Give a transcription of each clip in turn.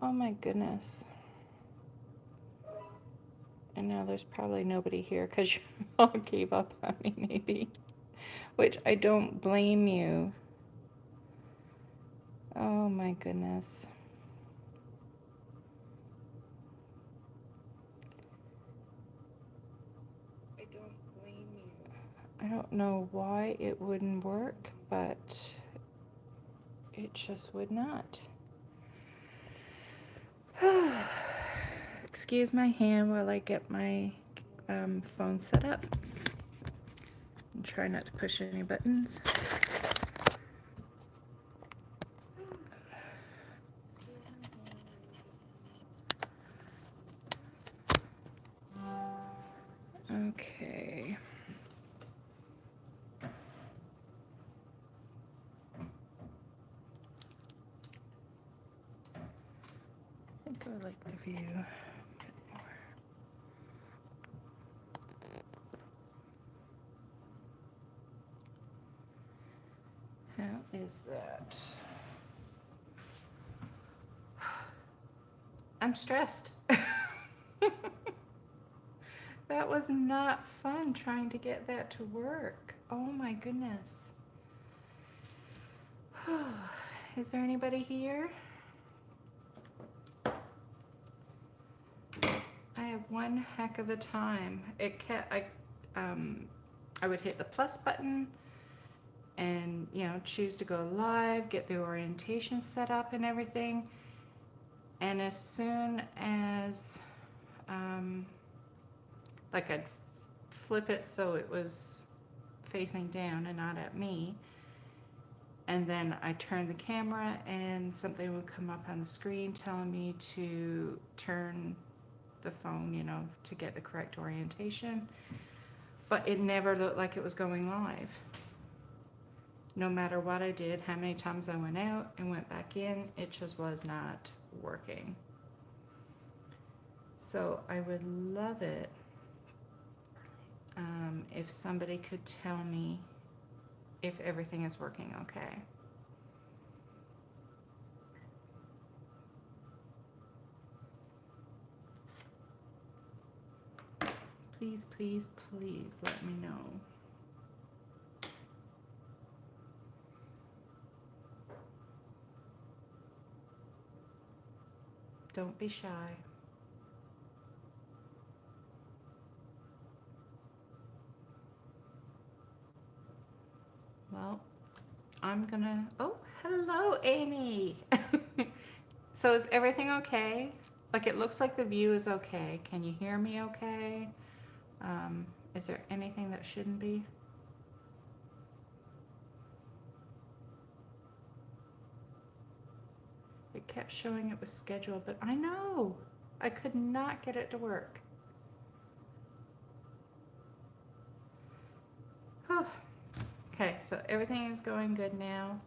Oh my goodness. And now there's probably nobody here because you all gave up on me, maybe. Which I don't blame you. Oh my goodness. I don't blame you. I don't know why it wouldn't work, but it just would not. Excuse my hand while I get my phone set up. And try not to push any buttons. Okay. I think I like the view a bit more. How is that? I'm stressed. That was not fun trying to get that to work. Oh my goodness. Is there anybody here? I have one heck of a time. I would hit the plus button and, you know, choose to go live, get the orientation set up and everything. And as soon as, like I'd flip it so it was facing down and not at me, and then I turned the camera and something would come up on the screen telling me to turn the phone, you know, to get the correct orientation. But it never looked like it was going live. No matter what I did, how many times I went out and went back in, it just was not working. So I would love it if somebody could tell me if everything is working okay. Please, please, please let me know. Don't be shy. Well, I'm gonna, oh, hello, Amy. So is everything okay? Like it looks like the view is okay. Can you hear me okay? Is there anything that shouldn't be? It kept showing it was scheduled, but I know I could not get it to work. Oh. Okay, so everything is going good now.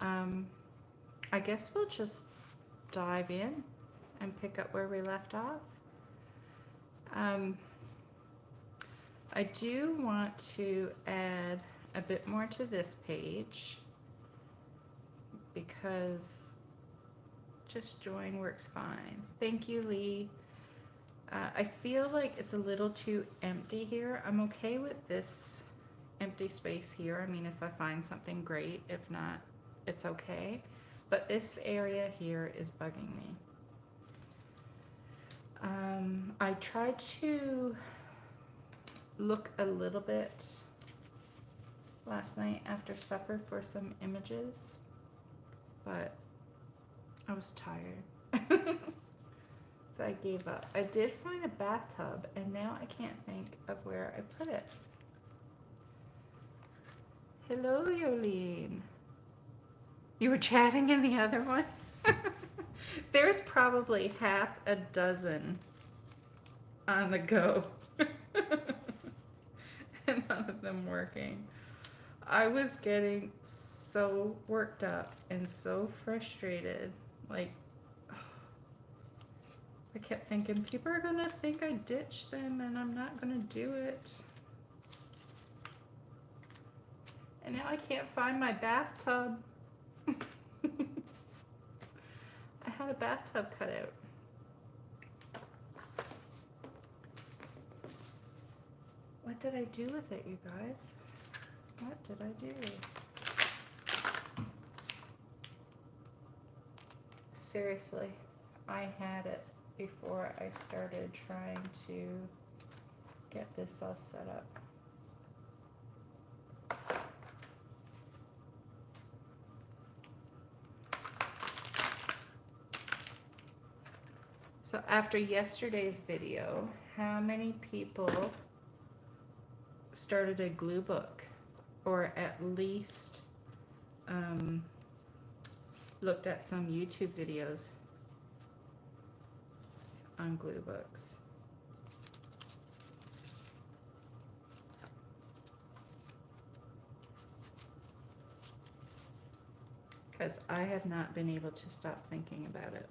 I guess we'll just dive in and pick up where we left off. I do want to add a bit more to this page because just join works fine. Thank you, Lee. I feel like it's a little too empty here. I'm okay with this empty space here. I mean, if I find something great, if not, it's okay. But this area here is bugging me. I tried to look a little bit last night after supper for some images, but I was tired. So I gave up. I did find a bathtub and now I can't think of where I put it. Hello, Yolene. You were chatting in the other one? There's probably half a dozen on the go. And none of them working. I was getting so worked up and so frustrated. Like, I kept thinking, people are gonna think I ditched them and I'm not gonna do it. And now I can't find my bathtub. I had a bathtub cut out. What did I do with it, you guys? What did I do? Seriously, I had it before I started trying to get this all set up. So after yesterday's video, how many people started a glue book, or at least looked at some YouTube videos on glue books? Because I have not been able to stop thinking about it.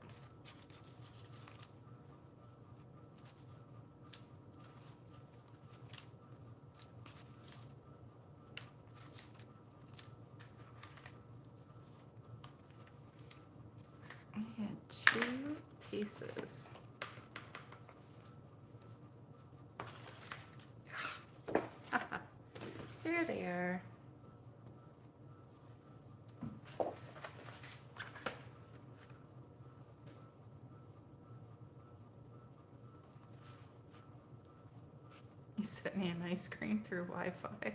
I had 2 pieces. There they are. You sent me an ice cream through Wi-Fi.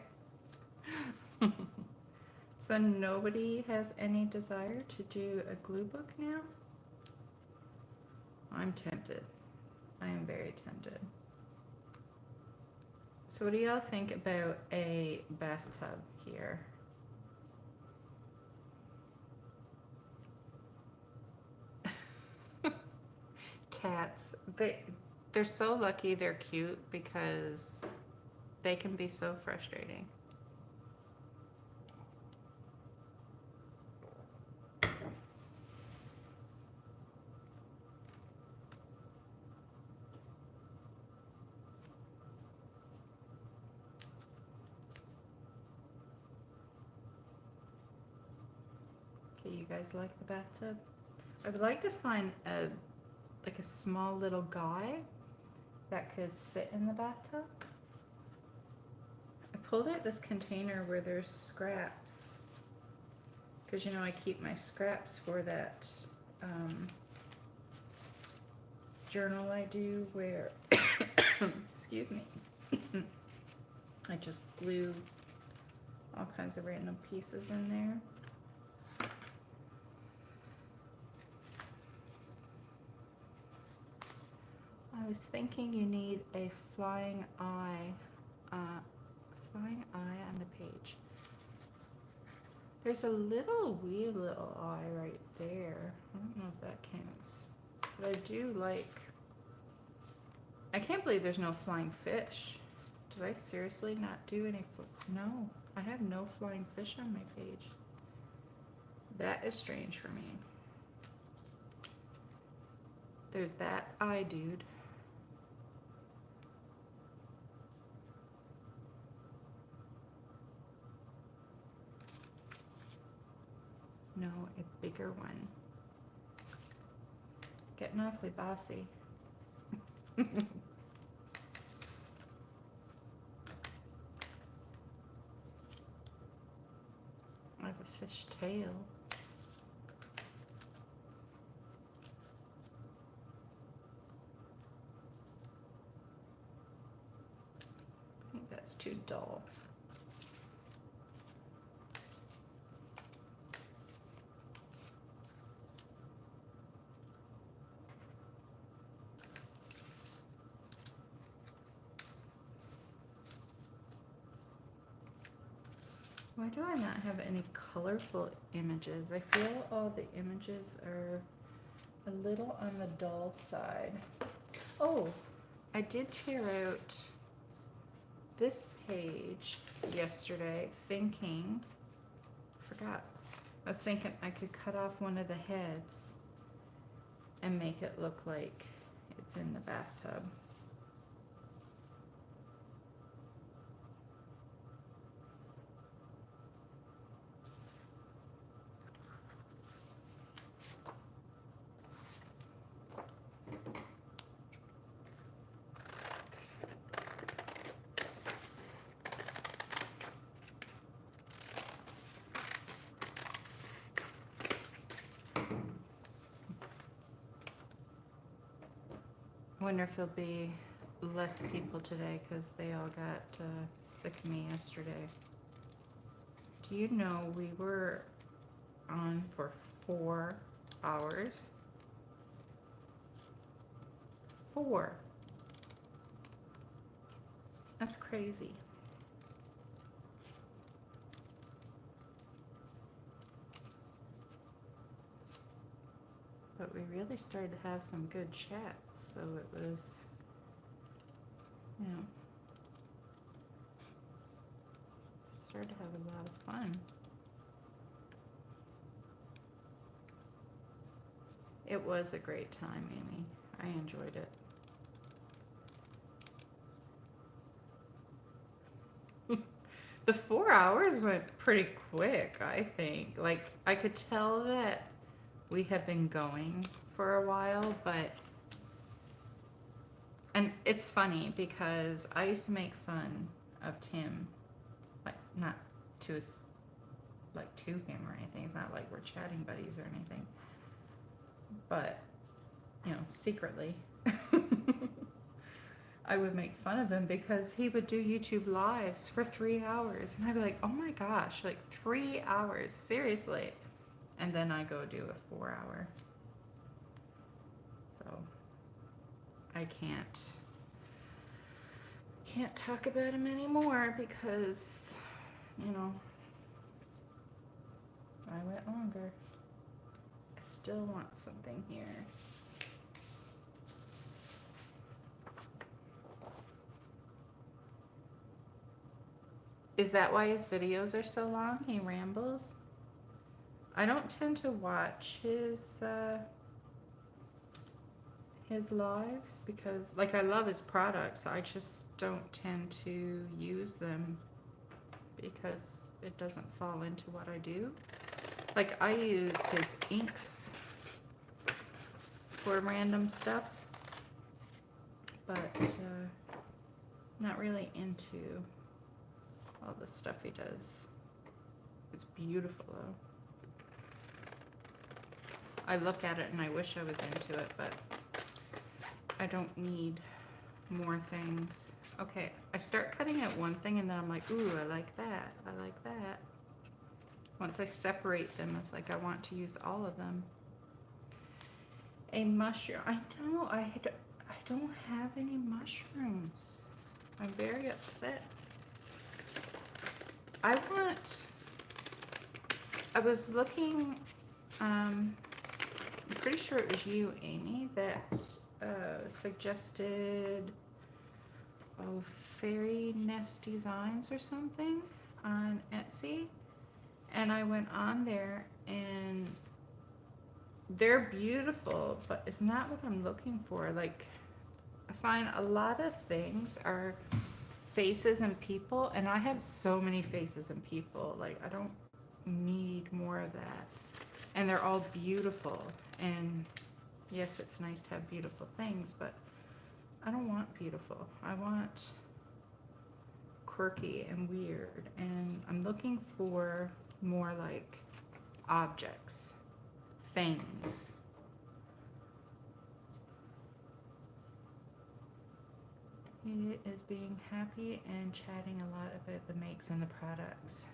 So nobody has any desire to do a glue book now? I'm tempted. I am very tempted. So what do y'all think about a bathtub here? Cats, they're so lucky they're cute because they can be so frustrating. Okay, you guys like the bathtub? I would like to find a small little guy that could sit in the bathtub. I pulled out this container where there's scraps, because you know I keep my scraps for that journal I do where excuse me, I just glue all kinds of random pieces in there. I was thinking you need a flying eye on the page. There's a wee little eye right there. I don't know if that counts, but I do like. I can't believe there's no flying fish. Did I seriously not do any? No, I have no flying fish on my page. That is strange for me. There's that eye dude. No, a bigger one. Getting awfully bossy. I have a fish tail. I think that's too dull. Why do I not have any colorful images? I feel all the images are a little on the dull side. Oh, I did tear out this page yesterday thinking, forgot, I was thinking I could cut off one of the heads and make it look like it's in the bathtub. wonder if there'll be less people today because they all got sick of me yesterday. Do you know we were on for 4 hours? 4. That's crazy. But we really started to have some good chats, so it was, you know, started to have a lot of fun. It was a great time, Amy. I enjoyed it. The 4 hours went pretty quick, I think. Like, I could tell that we have been going for a while, but, and it's funny because I used to make fun of Tim, like, not to his, like, to him or anything. It's not like we're chatting buddies or anything, but, you know, secretly. I would make fun of him because he would do YouTube lives for 3 hours. And I'd be like, oh my gosh, like 3 hours, seriously. And then I go do a 4 hour. So I can't talk about him anymore because, you know, I went longer. I still want something here. Is that why his videos are so long? He rambles? I don't tend to watch his lives because, like, I love his products. I just don't tend to use them because it doesn't fall into what I do. Like, I use his inks for random stuff, but not really into all the stuff he does. It's beautiful though. I look at it and I wish I was into it, but I don't need more things. Okay, I start cutting at one thing and then I'm like, ooh, I like that. I like that. Once I separate them, it's like I want to use all of them. A mushroom. I don't have any mushrooms. I'm very upset. I was looking, I'm pretty sure it was you, Amy, that suggested fairy nest designs or something on Etsy. And I went on there and they're beautiful, but it's not what I'm looking for. Like, I find a lot of things are faces and people, and I have so many faces and people. Like, I don't need more of that. And they're all beautiful. And yes, it's nice to have beautiful things, but I don't want beautiful. I want quirky and weird. And I'm looking for more like objects, things. He is being happy and chatting a lot about the makes and the products.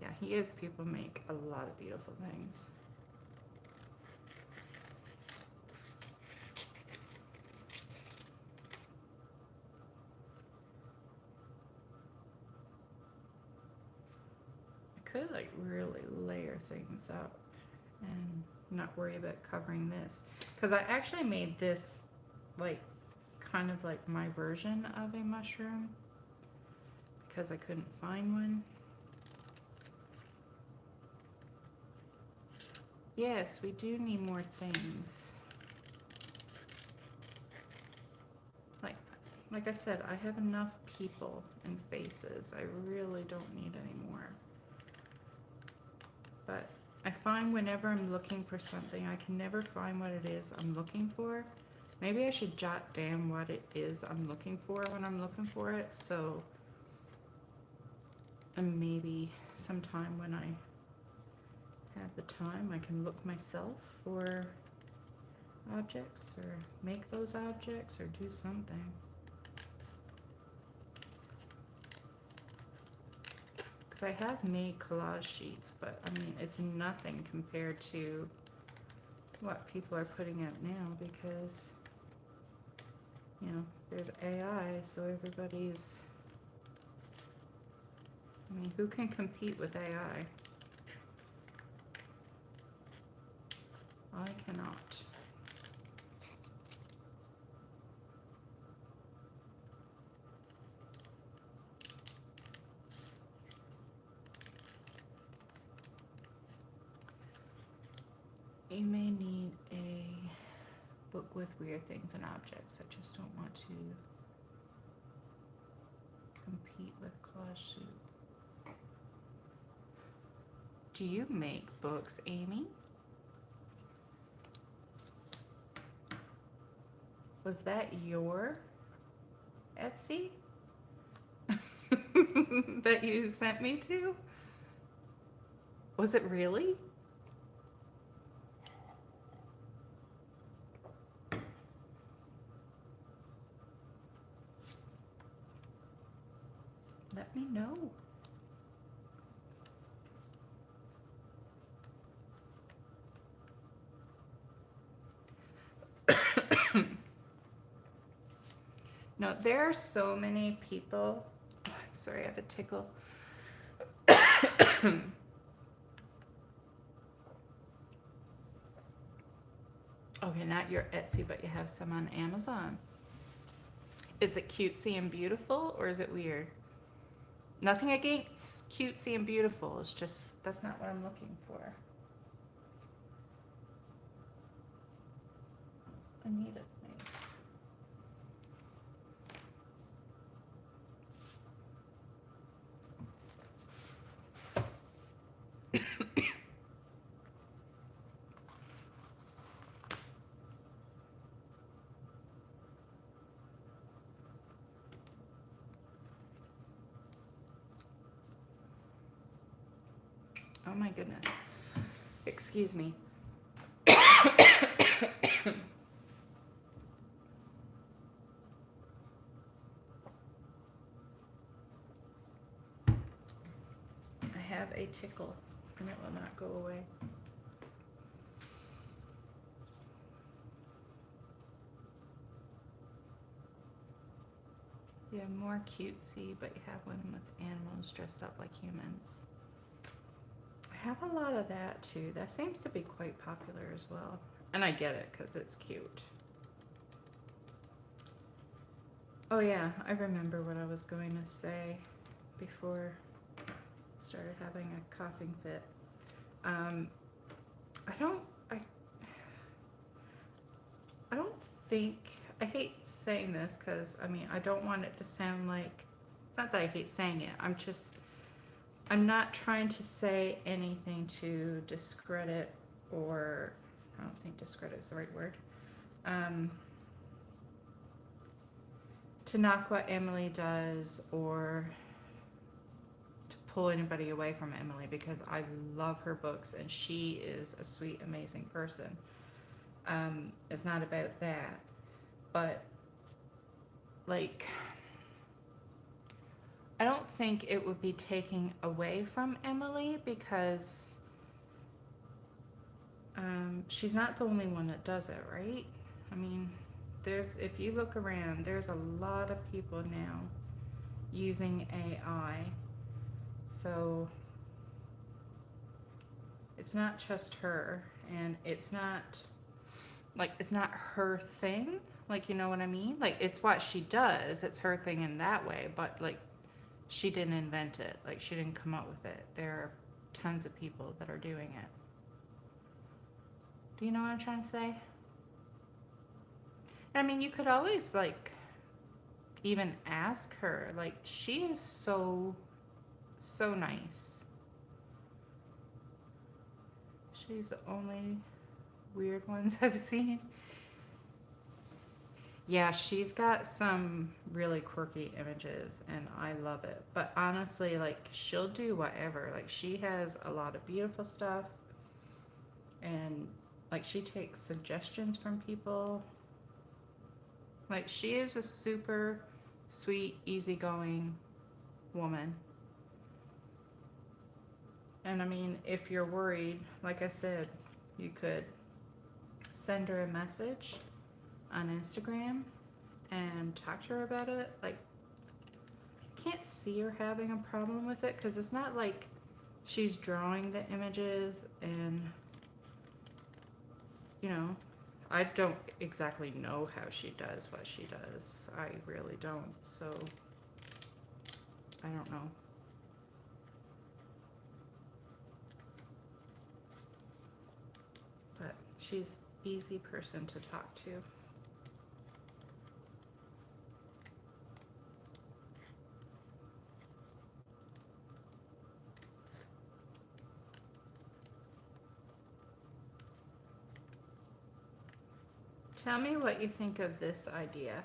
Yeah, he is. People make a lot of beautiful things. I could like really layer things up and not worry about covering this, because I actually made this like kind of like my version of a mushroom because I couldn't find one. Yes, we do need more things. Like I said, I have enough people and faces. I really don't need any more. But I find whenever I'm looking for something, I can never find what it is I'm looking for. Maybe I should jot down what it is I'm looking for when I'm looking for it. So, and maybe sometime when I have the time, I can look myself for objects or make those objects or do something. Because I have made collage sheets, but I mean, it's nothing compared to what people are putting out now because, you know, there's AI, so everybody's, I mean, who can compete with AI? I cannot. You may need a book with weird things and objects. I just don't want to compete with Collage Soup. Do you make books, Amy? Was that your Etsy that you sent me to? Was it really? Let me know. No, there are so many people. Oh, I'm sorry, I have a tickle. Okay, not your Etsy, but you have some on Amazon. Is it cutesy and beautiful or is it weird? Nothing against cutesy and beautiful. It's just, that's not what I'm looking for. I need a knife. Oh my goodness. Excuse me. I have a tickle and it will not go away. Yeah, more cutesy, but you have one with animals dressed up like humans. I have a lot of that too. That seems to be quite popular as well. And I get it because it's cute. Oh yeah, I remember what I was going to say before I started having a coughing fit. I don't think, I hate saying this because, I mean, I don't want it to sound like, it's not that I hate saying it, I'm not trying to say anything to discredit or, I don't think discredit is the right word, to knock what Emily does or to pull anybody away from Emily because I love her books and she is a sweet, amazing person. It's not about that, but like, I don't think it would be taking away from Emily because she's not the only one that does it, right? I mean, if you look around, there's a lot of people now using AI. So it's not just her, and it's not her thing. Like, you know what I mean? Like, it's what she does. It's her thing in that way, but like, she didn't invent it. Like, she didn't come up with it. There are tons of people that are doing it. Do you know what I'm trying to say? I mean, you could always, like, even ask her. Like, she is so nice. She's the only weird ones I've seen. Yeah, she's got some really quirky images and I love it. But honestly, like, she'll do whatever. Like, she has a lot of beautiful stuff and Like, she takes suggestions from people. Like, she is a super sweet, easygoing woman. And I mean, if you're worried, like I said, you could send her a message on Instagram and talk to her about it. Like, I can't see her having a problem with it because it's not like she's drawing the images and, you know, I don't exactly know how she does what she does. I really don't. So, I don't know. But she's easy person to talk to. Tell me what you think of this idea.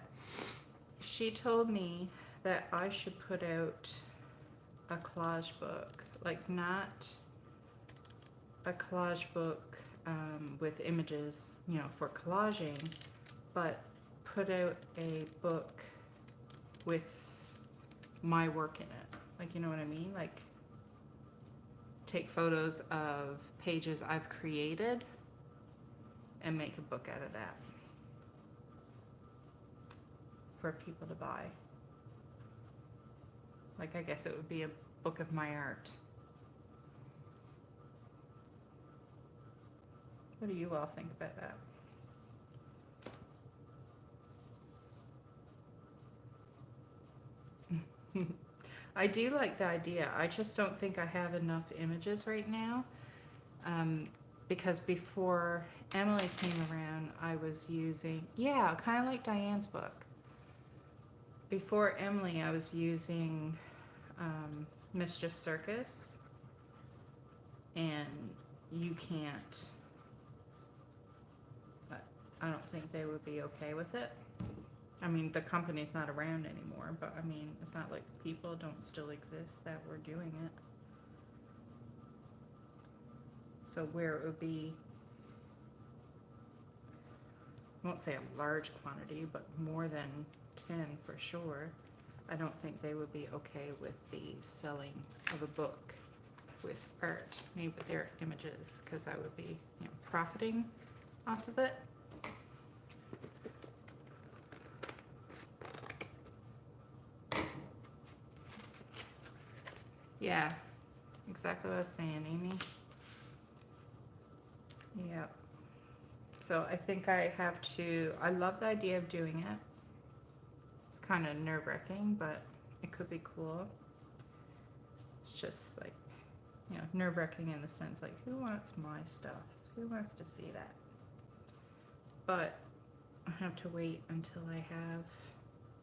She told me that I should put out a collage book, like not a collage book with images, you know, for collaging, but put out a book with my work in it. Like, you know what I mean? Like, take photos of pages I've created and make a book out of that for people to buy. Like, I guess it would be a book of my art. What do you all think about that? I do like the idea. I just don't think I have enough images right now. Because before Emily came around, I was using, yeah, kind of like Diane's book. Before Emily, I was using Mischief Circus, and you can't, I don't think they would be okay with it. I mean, the company's not around anymore, but I mean, it's not like people don't still exist that were doing it. So where it would be, I won't say a large quantity, but more than 10 for sure, I don't think they would be okay with the selling of a book with art made with their images, because I would be, you know, profiting off of it. Yeah, exactly what I was saying, Amy. Yep. So I think I have to, I love the idea of doing it. It's kind of nerve-wracking, but it could be cool. It's just like, you know, nerve-wracking in the sense like, who wants my stuff? Who wants to see that? But I have to wait until I have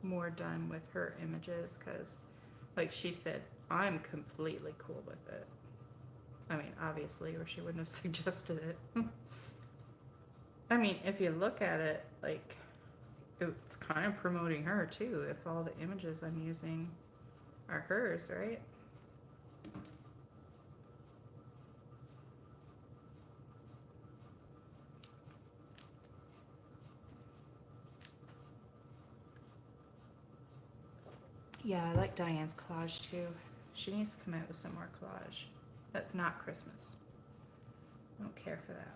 more done with her images, because like she said, I'm completely cool with it. I mean, obviously, or she wouldn't have suggested it. I mean, if you look at it, like, it's kind of promoting her too, if all the images I'm using are hers, right? Yeah, I like Diane's collage too. She needs to come out with some more collage. That's not Christmas. I don't care for that.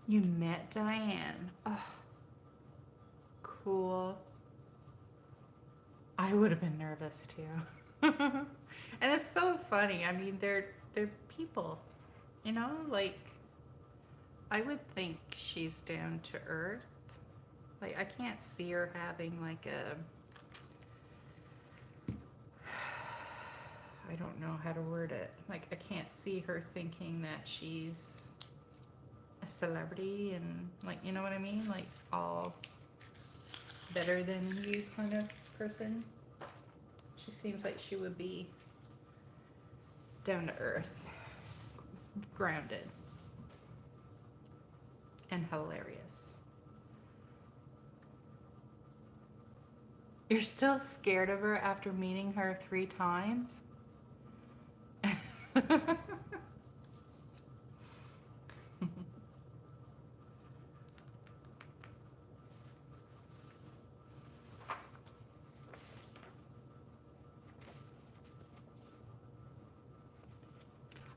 You met Diane. Oh, cool. I would have been nervous too. And it's so funny. I mean, they're people, you know, like I would think she's down to earth. Like, I can't see her having like a, I don't know how to word it. Like, I can't see her thinking that she's a celebrity and, like, you know what I mean? Like, all better than you kind of person. She seems like she would be down to earth, grounded. and hilarious. You're still scared of her after meeting her 3 times?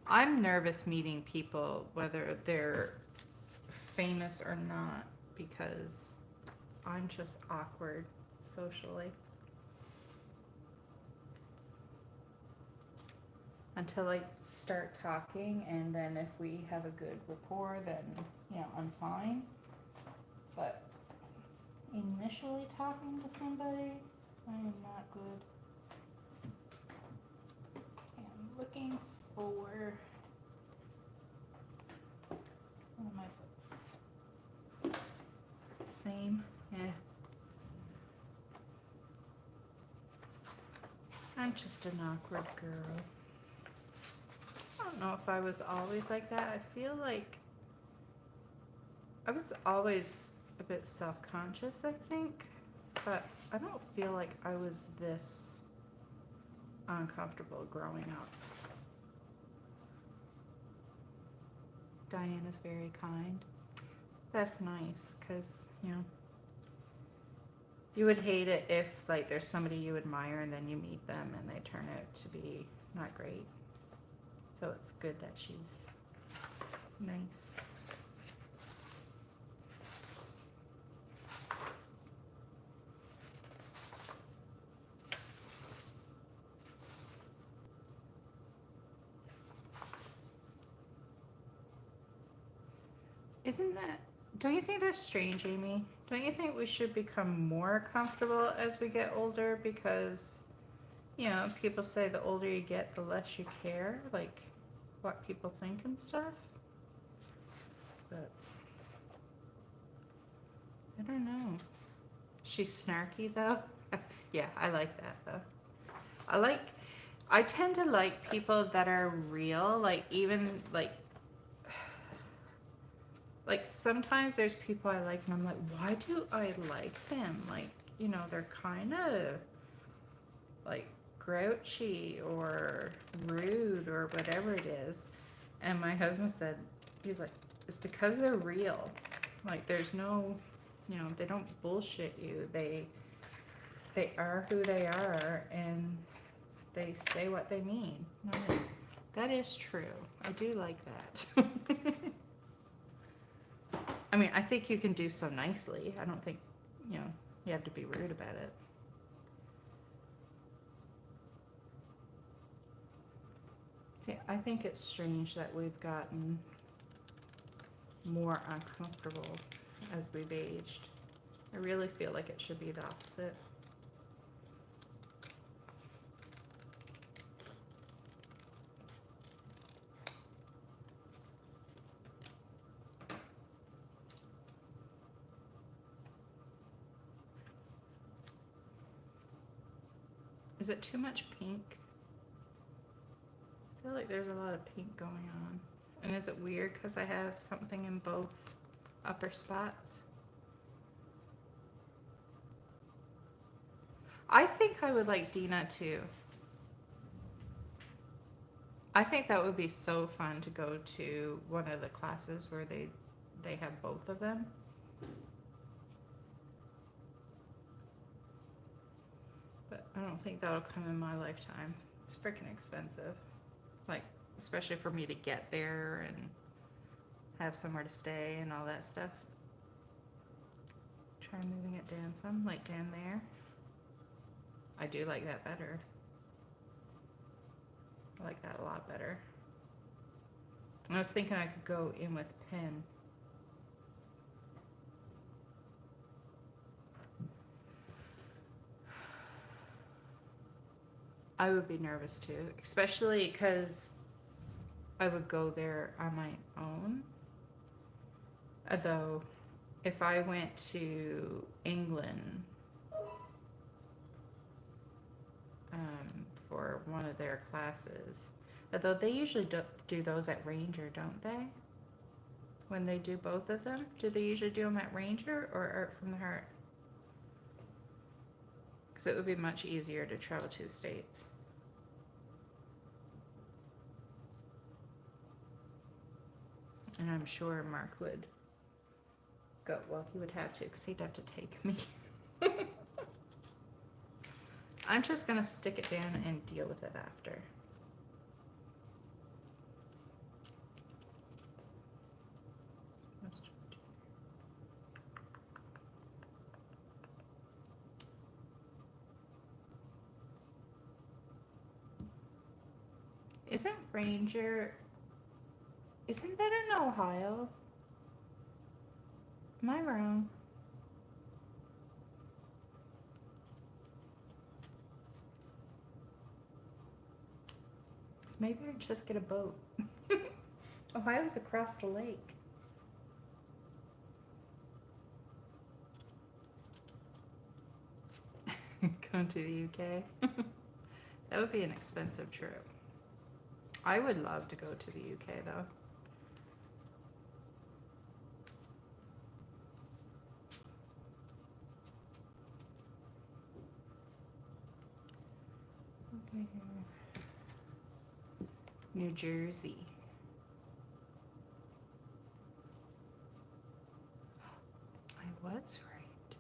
I'm nervous meeting people, whether they're famous or not, because I'm just awkward socially. Until I start talking, and then if we have a good rapport, then, you know, I'm fine. But initially talking to somebody, I am not good. I'm looking for one of my books. Same, yeah. I'm just an awkward girl. I don't know if I was always like that. I feel like I was always a bit self-conscious, I think, but I don't feel like I was this uncomfortable growing up. Diana's very kind. That's nice, because, you know, you would hate it if, like, there's somebody you admire and then you meet them and they turn out to be not great. So it's good that she's nice. Don't you think that's strange, Amy? Don't you think we should become more comfortable as we get older? Because, you know, people say the older you get, the less you care, like, what people think and stuff. But I don't know. She's snarky, though. Yeah, I like that, though. I tend to like people that are real, like, even, like sometimes there's people I like and I'm like, why do I like them? Like, you know, they're kind of like grouchy or rude or whatever it is. And my husband said, he's like, it's because they're real. Like, there's no, you know, they don't bullshit you. They are who they are, and they say what they mean. And I'm like, that is true. I do like that. I mean, I think you can do so nicely. I don't think, you know, you have to be rude about it. See, I think it's strange that we've gotten more uncomfortable as we've aged. I really feel like it should be the opposite. Is it too much pink? I feel like there's a lot of pink going on. And is it weird because I have something in both upper spots? I think I would like Dina too. I think that would be so fun to go to one of the classes where they have both of them. But I don't think that'll come in my lifetime. It's freaking expensive. Like, especially for me to get there and have somewhere to stay and all that stuff. Try moving it down some, like down there. I do like that better. I like that a lot better. I was thinking I could go in with pen. I would be nervous too, especially because I would go there on my own. Although, if I went to England for one of their classes, although they usually do those at Ranger, don't they? when they do both of them? Do they usually do them at Ranger or Art from the Heart? Because it would be much easier to travel to the States. And I'm sure Mark would go. Well, he would have to, because he'd have to take me. I'm just going to stick it down and deal with it after. Isn't Ranger, isn't that in Ohio? Am I wrong? So maybe I just get a boat. Ohio's across the lake. Going to the UK? That would be an expensive trip. I would love to go to the UK though. Okay. New Jersey. I was right.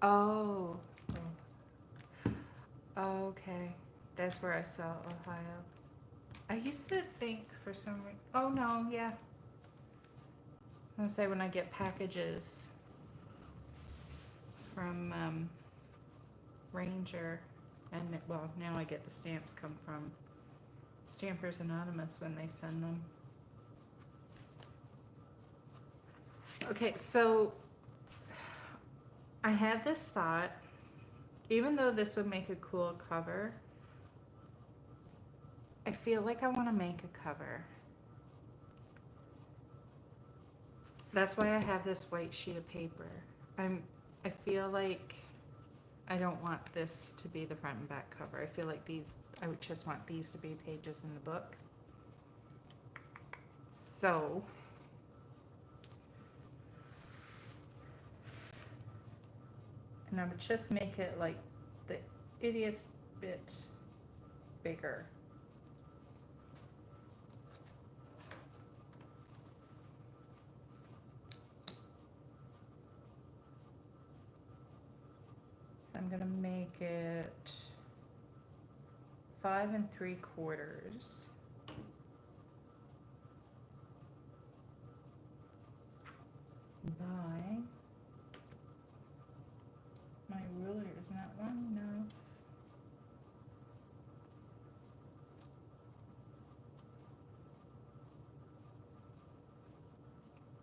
Oh. Okay. That's where I saw Ohio. I used to think for some reason. Oh no, yeah. I was gonna say when I get packages from Ranger, and well, now I get the stamps come from Stampers Anonymous when they send them. Okay, so I had this thought, even though this would make a cool cover, I feel like I want to make a cover. That's why I have this white sheet of paper. I feel like I don't want this to be the front and back cover. I feel like these, I would just want these to be pages in the book. So and I would just make it like the ittiest bit bigger. So I'm gonna make it 5 3/4 by, my ruler is not one, no.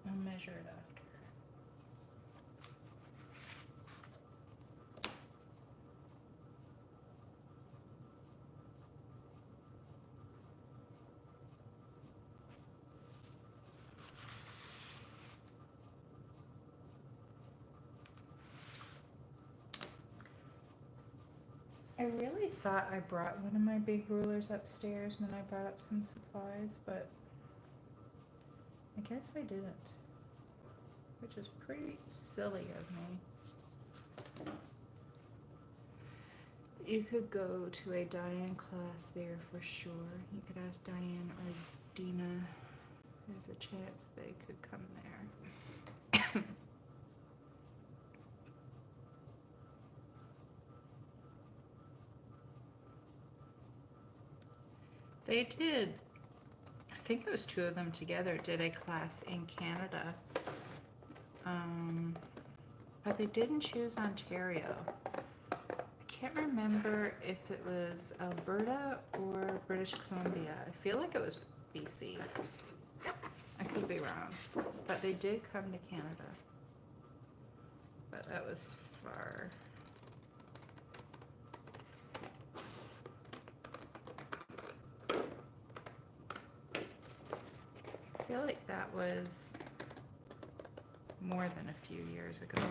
I'll measure it after. I really thought I brought one of my big rulers upstairs when I brought up some supplies, but I guess I didn't, which is pretty silly of me. You could go to a Diane class there for sure. You could ask Diane or Dina. There's a chance they could come there. They did, I think it was 2 of them together, did a class in Canada. But they didn't choose Ontario. I can't remember if it was Alberta or British Columbia. I feel like it was BC. I could be wrong. But they did come to Canada. But that was far. I feel like that was more than a few years ago.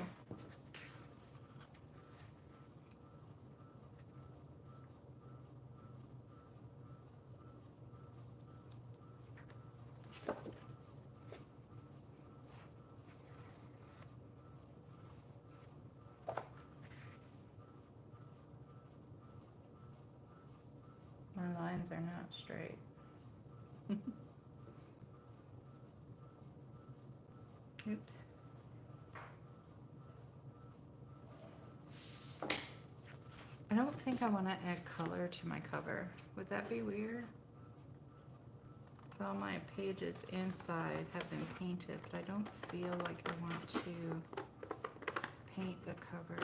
My lines are not straight. Oops. I don't think I want to add color to my cover. Would that be weird? So all my pages inside have been painted, but I don't feel like I want to paint the cover.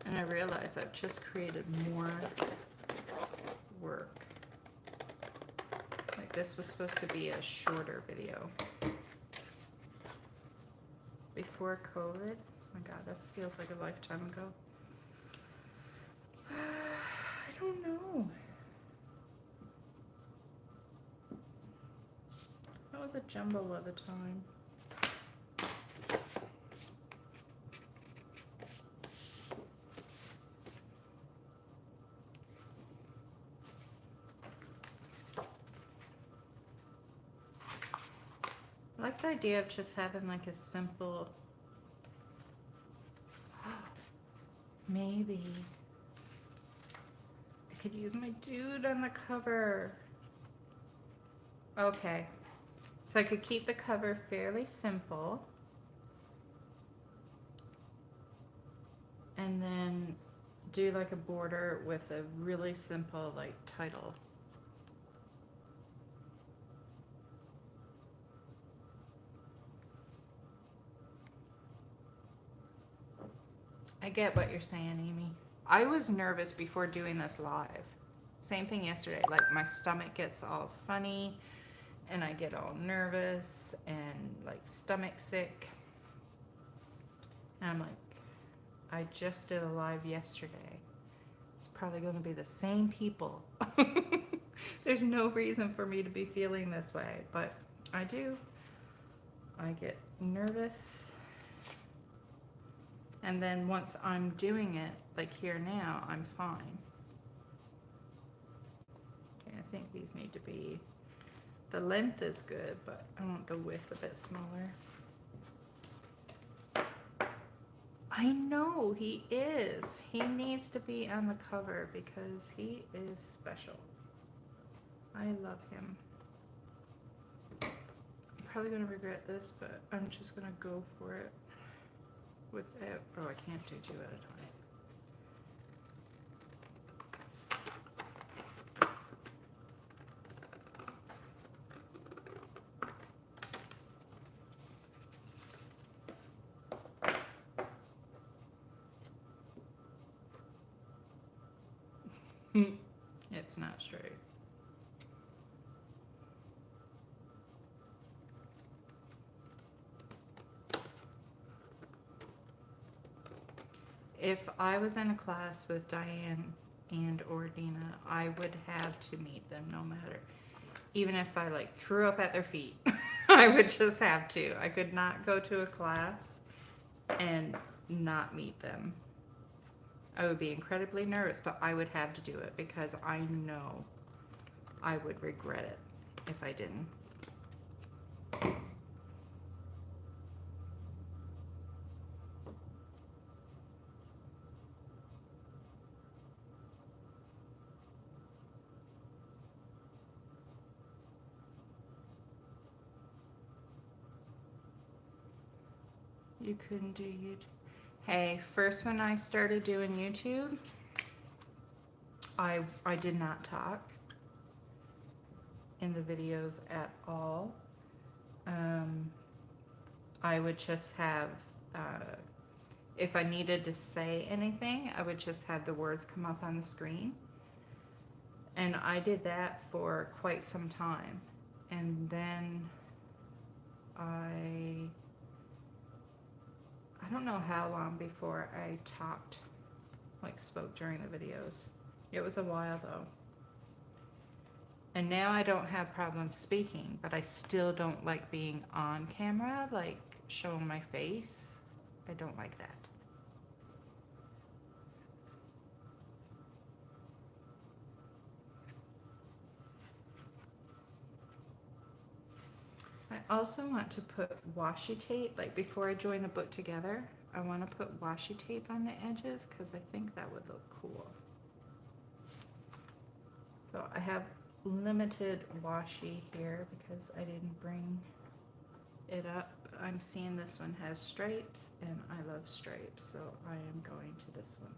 And I realize I've just created more work. Like this was supposed to be a shorter video. Before COVID, oh my God, that feels like a lifetime ago. I don't know. That was a jumble of a time. I like the idea of just having like a simple, maybe I could use my dude on the cover. Okay, so I could keep the cover fairly simple and then do like a border with a really simple like title. I get what you're saying, Amy. I was nervous before doing this live. Same thing yesterday. Like my stomach gets all funny and I get all nervous and like stomach sick. And I'm like, I just did a live yesterday. It's probably going to be the same people. There's no reason for me to be feeling this way, but I do. I get nervous. And then once I'm doing it, like here now, I'm fine. Okay, I think these need to be, the length is good, but I want the width a bit smaller. I know, he is. He needs to be on the cover because he is special. I love him. I'm probably going to regret this, but I'm just going to go for it. With it. Oh, I can't do two at a time. It's not straight. If I was in a class with Diane and or Dina, I would have to meet them no matter. Even if I like threw up at their feet, I would just have to. I could not go to a class and not meet them. I would be incredibly nervous, but I would have to do it because I know I would regret it if I didn't. You couldn't do YouTube. Hey, first when I started doing YouTube, I did not talk in the videos at all. I would just have, if I needed to say anything, I would just have the words come up on the screen. And I did that for quite some time. And then I don't know how long before I talked, like spoke during the videos. It was a while though. And now I don't have problems speaking, but I still don't like being on camera, like showing my face. I don't like that. I also want to put washi tape, like before I join the book together, I want to put washi tape on the edges because I think that would look cool. So I have limited washi here because I didn't bring it up. I'm seeing this one has stripes and I love stripes, so I am going to this one.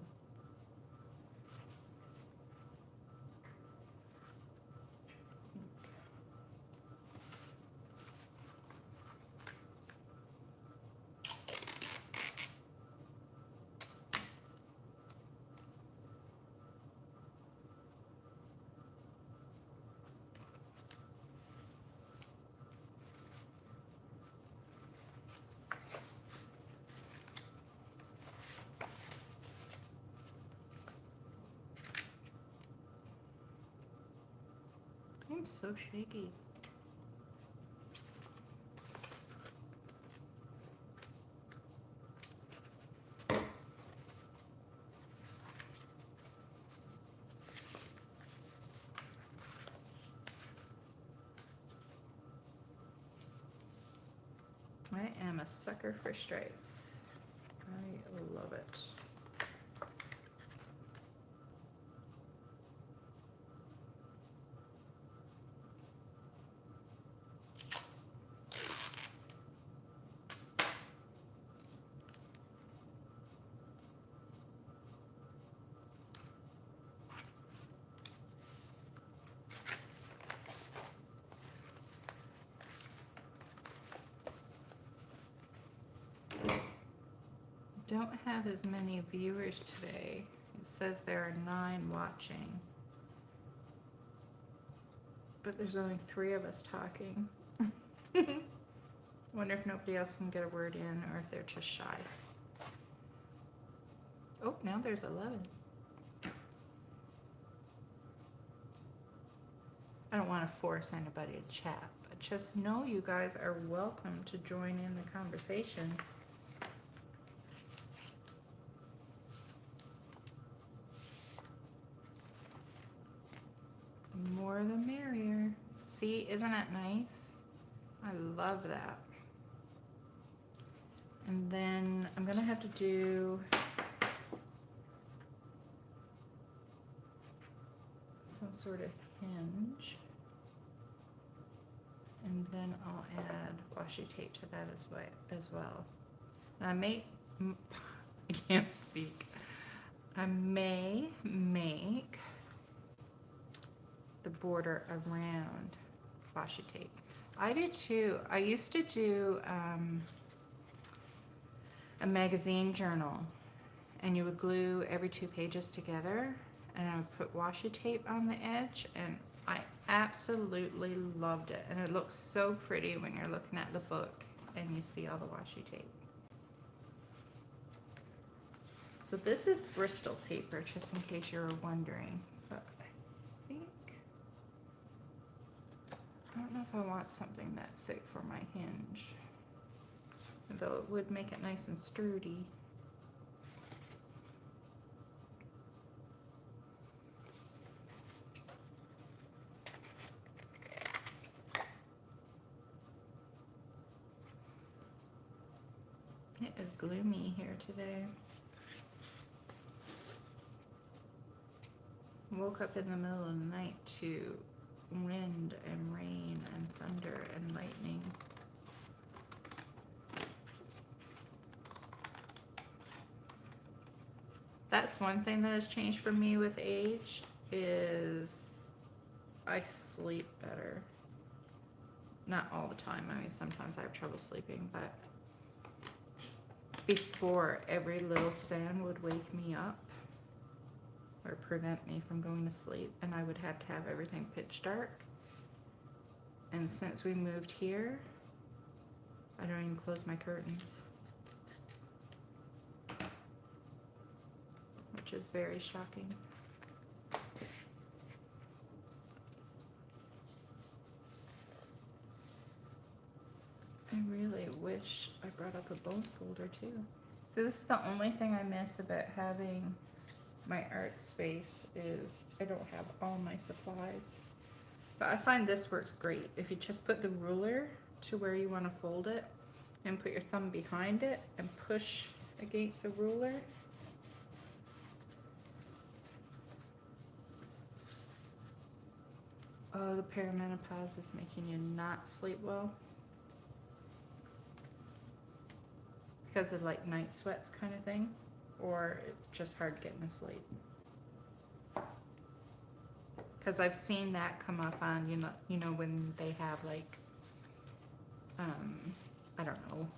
I'm so shaky. I am a sucker for stripes. I love it. Don't have as many viewers today. It says there are 9 watching, but there's only 3 of us talking. Wonder if nobody else can get a word in or if they're just shy. Oh, now there's 11. I don't want to force anybody to chat, but just know you guys are welcome to join in the conversation. More the merrier. See, isn't that nice? I love that. And then I'm gonna have to do some sort of hinge. And then I'll add washi tape to that as well. Now I can't speak. I may make the border around washi tape. I do too. I used to do a magazine journal, and you would glue every 2 pages together, and I would put washi tape on the edge, and I absolutely loved it. And it looks so pretty when you're looking at the book and you see all the washi tape. So this is Bristol paper, just in case you were wondering. But I don't know if I want something that thick for my hinge, though it would make it nice and sturdy. It is gloomy here today. Woke up in the middle of the night to wind and rain and thunder and lightning. That's one thing that has changed for me with age is I sleep better. Not all the time. I mean, sometimes I have trouble sleeping, but before, every little sound would wake me up or prevent me from going to sleep, and I would have to have everything pitch dark. And since we moved here, I don't even close my curtains, which is very shocking. I really wish I brought up a bone folder too. So this is the only thing I miss about having my art space is I don't have all my supplies. But I find this works great. If you just put the ruler to where you want to fold it and put your thumb behind it and push against a ruler. Oh, the perimenopause is making you not sleep well. Because of like night sweats kind of thing, or just hard getting to sleep. Because I've seen that come up on, you know when they have like, I don't know,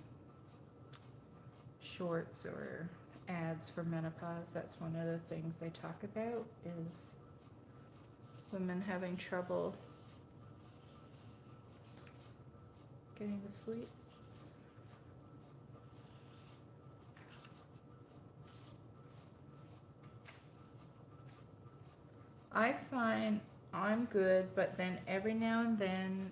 shorts or ads for menopause. That's one of the things they talk about is women having trouble getting to sleep. I find I'm good, but then every now and then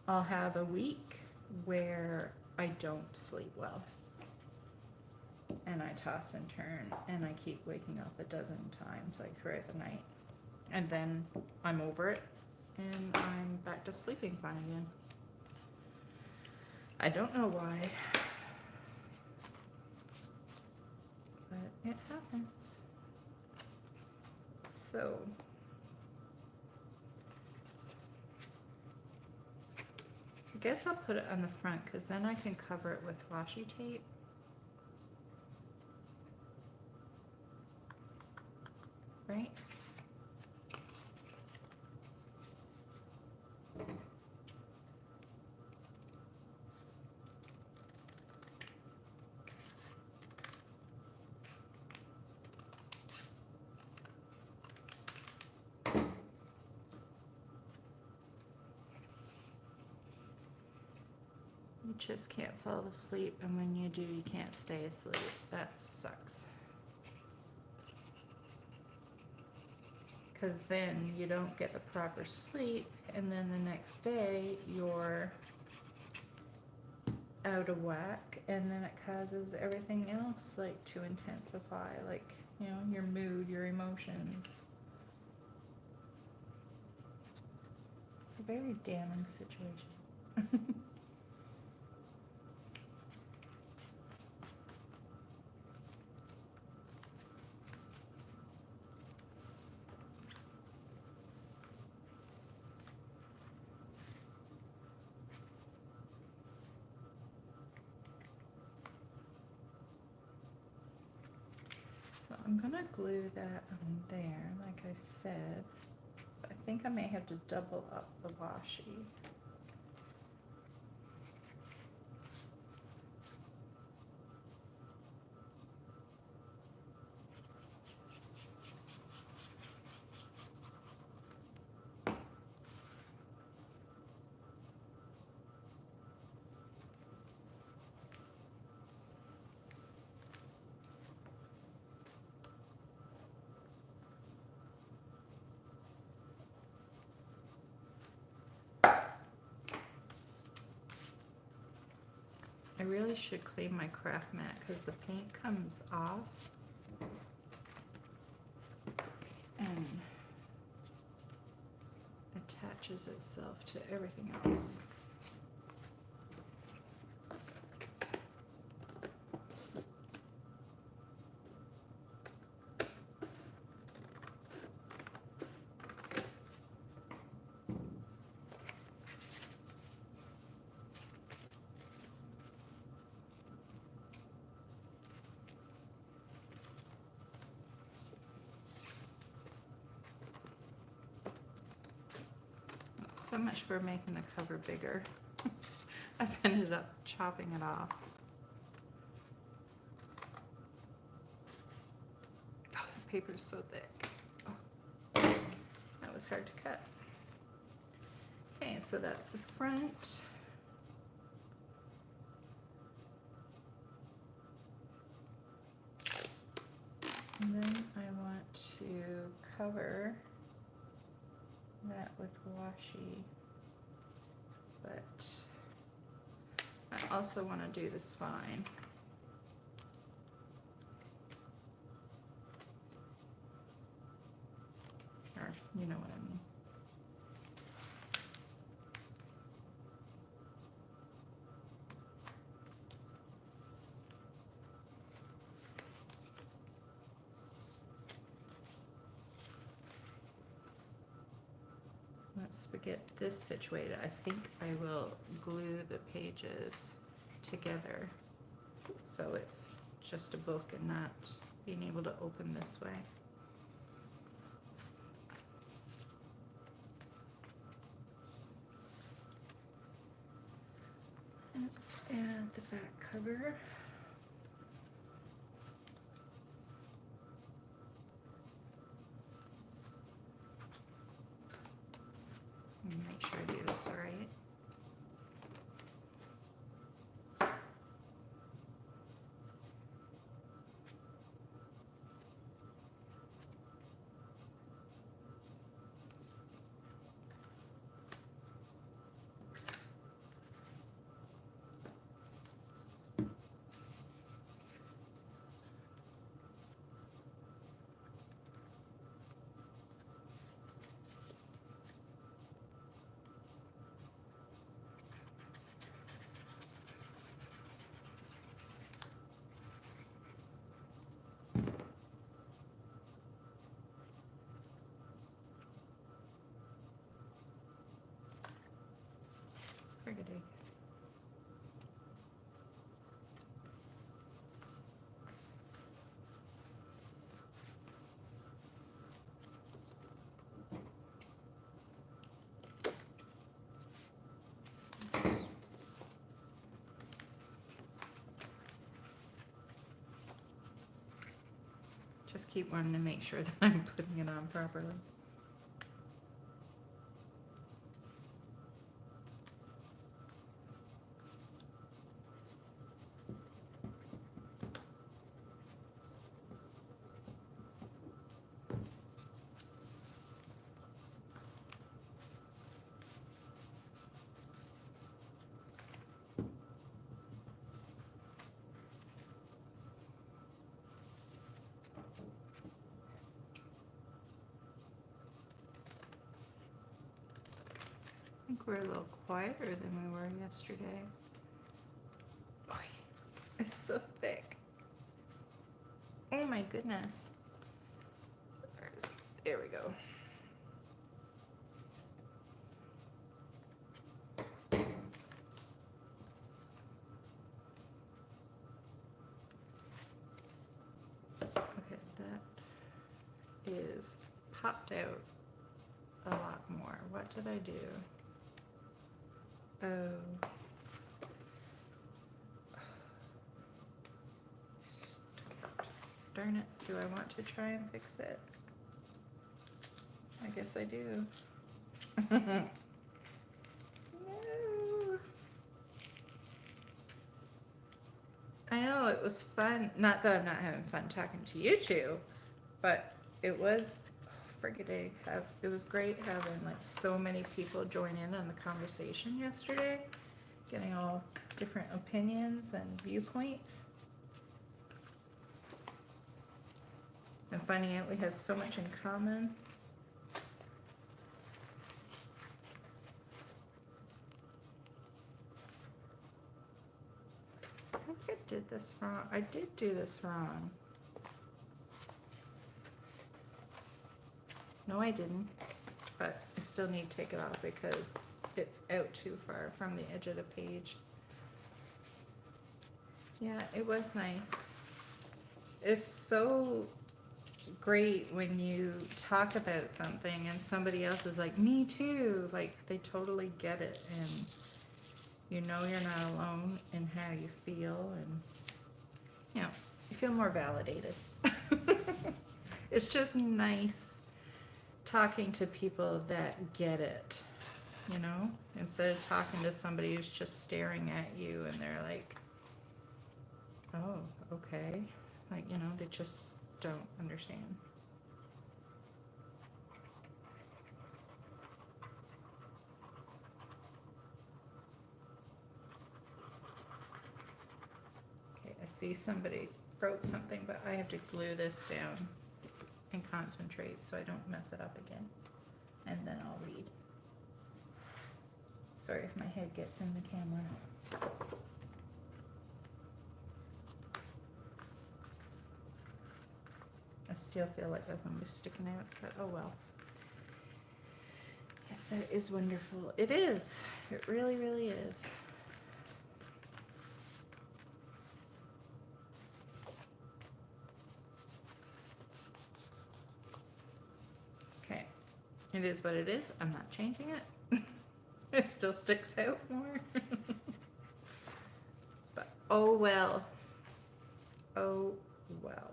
I'll have a week where I don't sleep well. And I toss and turn, and I keep waking up a dozen times, like throughout the night. And then I'm over it, and I'm back to sleeping fine again. I don't know why, but it happens. So, I guess I'll put it on the front, because then I can cover it with washi tape. Right? You just can't fall asleep, and when you do, you can't stay asleep. That sucks. Because then you don't get the proper sleep, and then the next day you're out of whack, and then it causes everything else like to intensify, like, you know, your mood, your emotions. A very damning situation. So I'm gonna glue that on there, like I said. I think I may have to double up the washi. I really should clean my craft mat because the paint comes off and attaches itself to everything else. So much for making the cover bigger. I've ended up chopping it off. Oh, the paper's so thick. Oh, that was hard to cut. Okay, so that's the front. And then I want to cover that with washi, but I also want to do the spine. Or, you know what I mean. once we get this situated, I think I will glue the pages together so it's just a book and not being able to open this way. Let's add the back cover. Make sure I do this all right. Friggity. Just keep wanting to make sure that I'm putting it on properly. I think we're a little quieter than we were yesterday. Oy, it's so thick. Oh my goodness. There we go. Okay, that is popped out a lot more. What did I do? Oh. Darn it. Do I want to try and fix it? I guess I do. No. I know, it was fun. Not that I'm not having fun talking to you two, but it was friggity. It was great having like so many people join in on the conversation yesterday, getting all different opinions and viewpoints, and finding out we have so much in common. I think I did this wrong. I did do this wrong. No, I didn't, but I still need to take it off because it's out too far from the edge of the page. Yeah, it was nice. It's so great when you talk about something and somebody else is like, me too. Like, they totally get it, and you know you're not alone in how you feel, and you know, you feel more validated. It's just nice talking to people that get it, you know, instead of talking to somebody who's just staring at you and they're like, oh, okay, like, you know, they just don't understand. Okay, I see somebody wrote something, but I have to glue this down and concentrate so I don't mess it up again, and then I'll read. Sorry if my head gets in the camera. I still feel like there's gonna be sticking out, but oh well. Yes, that is wonderful. It is. It really, really is. Okay. It is what it is. I'm not changing it. It still sticks out more. But oh well. Oh well.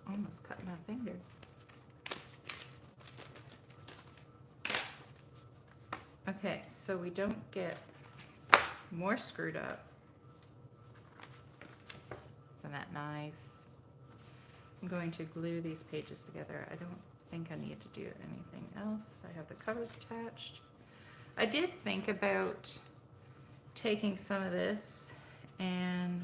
Almost cut my finger. Okay, so we don't get more screwed up. Isn't that nice? I'm going to glue these pages together. I don't think I need to do anything else. I have the covers attached. I did think about taking some of this and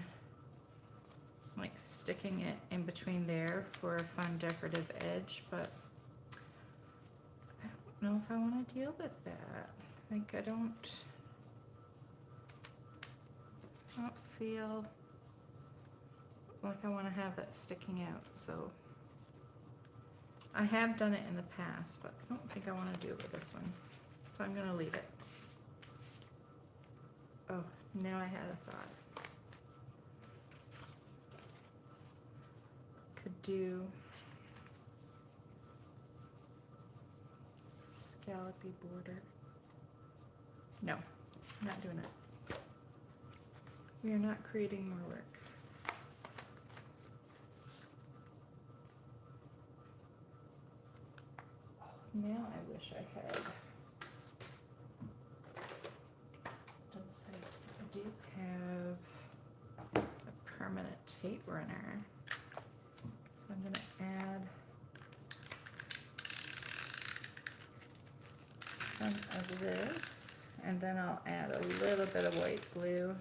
like sticking it in between there for a fun decorative edge, but I don't know if I want to deal with that. Like I don't feel like I want to have that sticking out, so I have done it in the past, but I don't think I want to do it with this one, so I'm going to leave it. Oh, now I had a thought. Could do scallopy border. No, I'm not doing it. We are not creating more work. Now I wish I had. I do have a permanent tape runner. So I'm going to add some of this, and then I'll add a little bit of white glue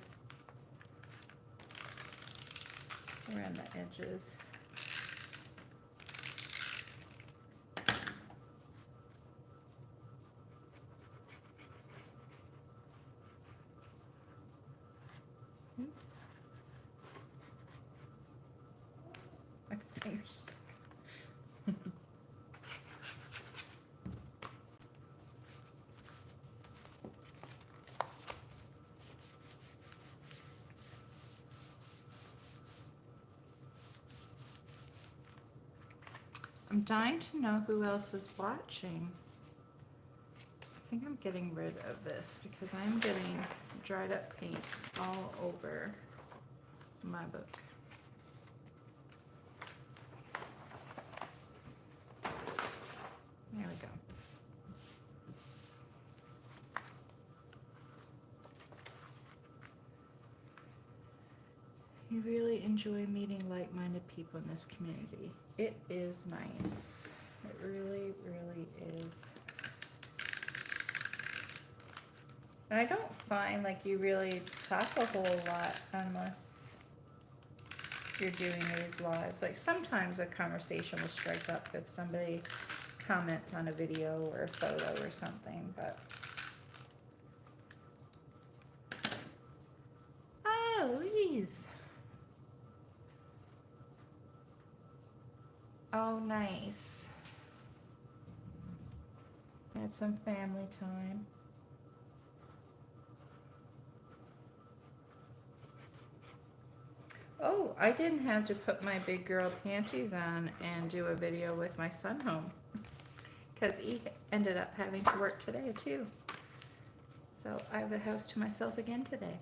around the edges. Oops. My finger's stuck. I'm dying to know who else is watching. I think I'm getting rid of this because I'm getting dried up paint all over my book. There we go. You really enjoy meeting like-minded people in this community. It is nice. It really, really is. And I don't find like you really talk a whole lot unless you're doing these lives. Like sometimes a conversation will strike up if somebody comments on a video or a photo or something, but oh, Louise. Oh, nice. Had some family time. Oh, I didn't have to put my big girl panties on and do a video with my son home because he ended up having to work today too. So I have the house to myself again today.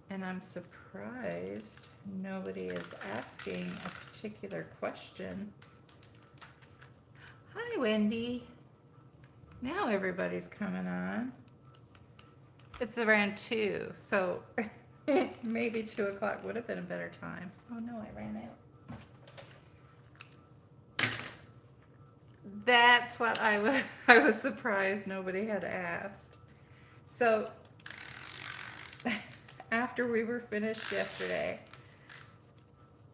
And I'm surprised nobody is asking a particular question. Hi, Wendy. Now everybody's coming on. It's around 2, so Maybe 2 o'clock would have been a better time. Oh no, I ran out. That's what I was surprised nobody had asked. So after we were finished yesterday,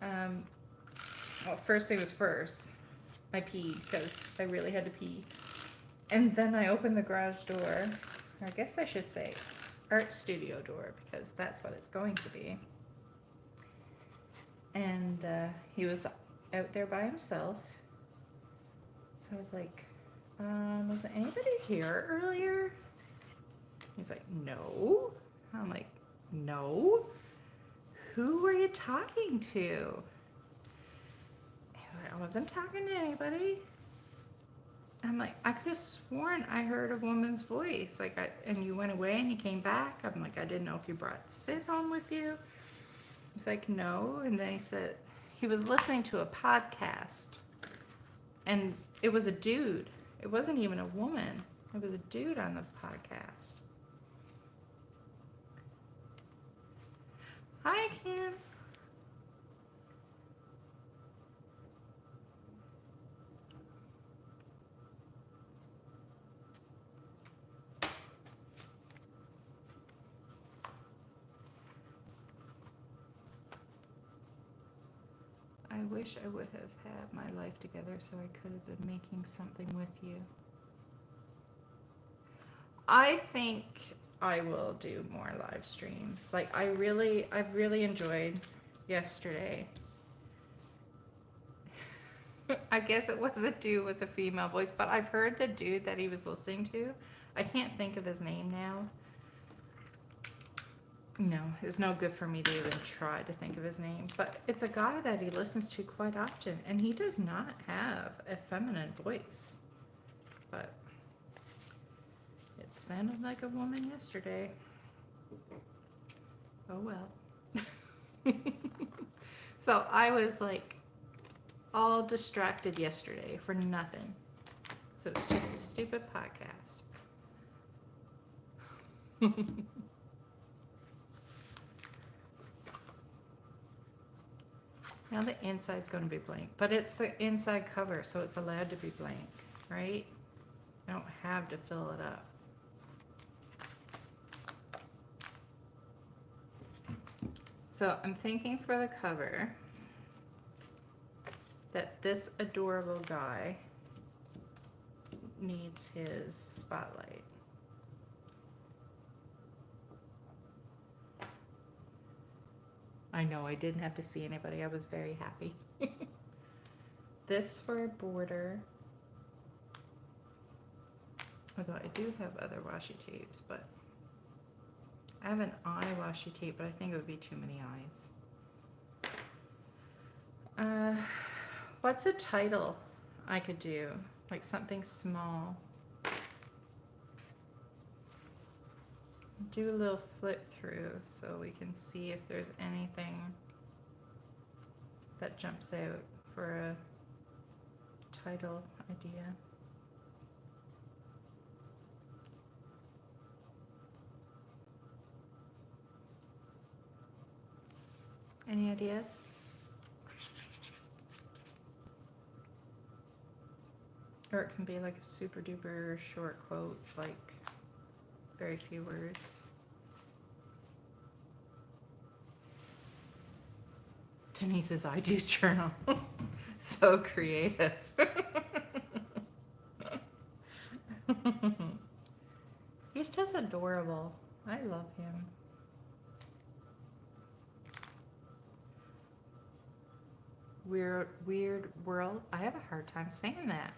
well, first thing was first. I peed because I really had to pee. And then I opened the garage door. I guess I should say art studio door because that's what it's going to be. And he was out there by himself. So I was like, was anybody here earlier? He's like, no. I'm like, no. Who were you talking to? I wasn't talking to anybody. I'm like, I could have sworn I heard a woman's voice. And you went away and you came back. I'm like, I didn't know if you brought Sid home with you. He's like, no. And then he said he was listening to a podcast. And it was a dude. It wasn't even a woman. It was a dude on the podcast. Hi, Kim. I wish I would have had my life together so I could have been making something with you. I think I will do more live streams. Like I've really enjoyed yesterday. I guess it was a dude with a female voice, but I've heard the dude that he was listening to. I can't think of his name now. No, it's no good for me to even try to think of his name. But it's a guy that he listens to quite often, and he does not have a feminine voice. But it sounded like a woman yesterday. Oh well. So I was like all distracted yesterday for nothing. So it's just a stupid podcast. Now the inside's going to be blank, but it's an inside cover, so it's allowed to be blank, right? I don't have to fill it up. So I'm thinking for the cover that this adorable guy needs his spotlight. I know I didn't have to see anybody. I was very happy. This for a border. Although I do have other washi tapes, but I have an eye washi tape, but I think it would be too many eyes. What's a title I could do? Like something small. Do a little flip through so we can see if there's anything that jumps out for a title idea. Any ideas? Or it can be like a super duper short quote, like very few words. Denise's I Do Journal. So creative. He's just adorable. I love him. Weird world. I have a hard time saying that.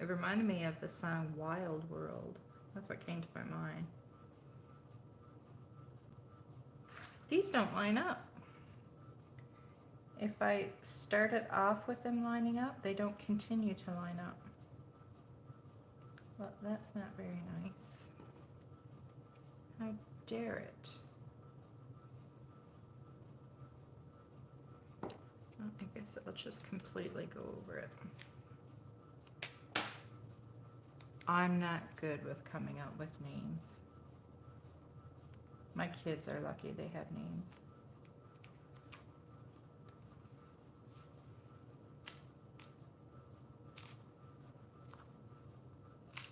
It reminded me of the song Wild World. That's what came to my mind. These don't line up. If I start it off with them lining up, they don't continue to line up. Well, that's not very nice. How dare it? Well, I guess I'll just completely go over it. I'm not good with coming up with names. My kids are lucky they have names.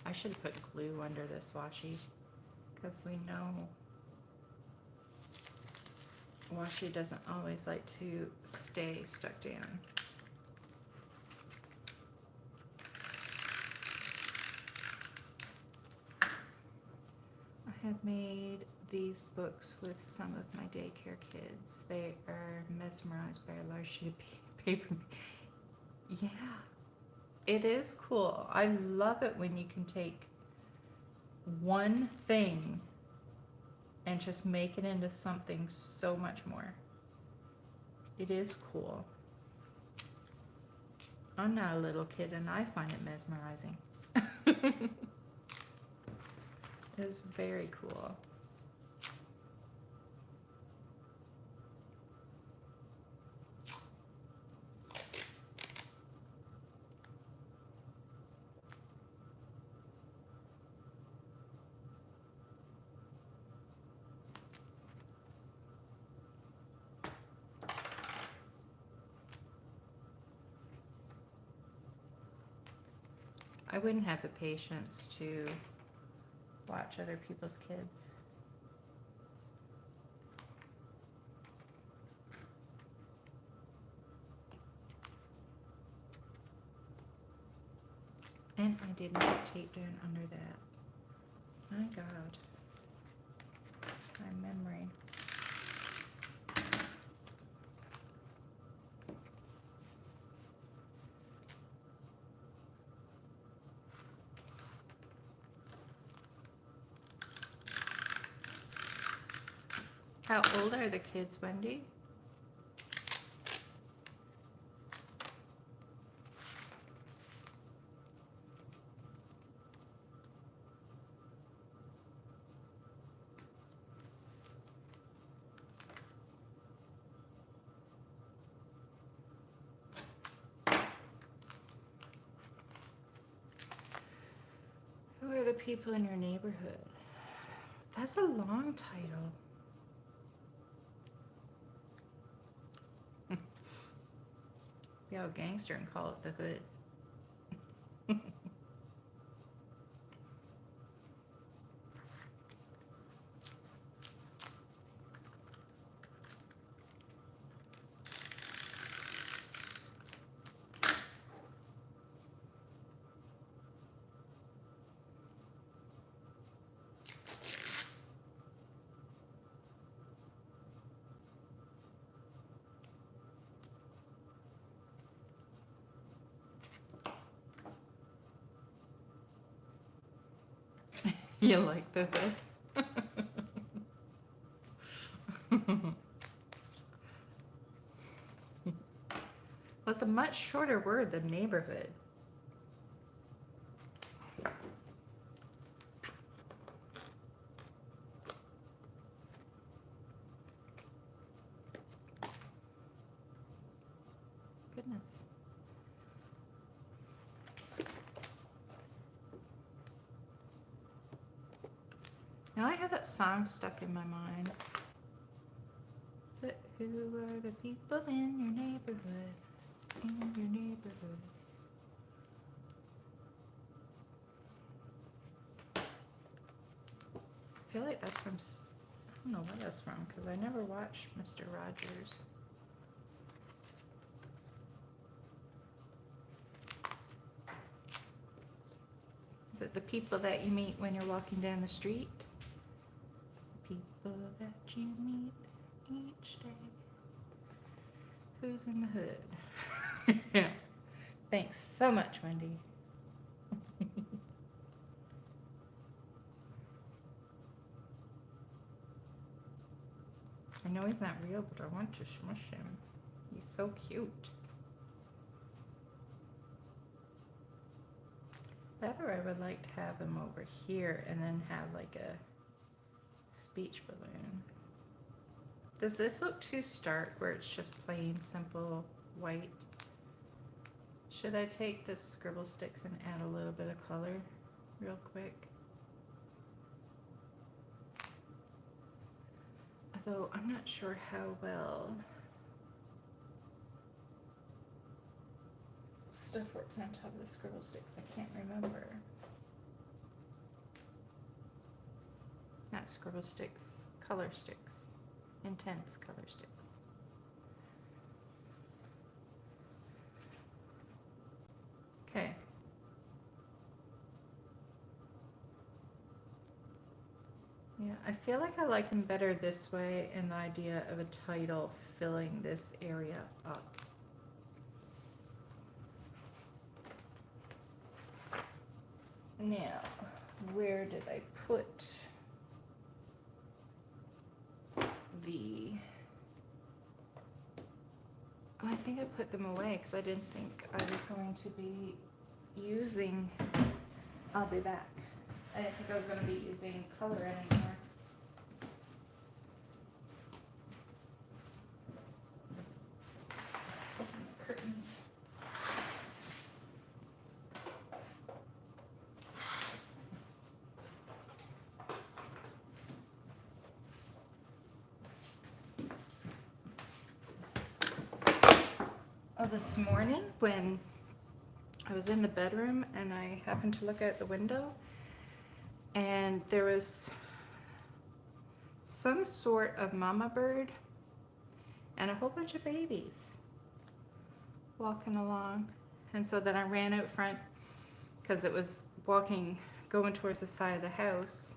I should have put glue under this washi because we know washi doesn't always like to stay stuck down. I have made these books with some of my daycare kids. They are mesmerized by a large sheet of paper. Yeah, it is cool. I love it when you can take one thing and just make it into something so much more. It is cool. I'm not a little kid and I find it mesmerizing. It is very cool. I wouldn't have the patience to watch other people's kids. And I did not tape down under that. My God. My memory. How old are the kids, Wendy? Who are the people in your neighborhood? That's a long title. Be all gangster and call it the Hood. You like the Hood? Well, it's a much shorter word than neighborhood. Goodness. Now I have that song stuck in my mind. Is it who are the people in your neighborhood? In your neighborhood. I feel like that's from, I don't know what that's from because I never watched Mr. Rogers. Is it the people that you meet when you're walking down the street? People that you meet each day. Who's in the hood? Yeah. Thanks so much, Wendy. I know he's not real, but I want to smush him. He's so cute. Better, I would like to have him over here and then have like a speech balloon. Does this look too stark where it's just plain simple white? Should I take the scribble sticks and add a little bit of color real quick? Although I'm not sure how well stuff works on top of the scribble sticks. I can't remember. Not scribble sticks, color sticks. Intense color sticks. Okay. Yeah, I feel like I like him better this way, and the idea of a title filling this area up. Now, where did I put the... Oh, I think I put them away because I didn't think I was going to be using... I'll be back. I didn't think I was going to be using color anymore. Curtains. Oh, this morning when I was in the bedroom and I happened to look out the window and there was some sort of mama bird and a whole bunch of babies walking along. And so then I ran out front because it was going towards the side of the house.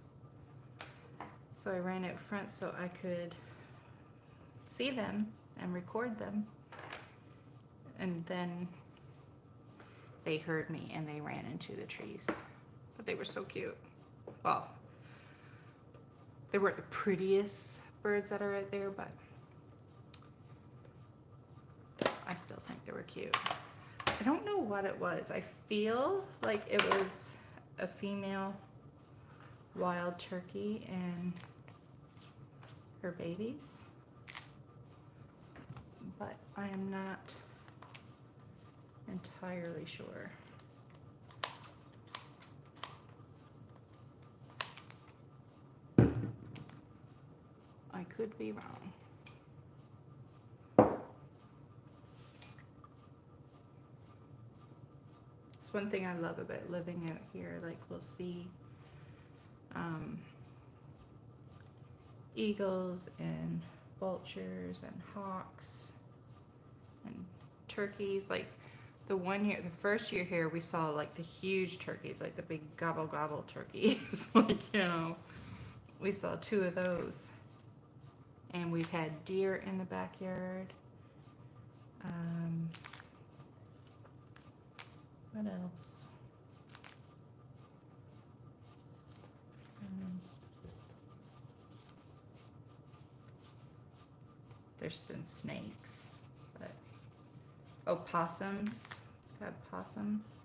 So I ran out front so I could see them and record them. And then they heard me and they ran into the trees. But they were so cute. Well, they weren't the prettiest birds that are out there, but I still think they were cute. I don't know what it was. I feel like it was a female wild turkey and her babies, but I am not entirely sure. I could be wrong. It's one thing I love about living out here. Like we'll see eagles and vultures and hawks and turkeys. Like the first year here, we saw like the huge turkeys, like the big gobble gobble turkeys. Like, you know, we saw 2 of those. And we've had deer in the backyard. What else? There's been snakes, but possums. We've had possums.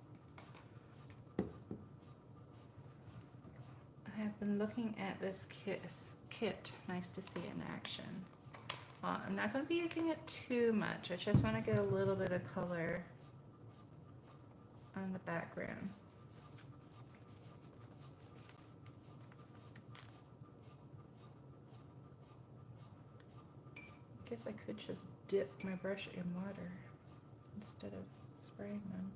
I have been looking at this kit. Nice to see in action. I'm not going to be using it too much. I just want to get a little bit of color on the background. I guess I could just dip my brush in water instead of spraying them.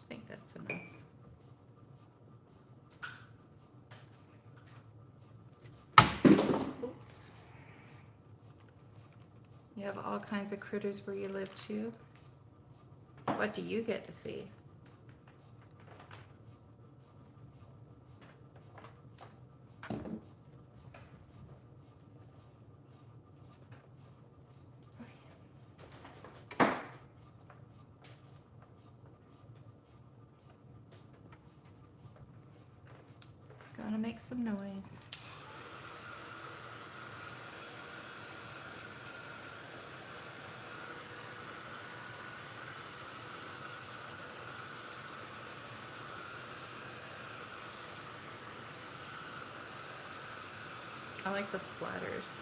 I think that's enough. Oops. You have all kinds of critters where you live too. What do you get to see? make some noise. I like the splatters.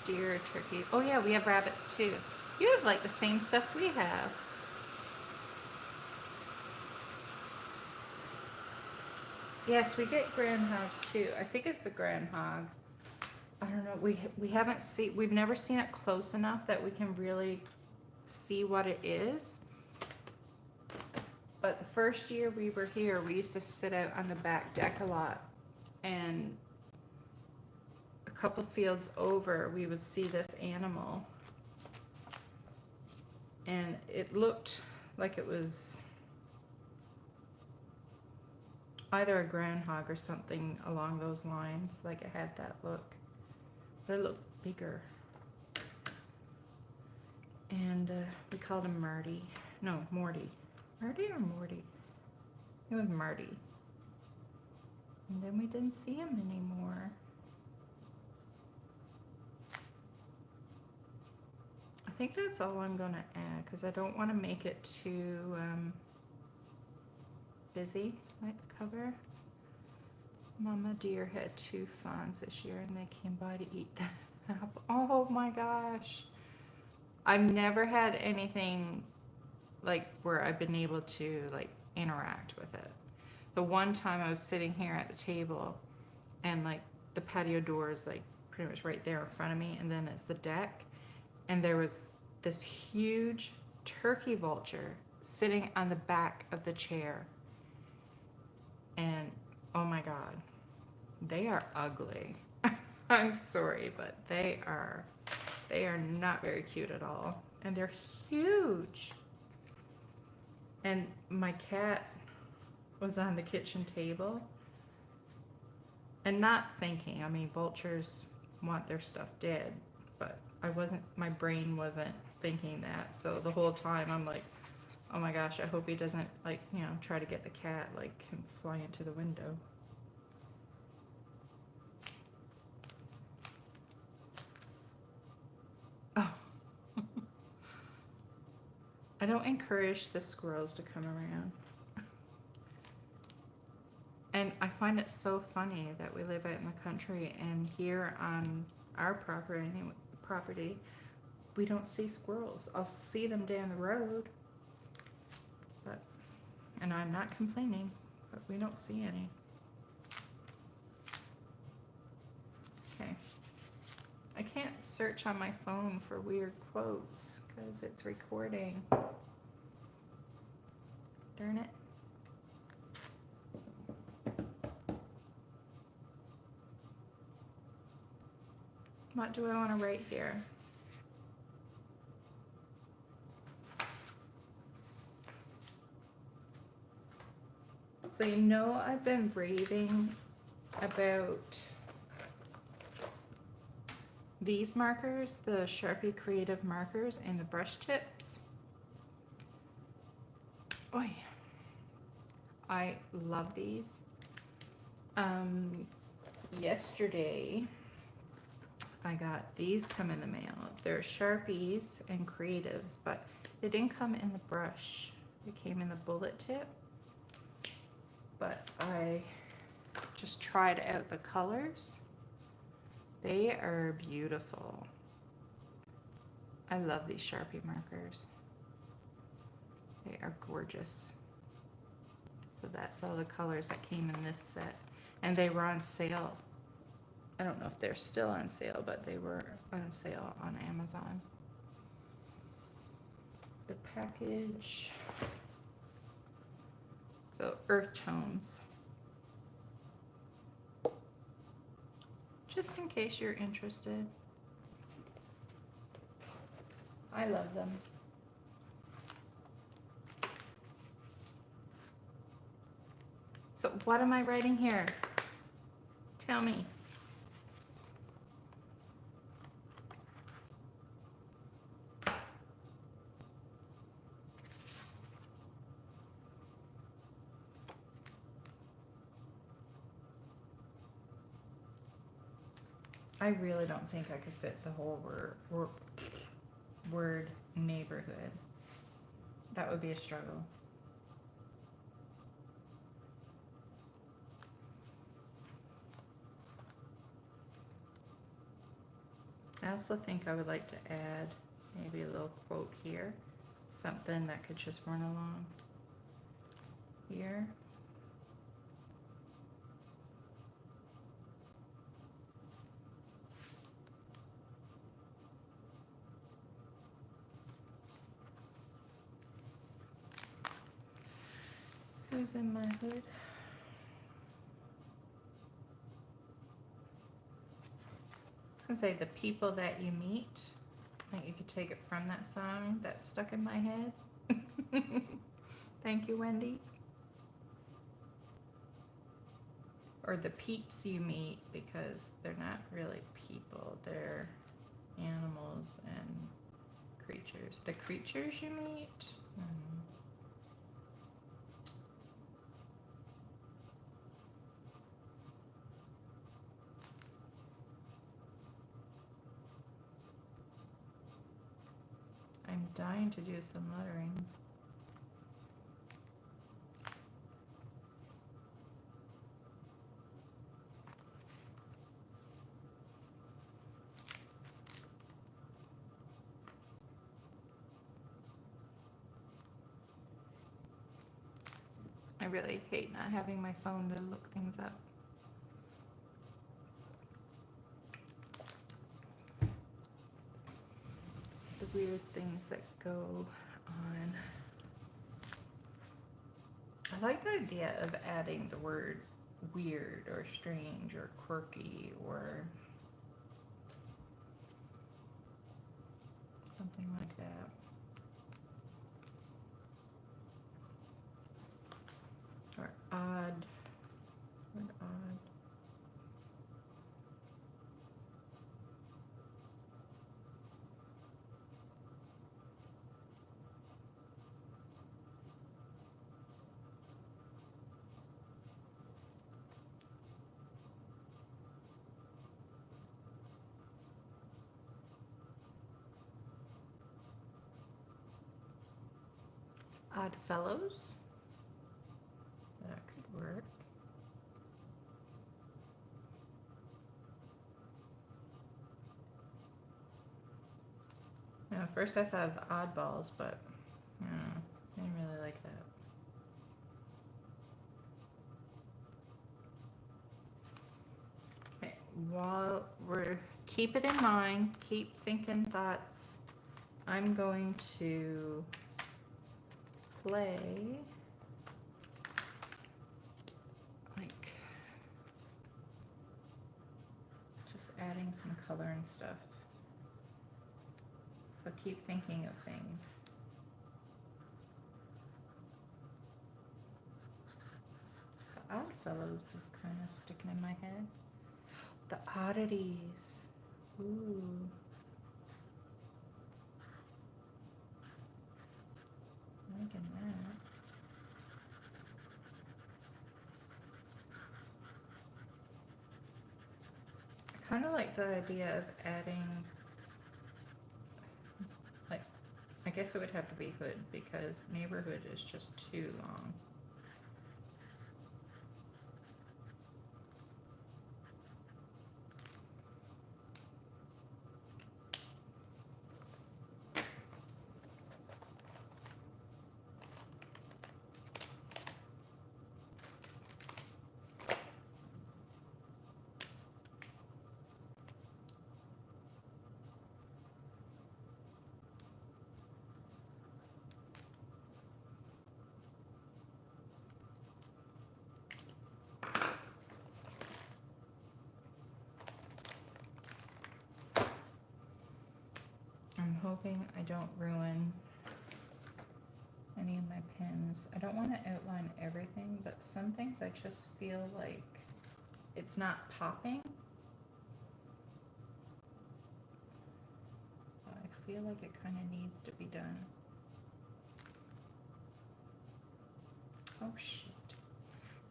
Deer, turkey. Oh yeah, we have rabbits too. You have like the same stuff we have. Yes, we get groundhogs too. I think it's a groundhog. I don't know. We haven't seen. We've never seen it close enough that we can really see what it is. But the first year we were here, we used to sit out on the back deck a lot, and a couple fields over, we would see this animal, and it looked like it was either a groundhog or something along those lines. Like it had that look, but it looked bigger. And we called him Marty. No, Morty. Marty or Morty? It was Marty. And then we didn't see him anymore. I think that's all I'm gonna add because I don't want to make it too busy, like the cover. Mama deer had 2 fawns this year and they came by to eat the apple. Oh my gosh. I've never had anything like where I've been able to like interact with it. The one time I was sitting here at the table and like the patio door is like pretty much right there in front of me, and then it's the deck, and there was this huge turkey vulture sitting on the back of the chair. And oh my god, they are ugly. I'm sorry, but they are not very cute at all, and they're huge. And my cat was on the kitchen table and not thinking. I mean, vultures want their stuff dead, but my brain wasn't thinking that. So the whole time I'm like, oh my gosh, I hope he doesn't like, try to get the cat, like him fly into the window. Oh. I don't encourage the squirrels to come around. And I find it so funny that we live out in the country, and here on our property, we don't see squirrels. I'll see them down the road, and I'm not complaining, but we don't see any. Okay. I can't search on my phone for weird quotes because it's recording. Darn it. What do I want to write here? So I've been raving about these markers, the Sharpie Creative markers and the brush tips. Oy. I love these. Yesterday I got these come in the mail. They're Sharpies and Creatives, but they didn't come in the brush. They came in the bullet tip. But I just tried out the colors. They are beautiful. I love these Sharpie markers. They are gorgeous. So that's all the colors that came in this set. And they were on sale. I don't know if they're still on sale, but they were on sale on Amazon. the package. So earth tones. Just in case you're interested. I love them. So what am I writing here? Tell me. I really don't think I could fit the whole word neighborhood. That would be a struggle. I also think I would like to add maybe a little quote here, something that could just run along here. Who's in my hood? I was gonna say the people that you meet. I think you could take it from that song that's stuck in my head. Thank you, Wendy. Or the peeps you meet, because they're not really people, they're animals and creatures. The creatures you meet? I'm dying to do some lettering. I really hate not having my phone to look things up. The weird things that go on. I like the idea of adding the word weird or strange or quirky or something like that. Or odd. Word odd. Odd fellows. That could work. Now, at first I thought of oddballs, but I didn't really like that. Okay, while we're keep it in mind, keep thinking thoughts. I'm going to play like just adding some color and stuff. So keep thinking of things. The Oddfellows is kind of sticking in my head. The oddities. Ooh. Liking that. I kind of like the idea of adding, like, I guess it would have to be hood because neighborhood is just too long. hoping I don't ruin any of my pins. I don't want to outline everything, but some things I just feel like it's not popping. I feel like it kind of needs to be done. Oh shit.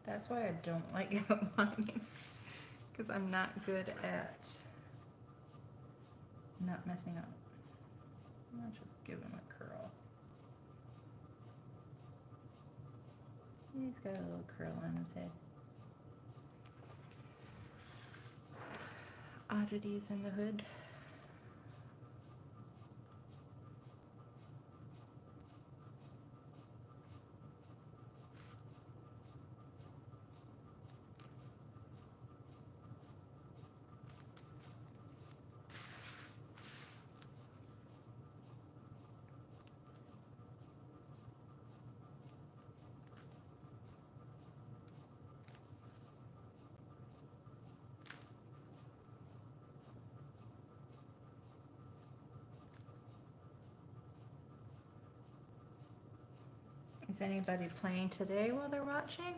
That's why I don't like outlining, because I'm not good at not messing up. I'll just give him a curl. He's got a little curl on his head. Oddities in the hood. Is anybody playing today while they're watching?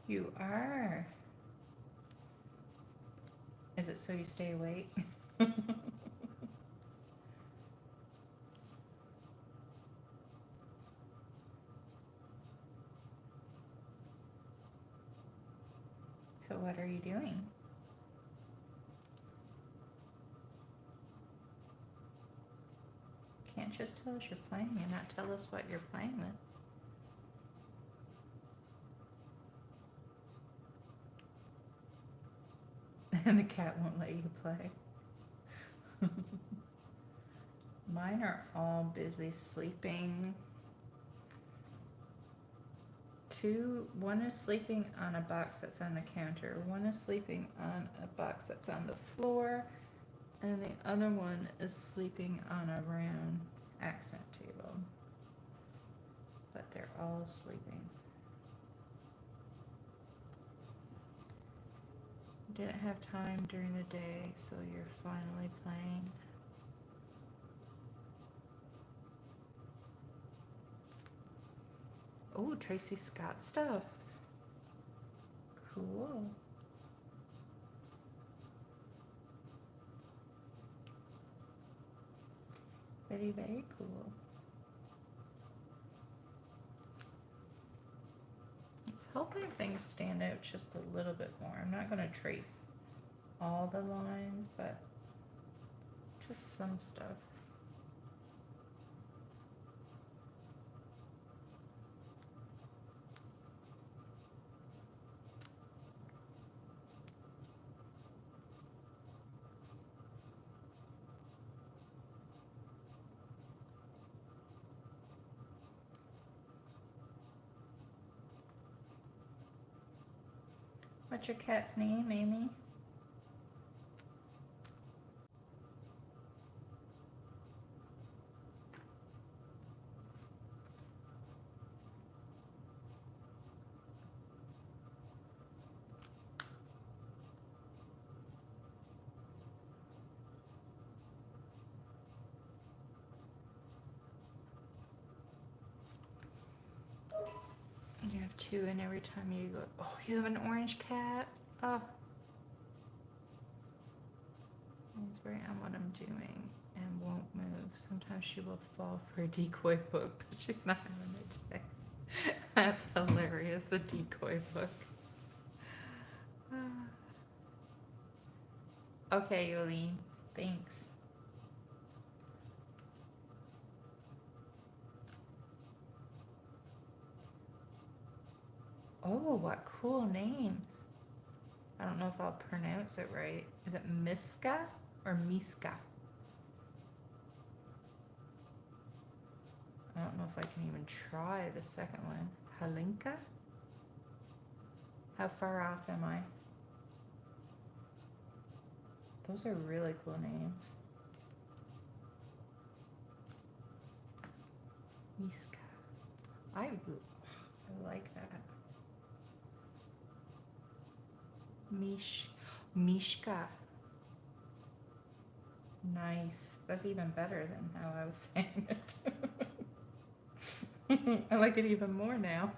You are. Is it so you stay awake? So what are you doing? Can't just tell us you're playing and not tell us what you're playing with. And the cat won't let you play. Mine are all busy sleeping. One is sleeping on a box that's on the counter. One is sleeping on a box that's on the floor. And the other one is sleeping on a round accent table. But they're all sleeping. Didn't have time during the day, so you're finally playing. Oh, Tracy Scott stuff. Cool. Very, very cool. Let's hope things stand out just a little bit more. I'm not going to trace all the lines, but just some stuff. What's your cat's name, Amy? You have two, and every time you go, oh, you have an orange cat? Oh. He's very on what I'm doing and won't move. Sometimes she will fall for a decoy book, but she's not having it today. That's hilarious, a decoy book. Okay, Yolene, thanks. Oh, what cool names. I don't know if I'll pronounce it right. Is it Miska or Miska? I don't know if I can even try the second one. Halinka? How far off am I? Those are really cool names. Miska. I like that. Mishka. Nice. That's even better than how I was saying it. I like it even more now.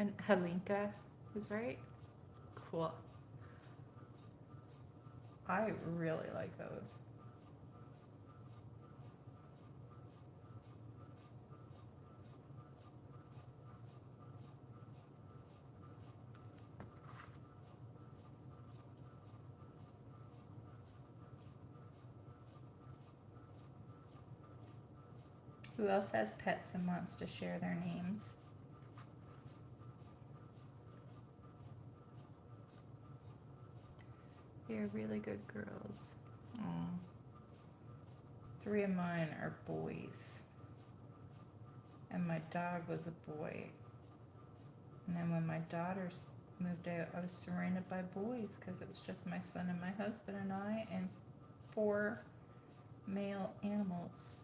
And Helinka was right. Cool. I really like those. Who else has pets and wants to share their names? They're really good girls. Aww. 3 of mine are boys. And my dog was a boy. And then when my daughters moved out, I was surrounded by boys because it was just my son and my husband and I and 4 male animals.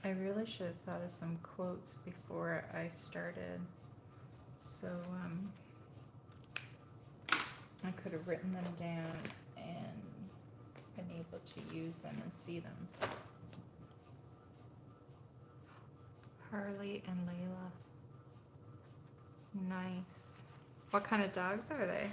I really should have thought of some quotes before I started. So, I could have written them down and been able to use them and see them. Harley and Layla. Nice. What kind of dogs are they?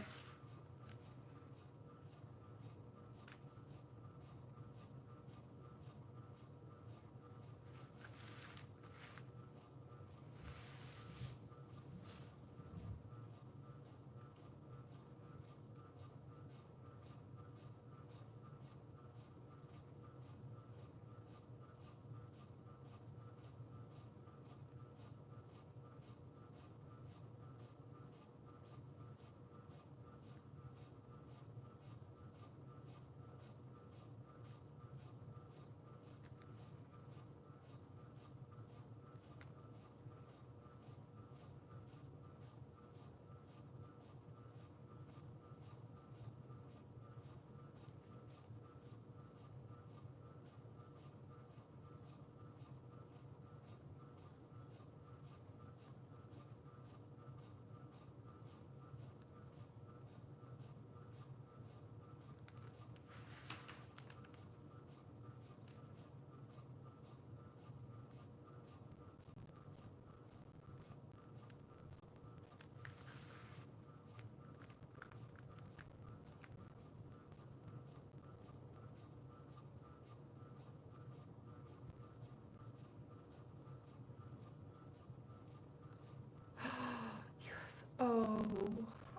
Oh,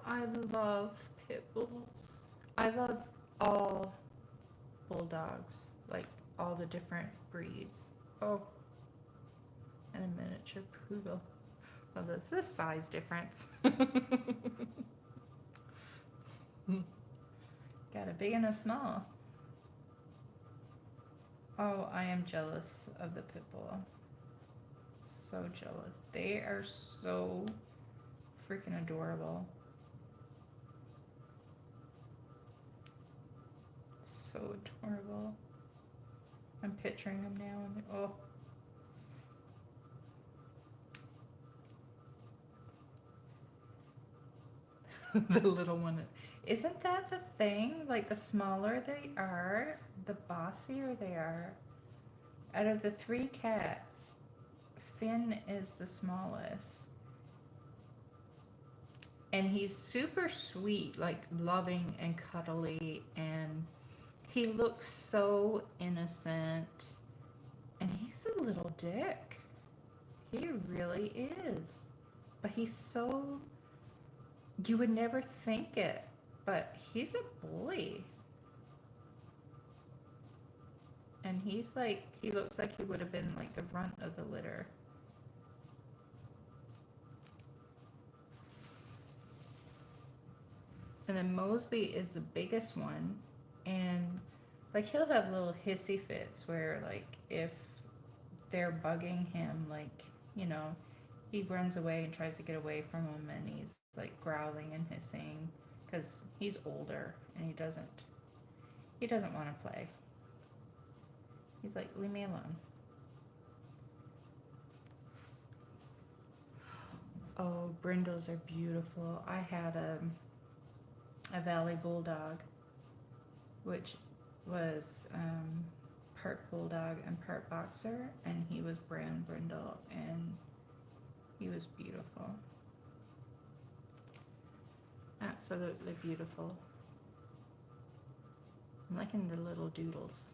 I love pit bulls. I love all bulldogs, like all the different breeds. Oh, and a miniature poodle. Well, there's this size difference. Got a big and a small. Oh, I am jealous of the pit bull. So jealous. They are so freaking adorable. So adorable. I'm picturing them now and oh. The little one. Isn't that the thing? Like, the smaller they are, the bossier they are. Out of the three cats, Finn is the smallest. And he's super sweet, like loving and cuddly, and he looks so innocent. And he's a little dick. He really is. But he's so. You would never think it, but he's a bully. And he's like, he looks like he would have been like the runt of the litter. And then Mosby is the biggest one. And like, he'll have little hissy fits where, like, if they're bugging him, like, you know, he runs away and tries to get away from them, and he's like growling and hissing because he's older and he doesn't want to play. He's like, leave me alone. Oh, brindles are beautiful. I had a Valley Bulldog, which was part Bulldog and part Boxer, and he was brown brindle, and he was beautiful. Absolutely beautiful. I'm liking the little doodles.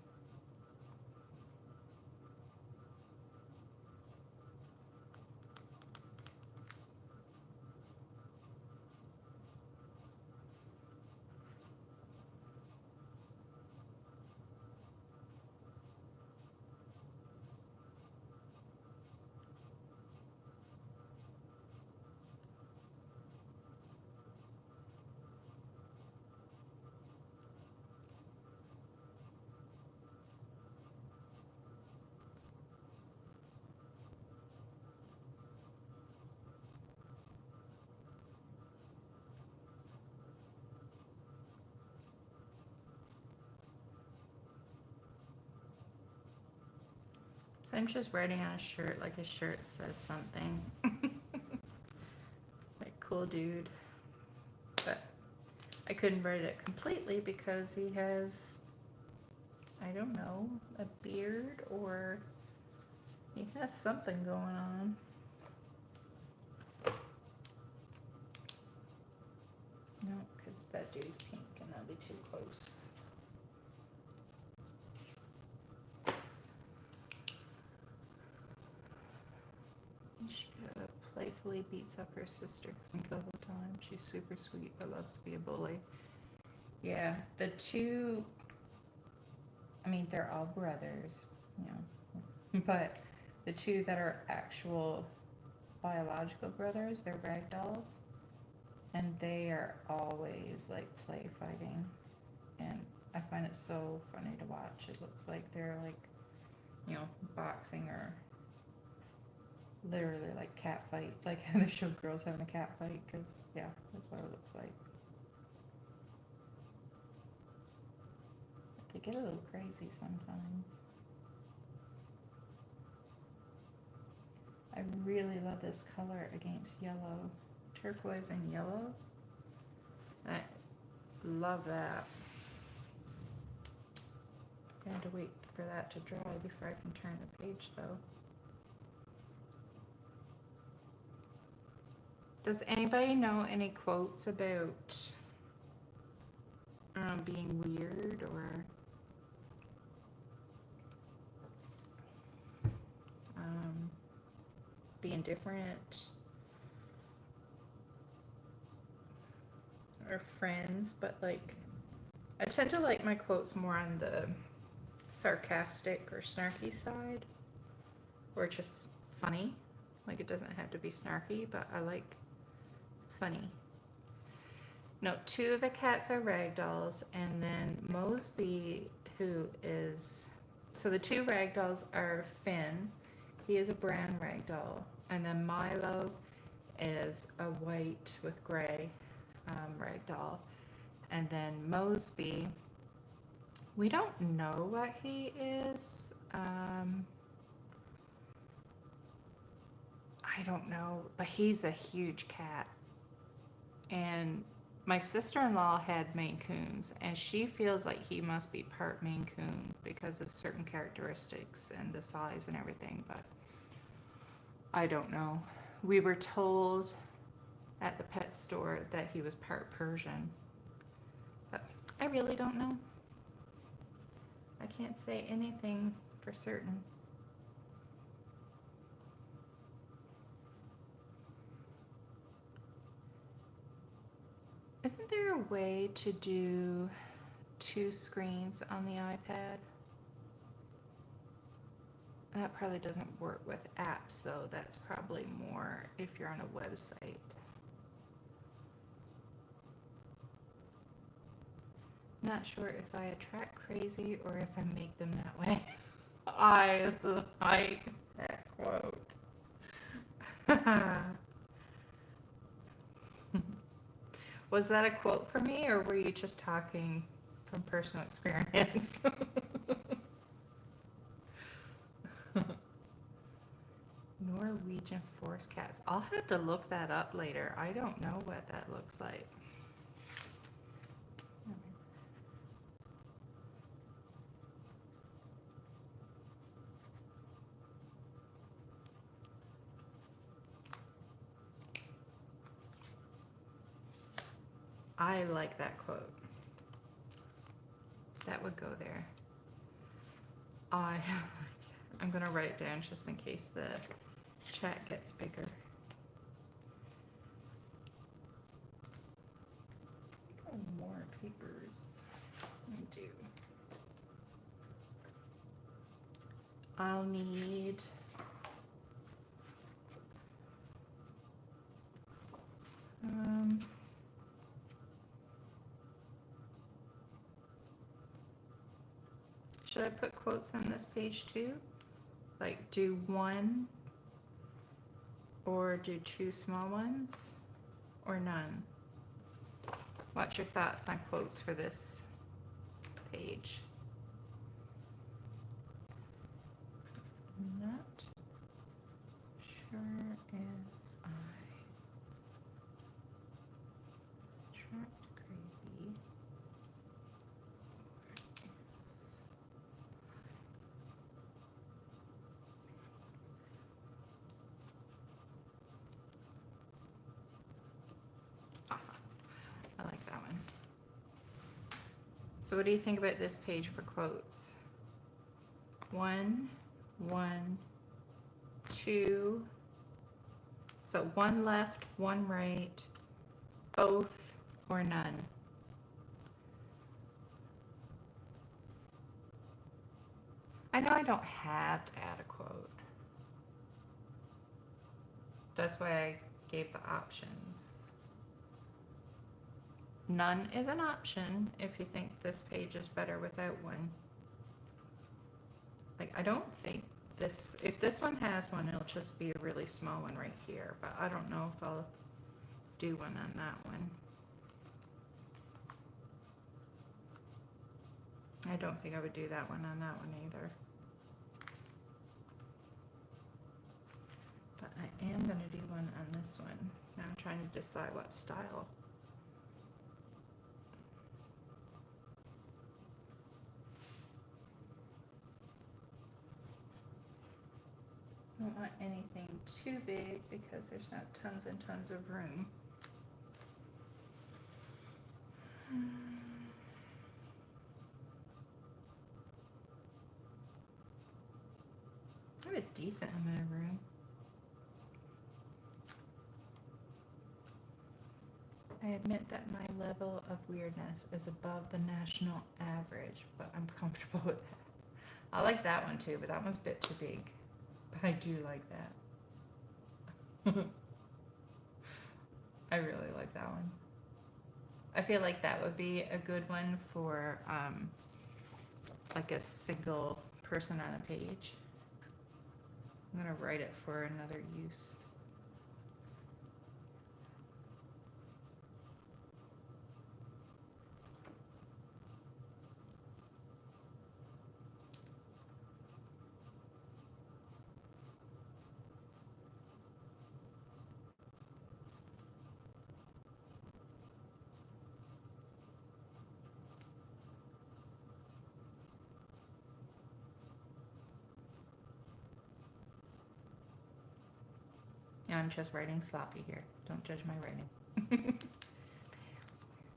So I'm just writing on a shirt, like his shirt says something. Like, cool dude. But I couldn't write it completely because he has, I don't know, a beard, or he has something going on. No, because that dude's pink and that'll be too close. She playfully beats up her sister the whole time. She's super sweet but loves to be a bully. Yeah, the two, I mean, they're all brothers, you know, but the two that are actual biological brothers, they're ragdolls, and they are always like play fighting, and I find it so funny to watch. It looks like they're like, you know, boxing, or literally like cat fight, like how they show girls having a cat fight, because yeah, that's what it looks like. They get a little crazy sometimes. I really love this color against yellow. Turquoise and yellow. I love that. I had to wait for that to dry before I can turn the page though. Does anybody know any quotes about being weird, or being different, or friends? But like, I tend to like my quotes more on the sarcastic or snarky side, or just funny. Like, it doesn't have to be snarky, but I like funny. No, two of the cats are ragdolls, and then Mosby, who is, so the two ragdolls are Finn. He is a brown ragdoll, and then Milo is a white with gray ragdoll, and then Mosby, we don't know what he is. I don't know, but he's a huge cat, and My sister-in-law had Maine Coons, and she feels like he must be part Maine Coon because of certain characteristics and the size and everything, but I don't know. We were told at the pet store that he was part Persian, but I really don't know. I can't say anything for certain. Isn't there a way to do 2 screens on the iPad? That probably doesn't work with apps though. That's probably more if you're on a website. Not sure if I attract crazy or if I make them that way. I like that quote. Was that a quote for me, or were you just talking from personal experience? Norwegian forest cats. I'll have to look that up later. I don't know what that looks like. I like that quote. That would go there. I'm gonna write it down just in case the chat gets bigger. Oh, more papers. Let me do. I'll need should I put quotes on this page too? Like do 1 or do 2 small ones or none? What's your thoughts on quotes for this page? Not sure if I attract crazy. I like that one. So what do you think about this page for quotes? 1, 1, 2. So 1 left, 1 right, both, or none. I know I don't have to add a quote. That's why I gave the options. None is an option if you think this page is better without one. Like, I don't think this, if this one has one, it'll just be a really small one right here, but I don't know if I'll do one on that one. I don't think I would do that one on that one either. But I am going to do one on this one. Now I'm trying to decide what style. I don't want anything too big because there's not tons and tons of room. I have a decent amount of room. I admit that my level of weirdness is above the national average, but I'm comfortable with that. I like that one too, but that one's a bit too big. But I do like that. I really like that one. I feel like that would be a good one for like a single person on a page. I'm gonna write it for another use. I'm just writing sloppy here. Don't judge my writing.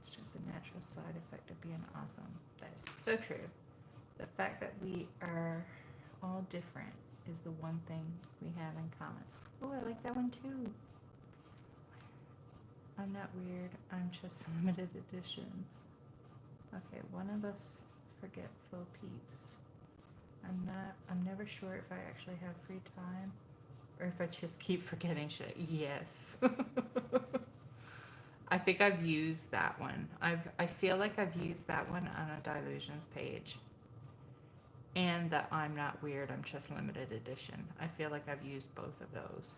It's just a natural side effect of being awesome. That is so true. The fact that we are all different is the one thing we have in common. Oh, I like that one too. I'm not weird. I'm just limited edition. Okay, one of us forgetful peeps. I'm never sure if I actually have free time or if I just keep forgetting shit. Yes. I think I've used that one. I feel like I've used that one on a Delusions page. And that I'm not weird, I'm just limited edition. I feel like I've used both of those.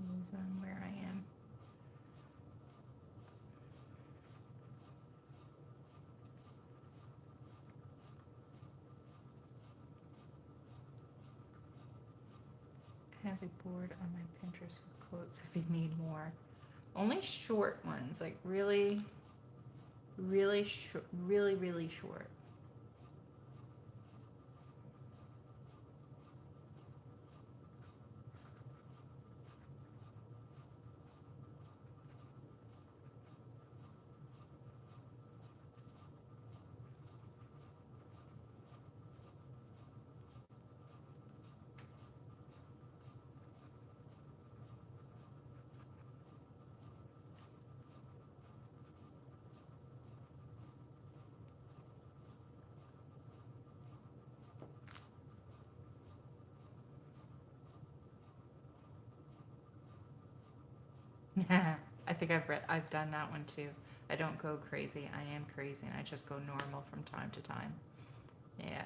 Lose on where I am. I have a board on my Pinterest with quotes if you need more. Only short ones, like really short, really short. I think I've done that one too. I don't go crazy. I am crazy, and I just go normal from time to time. Yeah.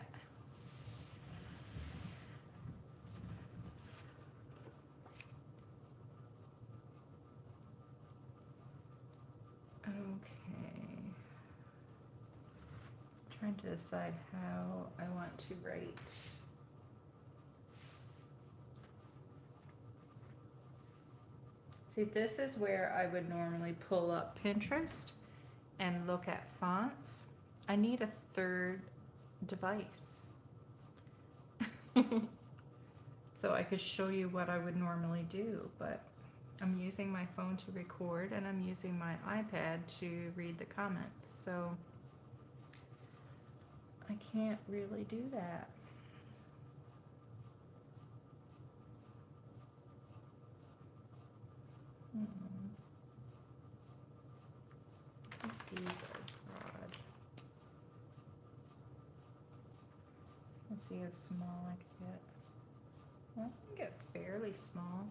Okay. Trying to decide how I want to write. See, this is where I would normally pull up Pinterest and look at fonts. I need a third device. So I could show you what I would normally do, but I'm using my phone to record and I'm using my iPad to read the comments, so I can't really do that. I think these are broad. Let's see how small I can get. Well, I can get fairly small.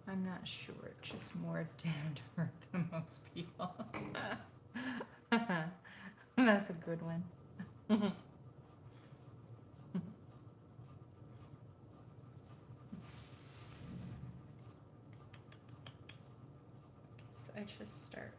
I'm not short, just more down to earth than most people. That's a good one. So I should start.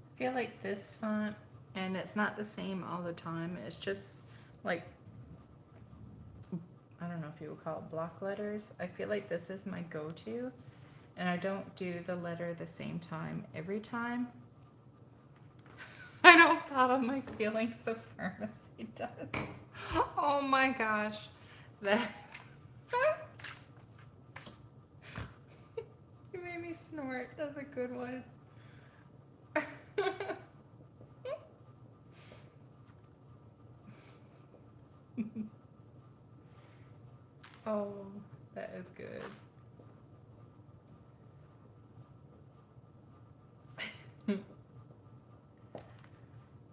I feel like this font, and it's not the same all the time, it's just like, I don't know if you would call it block letters. I feel like this is my go-to, and I don't do the letter the same time every time. I don't thought of my feelings of pharmacy does. Oh my gosh. That snort. That's a good one. Oh, that is good.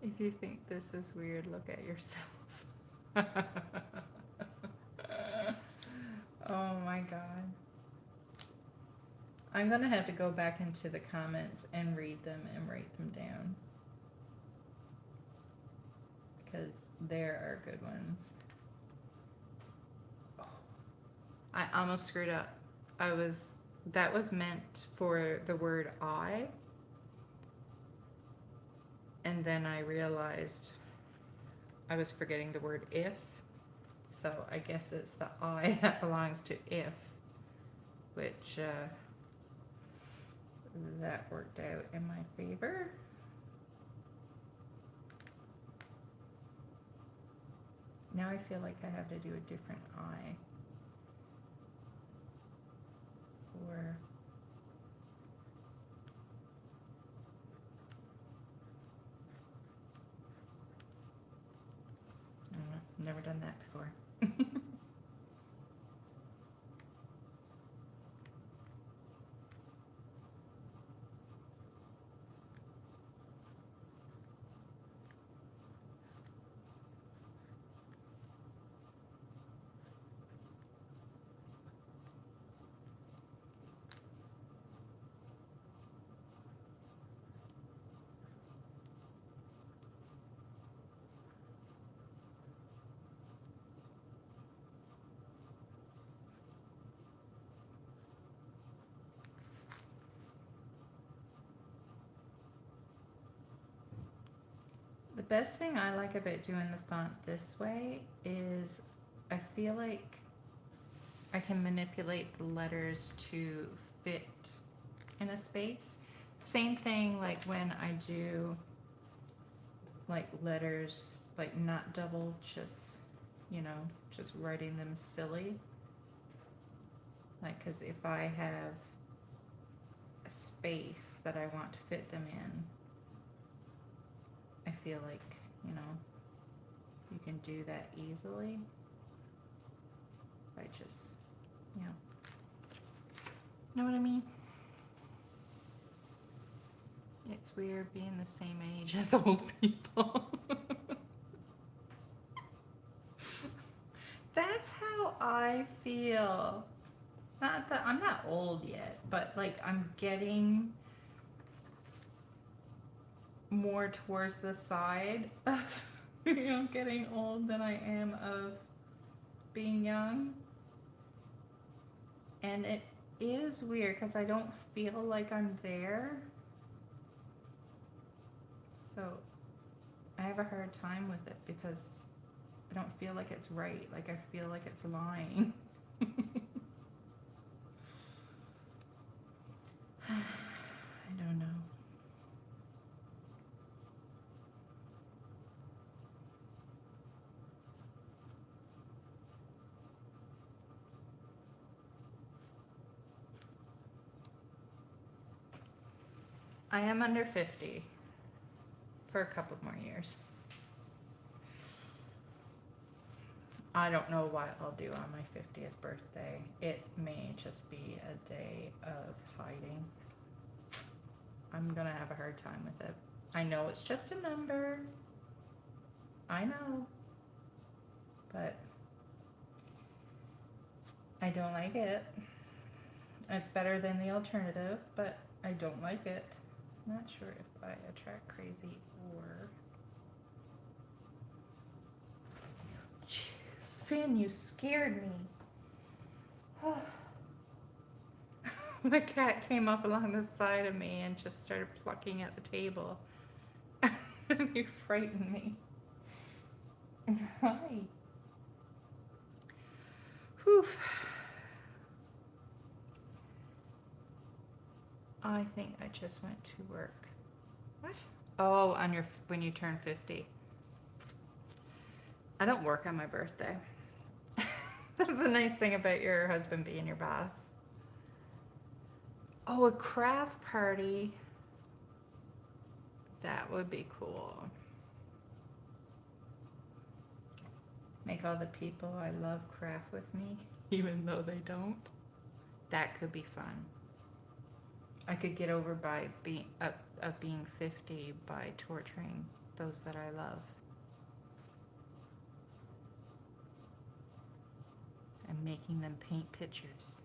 If you think this is weird, look at yourself. Oh my God. I'm gonna have to go back into the comments and read them and write them down. Because there are good ones. Oh, I almost screwed up. That was meant for the word I. And then I realized I was forgetting the word if. So I guess it's the I that belongs to if, which that worked out in my favor. Now I feel like I have to do a different I for I don't know, never done that before. The best thing I like about doing the font this way is I feel like I can manipulate the letters to fit in a space. Same thing like when I do like letters, like not double, just, you know, just writing them silly. Like, cause if I have a space that I want to fit them in, I feel like, you know, you can do that easily by just, you know what I mean? It's weird being the same age as old people. That's how I feel. Not that I'm not old yet, but like I'm getting more towards the side of, you know, getting old than I am of being young. And it is weird because I don't feel like I'm there. So I have a hard time with it because I don't feel like it's right. Like I feel like it's lying. I don't know. I am under 50 for a couple more years. I don't know what I'll do on my 50th birthday. It may just be a day of hiding. I'm gonna have a hard time with it. I know it's just a number. I know. But I don't like it. It's better than the alternative, but I don't like it. Not sure if I attract crazy or... Finn, you scared me. My cat came up along the side of me and just started plucking at the table. You frightened me. Hi. Whew. I think I just went to work. What? Oh, on your when you turn 50. I don't work on my birthday. That's the nice thing about your husband being your boss. Oh, a craft party. That would be cool. Make all the people I love craft with me, even though they don't. That could be fun. I could get over by being being 50 by torturing those that I love. And making them paint pictures.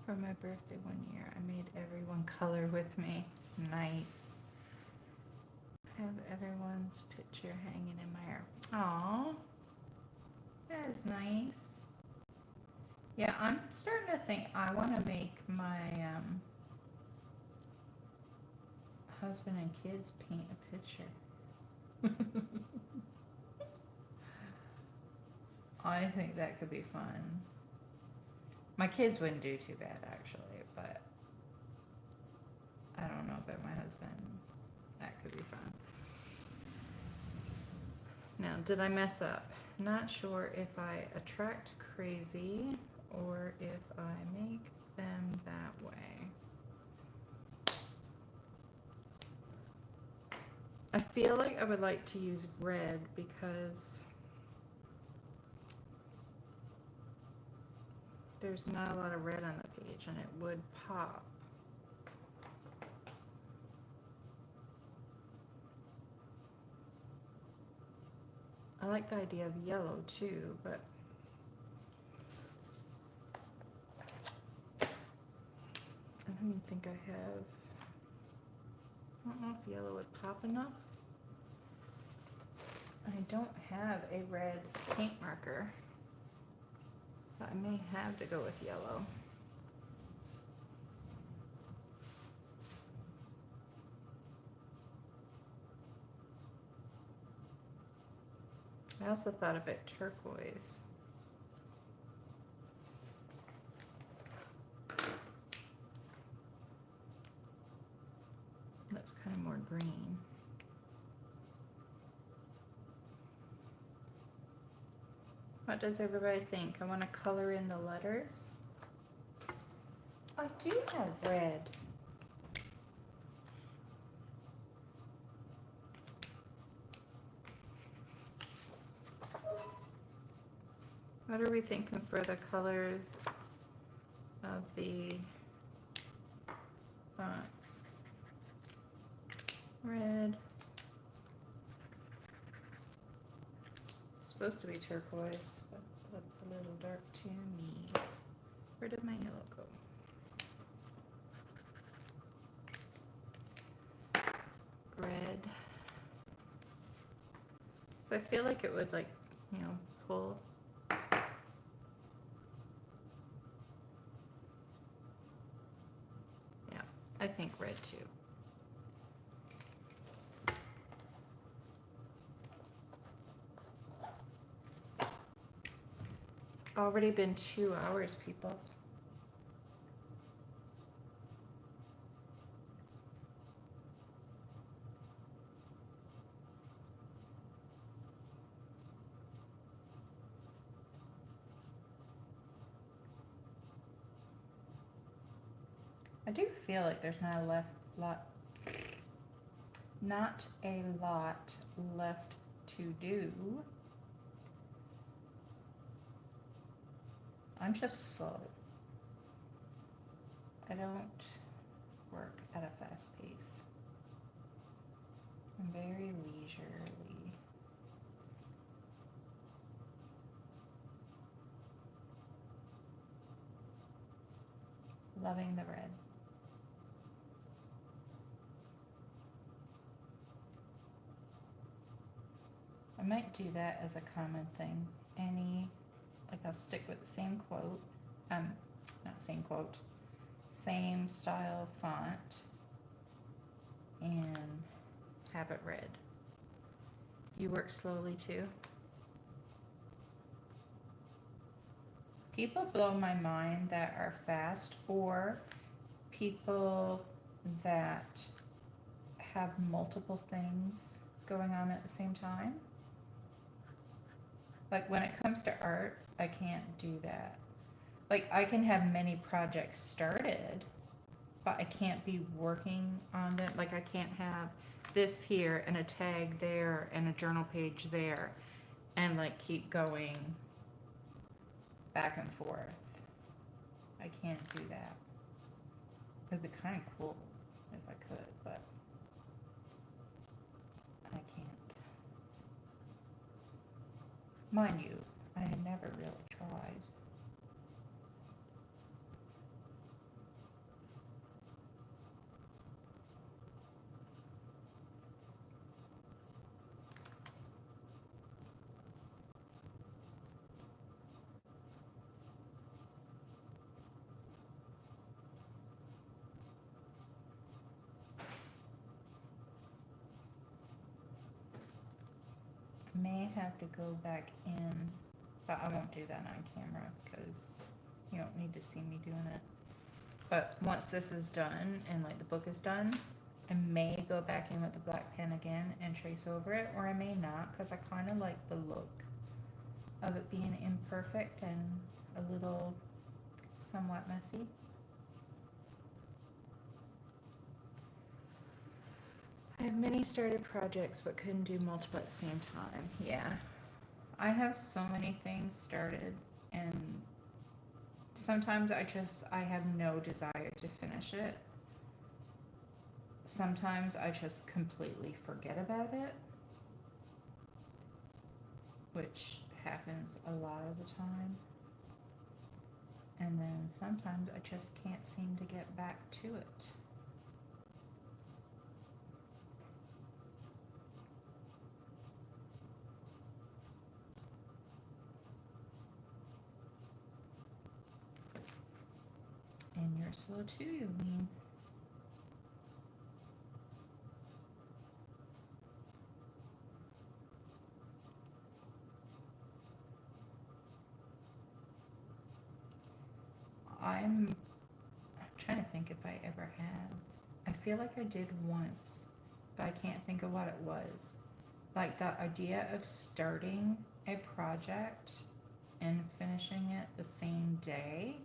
For my birthday one year, I made everyone color with me. Nice. I have everyone's picture hanging in my hair. Aww. That is nice. Yeah, I'm starting to think I want to make my husband and kids paint a picture. I think that could be fun. My kids wouldn't do too bad, actually, but I don't know about my husband. That could be fun. Now, did I mess up? Not sure if I attract crazy or if I make them that way. I feel like I would like to use red because there's not a lot of red on the page and it would pop. I like the idea of yellow too, but I don't even think I have. I don't know if yellow would pop enough. I don't have a red paint marker, so I may have to go with yellow. I also thought of it turquoise. Looks kind of more green. What does everybody think? I want to color in the letters. I do have red. What are we thinking for the color of the fonts? Red. It's supposed to be turquoise, but that's a little dark to me. Where did my yellow go? Red. So I feel like it would, like, you know, pull. Yeah, I think red too. It's already been 2 hours, people. I do feel like there's not a lot left to do. I'm just slow. I don't work at a fast pace. I'm very leisurely. Loving the red. I might do that as a common thing. Like I'll stick with the same quote, not same quote, same style font, and have it red. You work slowly too? People blow my mind that are fast, or people that have multiple things going on at the same time. Like when it comes to art, I can't do that. Like I can have many projects started, but I can't be working on them. Like I can't have this here and a tag there and a journal page there and like keep going back and forth. I can't do that. It'd be kind of cool if I could, but I can't. Mind you, I had never really tried. May have to go back in, but I won't do that on camera because you don't need to see me doing it. But once this is done and like the book is done, I may go back in with the black pen again and trace over it, or I may not because I kind of like the look of it being imperfect and a little somewhat messy. I have many started projects but couldn't do multiple at the same time. Yeah. I have so many things started and sometimes I have no desire to finish it. Sometimes I just completely forget about it, which happens a lot of the time. And then sometimes I just can't seem to get back to it. And you're slow too, you mean? I'm trying to think if I ever had. I feel like I did once, but I can't think of what it was. Like the idea of starting a project and finishing it the same day.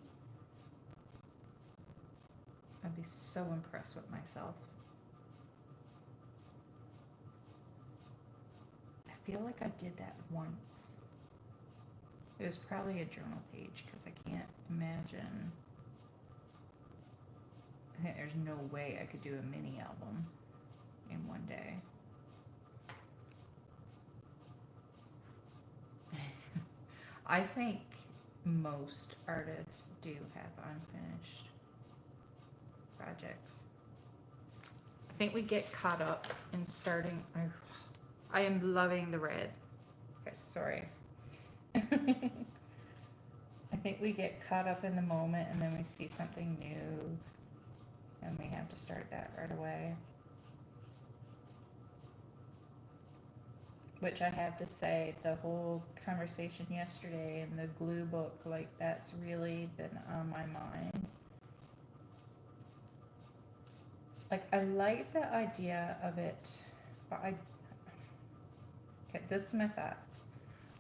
I'd be so impressed with myself. I feel like I did that once. It was probably a journal page because I can't imagine. I think there's no way I could do a mini album in one day. I think most artists do have unfinished projects. I think we get caught up in starting. I am loving the red. Okay, sorry. I think we get caught up in the moment and then we see something new and we have to start that right away. Which I have to say, the whole conversation yesterday and the glue book, like that's really been on my mind. Like I like the idea of it, but okay, this is my thoughts.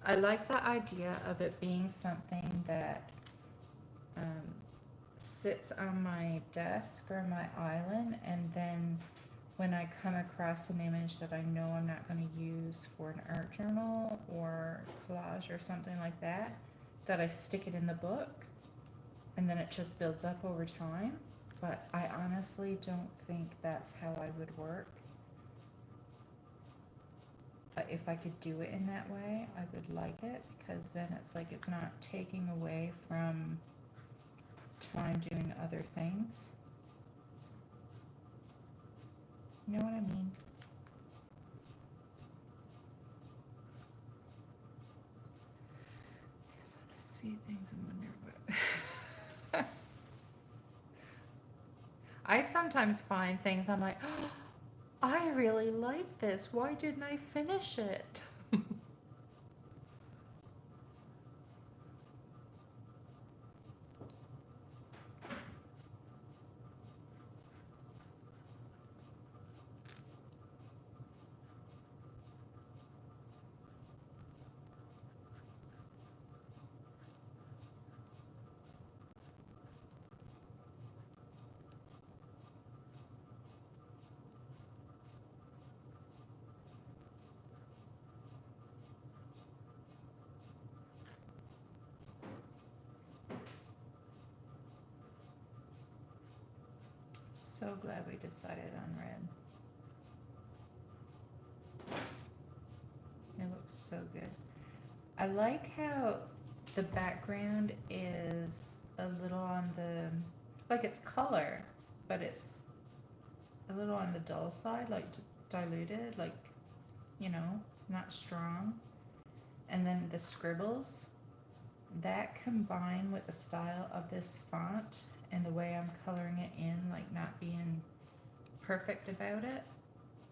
I like the idea of it being something that sits on my desk or my island, and then when I come across an image that I know I'm not going to use for an art journal or collage or something like that, that I stick it in the book, and then it just builds up over time. But I honestly don't think that's how I would work. But if I could do it in that way, I would like it, because then it's like it's not taking away from time doing other things. You know what I mean? I sometimes see things and wonder what. I sometimes find things I'm like, oh, I really like this. Why didn't I finish it? So glad we decided on red. It looks so good. I like how the background is a little on the, like it's color, but it's a little on the dull side, like diluted, like, you know, not strong. And then the scribbles, that combined with the style of this font and the way I'm coloring it in, like not being perfect about it,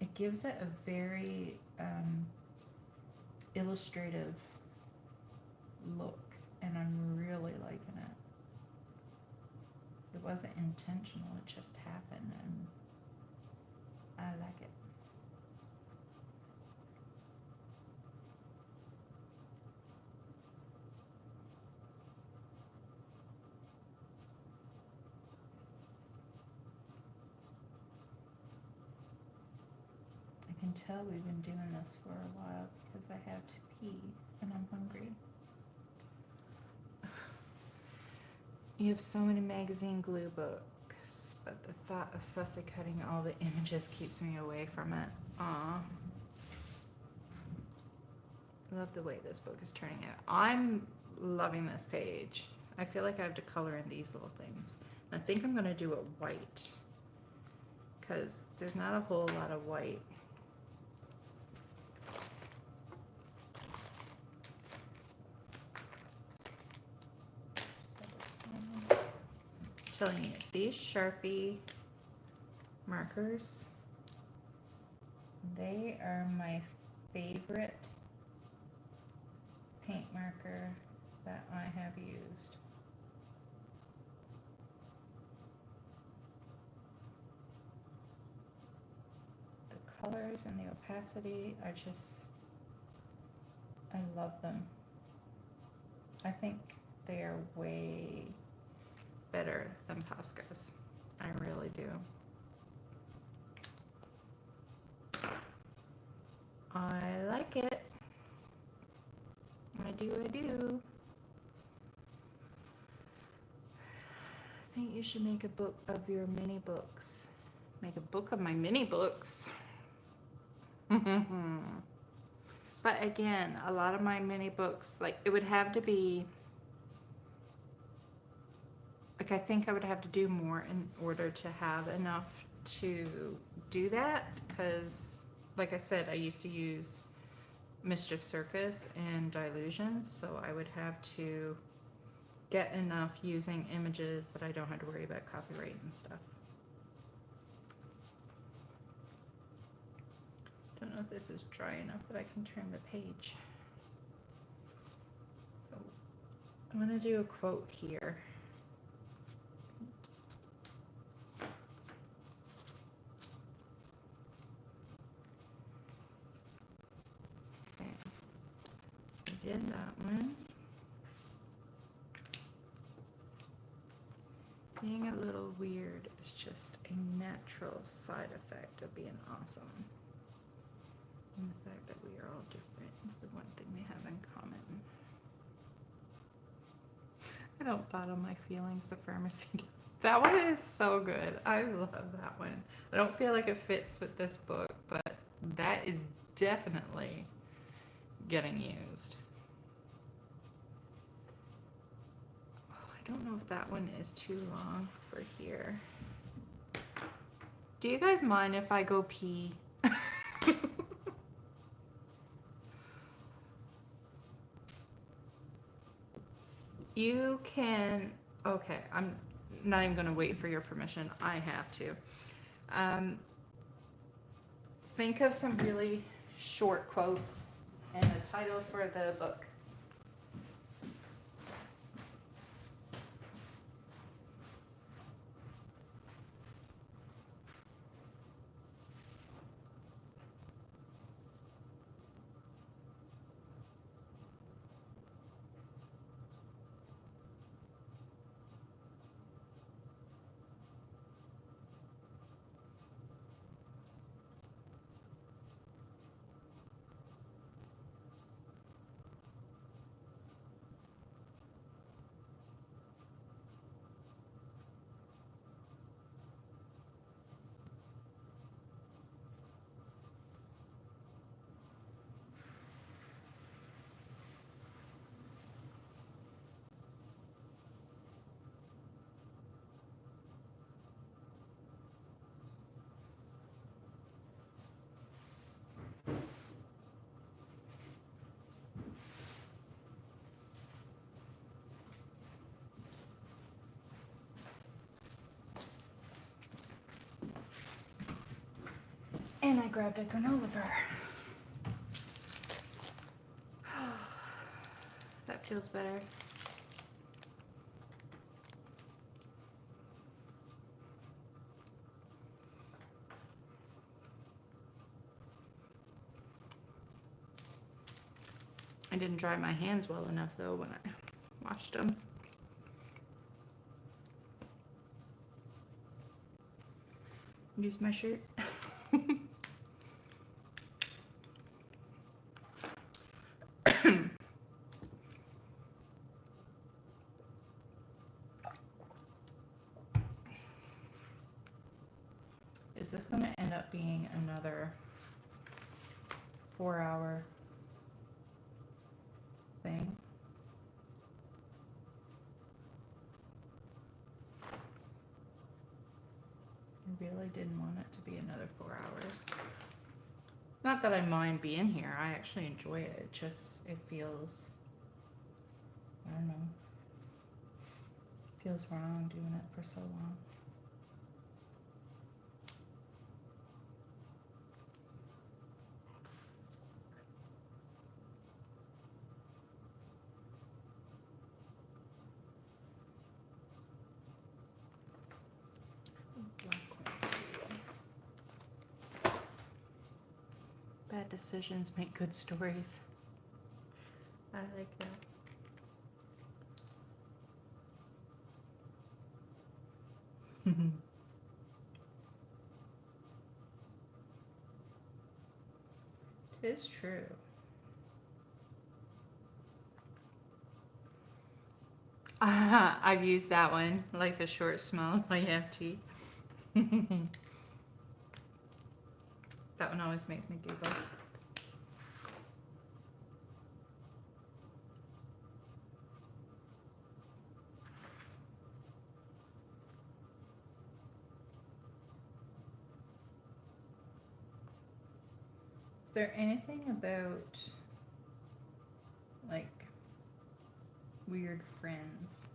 it gives it a very illustrative look, and I'm really liking it. It wasn't intentional, it just happened, and I like it. I can tell we've been doing this for a while because I have to pee and I'm hungry. You have so many magazine glue books, but the thought of fussy cutting all the images keeps me away from it. Aw. Love the way this book is turning out. I'm loving this page. I feel like I have to color in these little things. And I think I'm going to do it white, because there's not a whole lot of white. Telling you, these Sharpie markers, they are my favorite paint marker that I have used. The colors and the opacity are just, I love them. I think they are way better than Posca's. I really do. I like it. I do. I think you should make a book of your mini books. Make a book of my mini books. But again, a lot of my mini books, like it would have to be, like I think I would have to do more in order to have enough to do that, because like I said, I used to use Mischief Circus and Dilution, so I would have to get enough using images that I don't have to worry about copyright and stuff. Don't know if this is dry enough that I can turn the page. So I'm going to do a quote here. Okay, I did that one. being a little weird is just a natural side effect of being awesome. And the fact that we are all different is the one thing we have in common. I don't bottle my feelings, the pharmacy does. That one is so good. I love that one. I don't feel like it fits with this book, but that is definitely getting used. Oh, I don't know if that one is too long for here. Do you guys mind if I go pee? You can, okay, I'm not even gonna wait for your permission. I have to. Think of some really short quotes and a title for the book. And I grabbed a granola bar. That feels better. I didn't dry my hands well enough though when I washed them. Use my shirt. Is this going to end up being another 4-hour thing? I really didn't want it to be another 4 hours. Not that I mind being here. I actually enjoy it. It just, it feels, I don't know, feels wrong doing it for so long. Bad decisions make good stories. I like that. It is true. I've used that one, like a short smell while you have tea. That one always makes me giggle. Is there anything about, like, weird friends?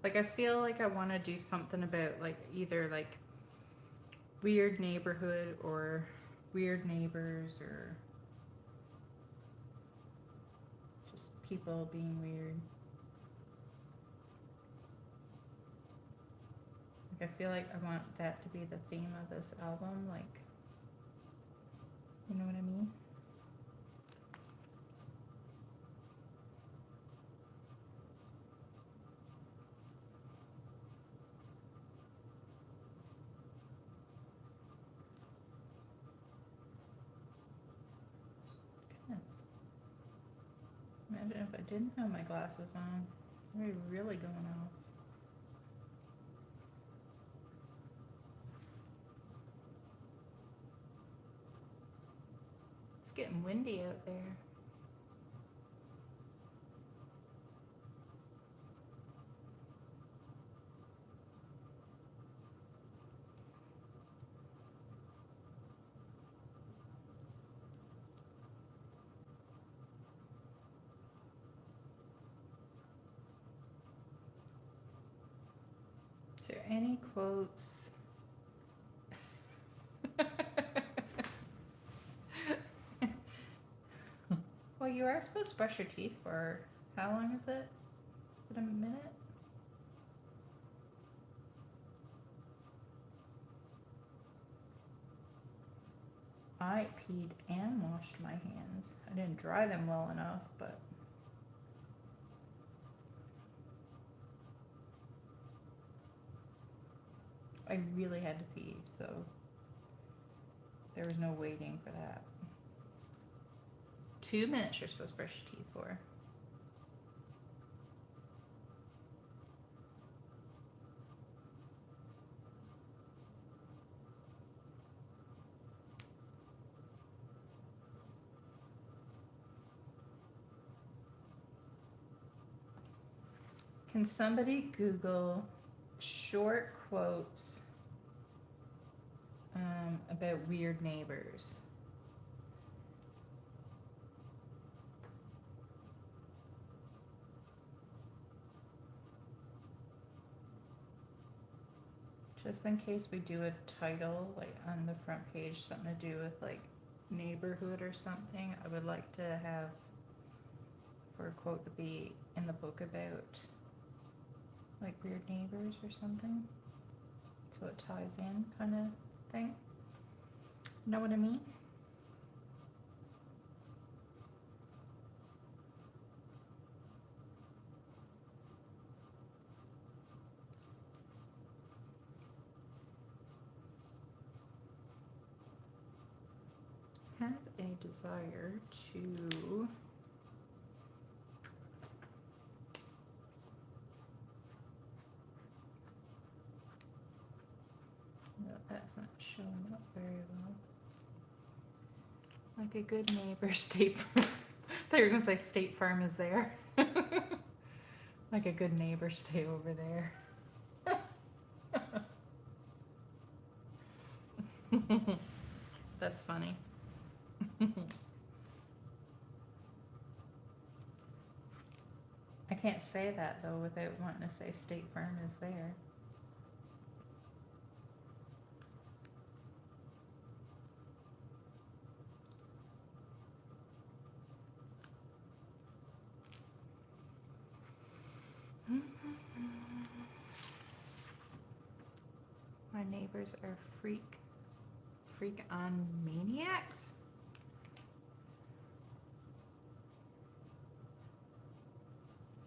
Like, I feel like I want to do something about, like, either, like, weird neighborhood or weird neighbors or just people being weird. Like, I feel like I want that to be the theme of this album, like, you know what I mean? Imagine if I didn't have my glasses on. I'd be really going off. It's getting windy out there. Is there any quotes? Well, you are supposed to brush your teeth for how long is it? Is it a minute? I peed and washed my hands. I didn't dry them well enough, but I really had to pee, so there was no waiting for that. 2 minutes you're supposed to brush your teeth for. Can somebody Google short quotes about weird neighbors? Just in case we do a title, like on the front page, something to do with like neighborhood or something, I would like to have for a quote to be in the book about like weird neighbors or something. So it ties in kind of thing. Know what I mean? Have a desire to no, that's not showing up very well. Like a good neighbor, State Farm. I thought you were gonna say State Farm is there. Like a good neighbor, stay over there. That's funny. I can't say that though without wanting to say State Farm is there. My neighbors are freak on maniacs.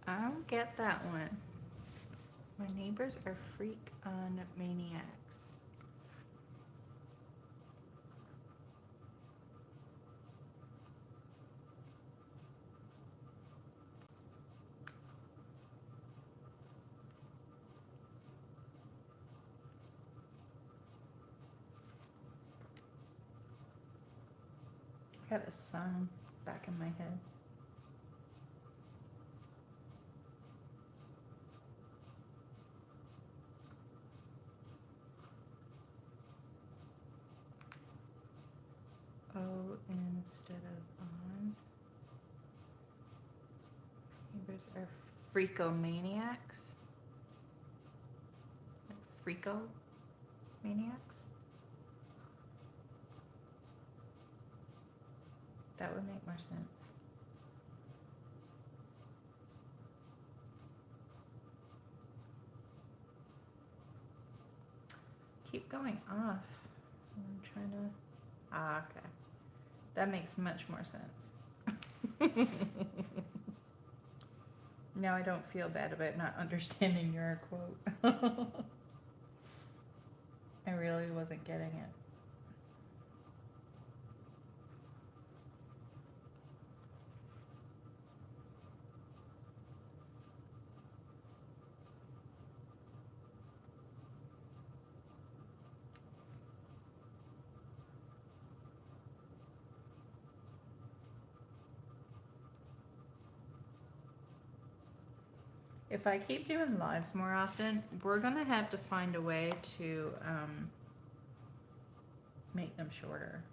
I don't get that one. My neighbors are freak on maniacs. I got a song back in my head. O instead of on. Neighbors are freakomaniacs. Like freakomaniacs. That would make more sense. Keep going off. I'm trying to. Ah, okay. That makes much more sense. Now I don't feel bad about not understanding your quote. I really wasn't getting it. If I keep doing lives more often, we're gonna have to find a way to make them shorter.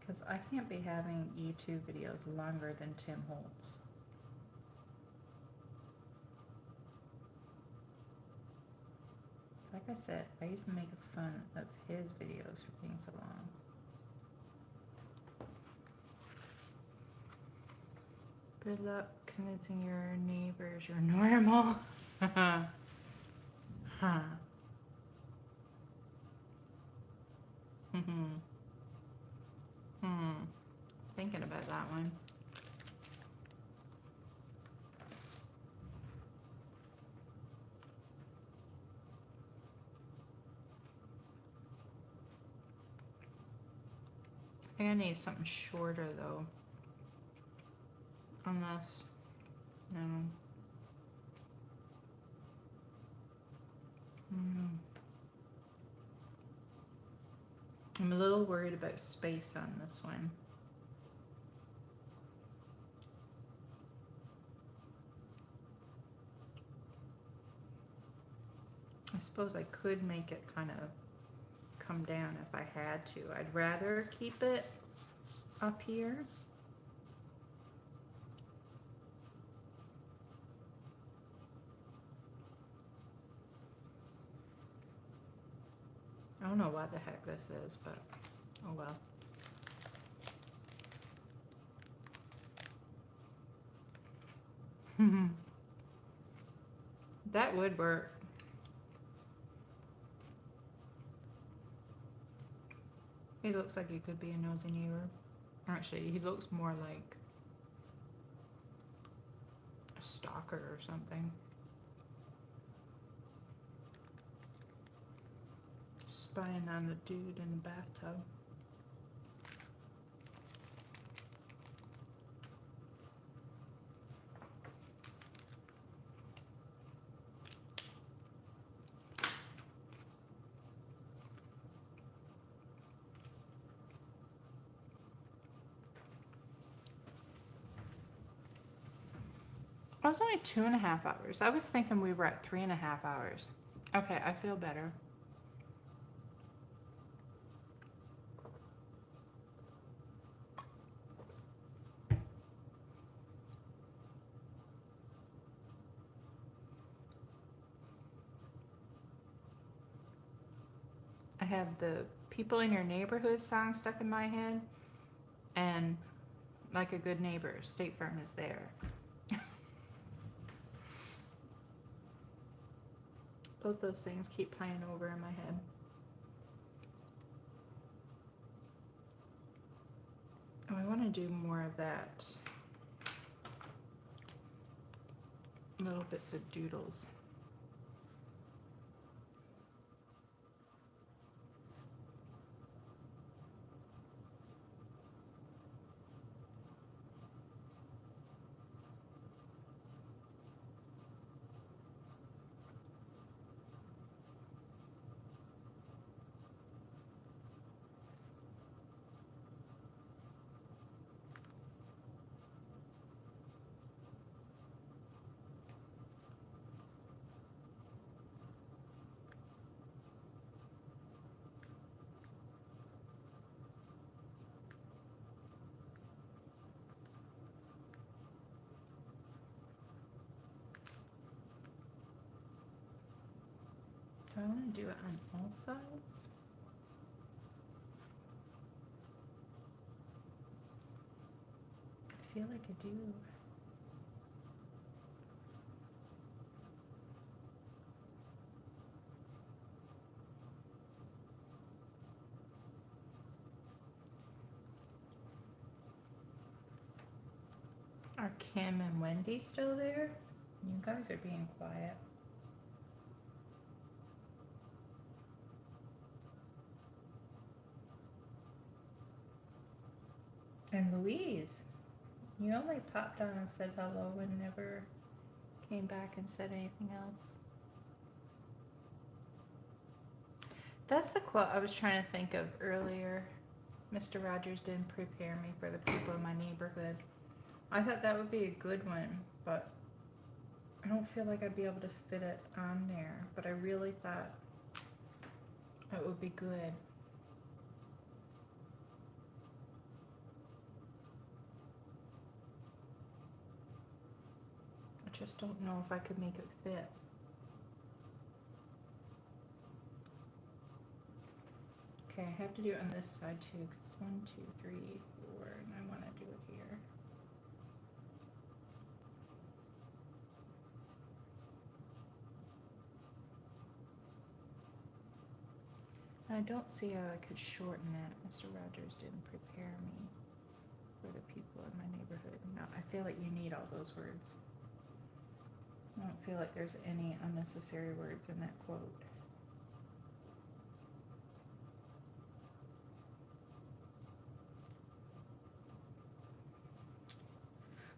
Because I can't be having YouTube videos longer than Tim Holtz. Like I said, I used to make fun of his videos for being so long. Good luck convincing your neighbors you're normal. Huh. Thinking about that one. I think I need something shorter though. Unless, no. I'm a little worried about space on this one. I suppose I could make it kind of come down if I had to. I'd rather keep it up here. I don't know what the heck this is, but oh well. That would work. He looks like he could be a nosy neighbor. Actually, he looks more like a stalker or something. Spying on the dude in the bathtub. I was only 2.5 hours. I was thinking we were at 3.5 hours. Okay, I feel better. I have the People in Your Neighborhood song stuck in my head, and Like a Good Neighbor, State Farm is there. Both those things keep playing over in my head. Oh, I want to do more of that. Little bits of doodles. Do I want to do it on all sides? I feel like I do. Are Kim and Wendy still there? You guys are being quiet. And Louise, you only popped on and said hello and never came back and said anything else. That's the quote I was trying to think of earlier. Mr. Rogers didn't prepare me for the people in my neighborhood. I thought that would be a good one, but I don't feel like I'd be able to fit it on there. But I really thought it would be good. I just don't know if I could make it fit. Okay, I have to do it on this side too, because it's 1, 2, 3, 4, and I want to do it here. I don't see how I could shorten it. Mr. Rogers didn't prepare me for the people in my neighborhood. No, I feel like you need all those words. I don't feel like there's any unnecessary words in that quote.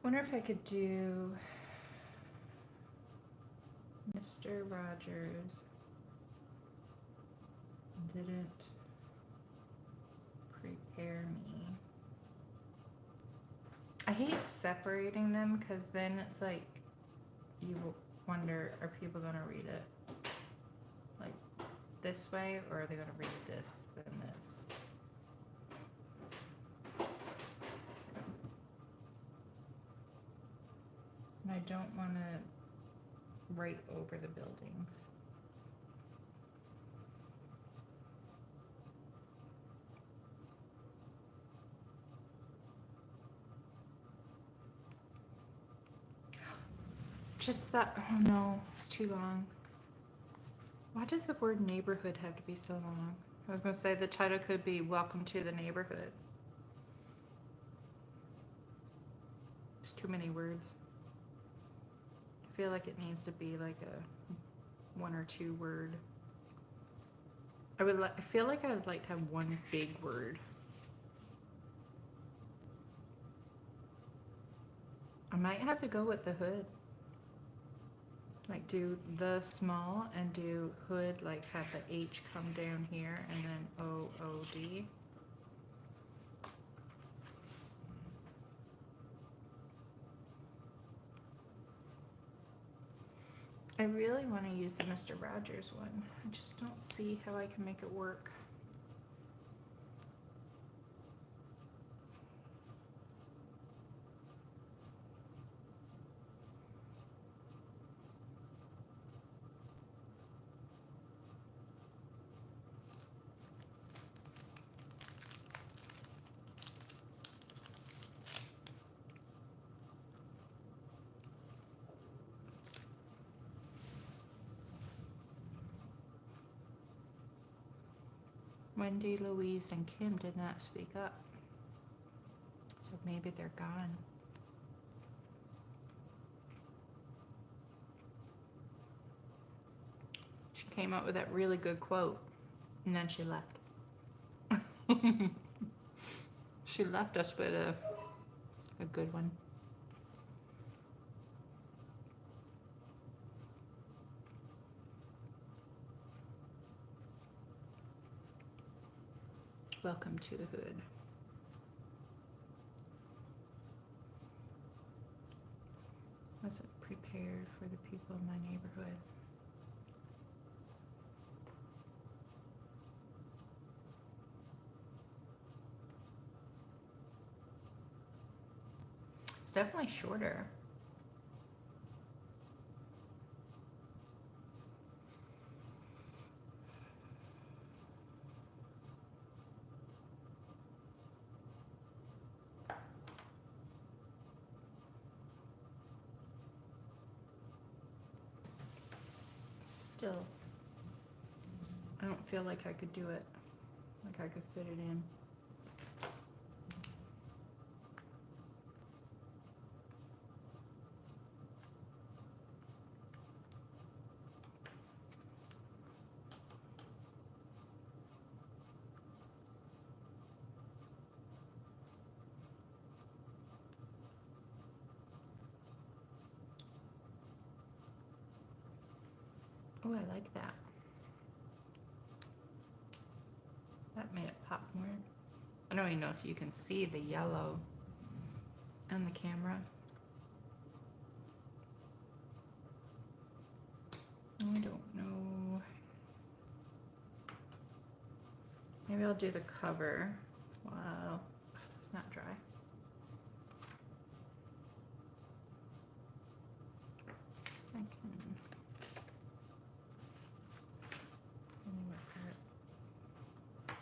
Wonder if I could do Mr. Rogers didn't prepare me. I hate separating them because then it's like you wonder, are people going to read it like this way, or are they going to read this then this? And I don't want to write over the buildings. Just that, oh no, it's too long. Why does the word neighborhood have to be so long? I was going to say the title could be Welcome to the Neighborhood. It's too many words. I feel like it needs to be like a 1 or 2 word. I feel like I'd like to have one big word. I might have to go with the hood. Like do the small and do hood, like have the H come down here and then O-O-D. I really want to use the Mr. Rogers one. I just don't see how I can make it work. Wendy, Louise, and Kim did not speak up. So maybe they're gone. She came up with that really good quote, and then she left. She left us with a good one. Welcome to the hood. Wasn't prepared for the people in my neighborhood. It's definitely shorter. Still, I don't feel like I could do it. Like I could fit it in. Oh, I like that. That made it pop more. I don't even know if you can see the yellow on the camera. I don't know. Maybe I'll do the cover. Wow, it's not dry. I can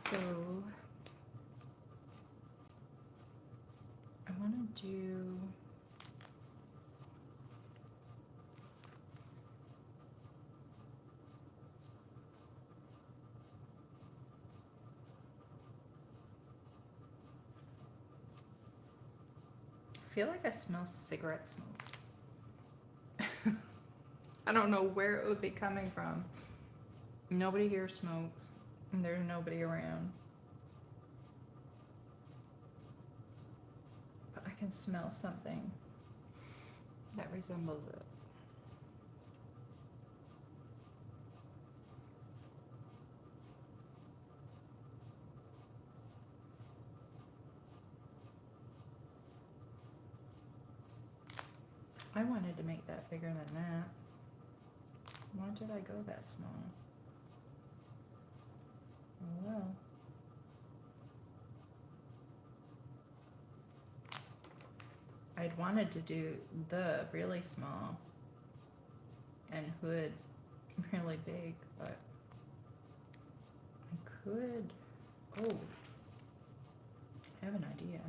so I want to do I feel like I smell cigarette smoke. I don't know where it would be coming from. Nobody here smokes, and there's nobody around. But I can smell something that resembles it. I wanted to make that bigger than that. Why did I go that small? Oh well. I'd wanted to do the really small and hood really big, but I could, oh, I have an idea.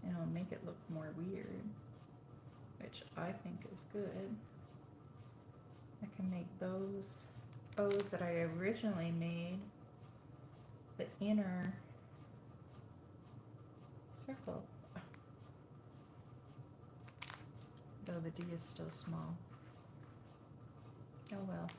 And it'll make it look more weird, which I think is good. I can make those O's that I originally made the inner circle. Though the D is still small. Oh well.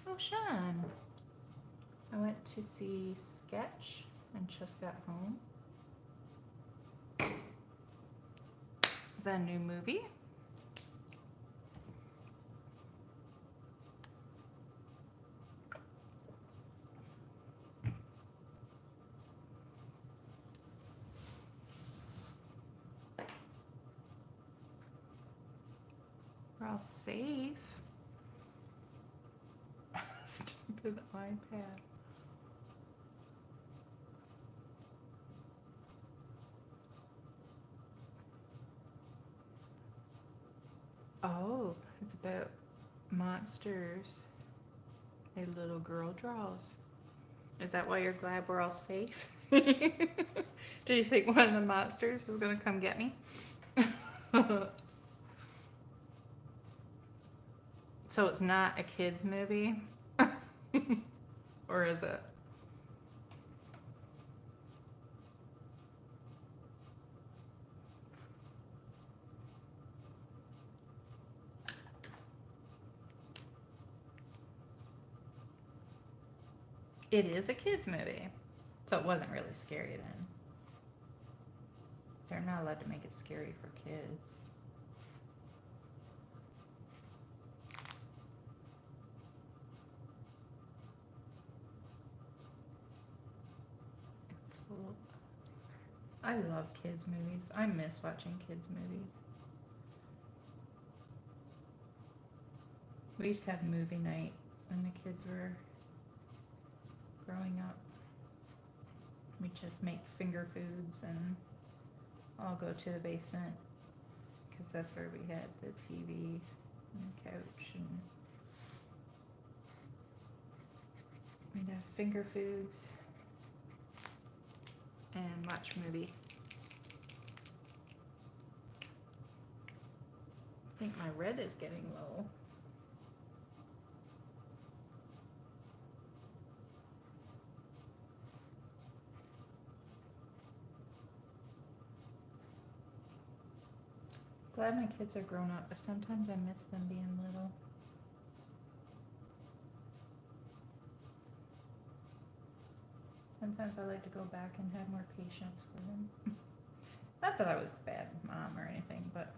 Oh, Sean. I went to see Sketch and just got home. Is that a new movie? We're all safe. Stupid iPad. Oh, it's about monsters a little girl draws. Is that why you're glad we're all safe? Did you think one of the monsters was going to come get me? So it's not a kid's movie? Or is it? It is a kid's movie. So it wasn't really scary then. They're not allowed to make it scary for kids. I love kids' movies. I miss watching kids' movies. We used to have movie night when the kids were growing up. We just make finger foods and all go to the basement because that's where we had the TV and the couch, and we'd have finger foods and watch movie. I think my red is getting low. Glad my kids are grown up, but sometimes I miss them being little. Sometimes I like to go back and have more patience for them. Not that I was a bad mom or anything, but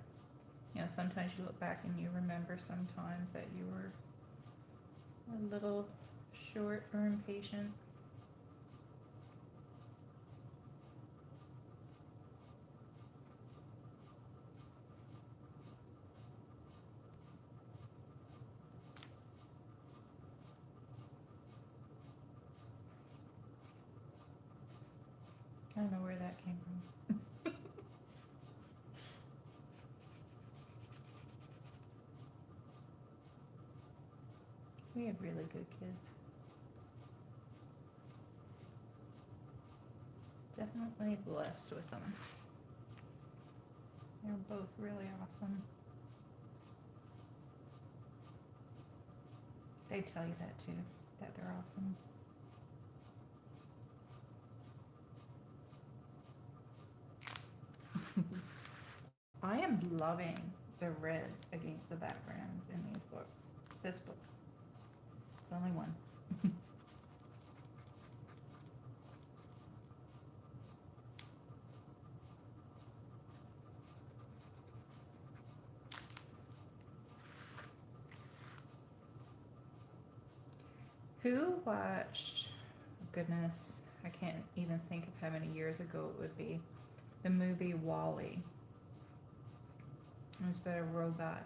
you know, sometimes you look back and you remember sometimes that you were a little short or impatient. I don't know where that came from. We have really good kids. Definitely blessed with them. They're both really awesome. They tell you that too, that they're awesome. I am loving the red against the backgrounds in these books. This book. It's only one. Who watched, goodness, I can't even think of how many years ago it would be, the movie WALL-E. It was about a robot.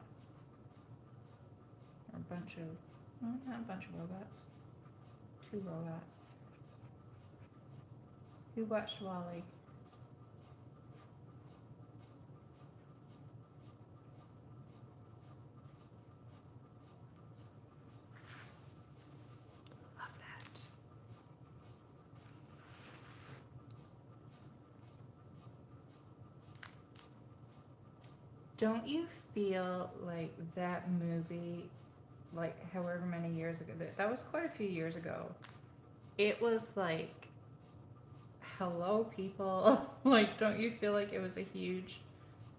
Or a bunch of, well, not a bunch of robots. 2 robots. Who watched WALL-E? Love that. Don't you feel like that movie, like however many years ago, that was quite a few years ago. It was like, hello people. Like, don't you feel like it was a huge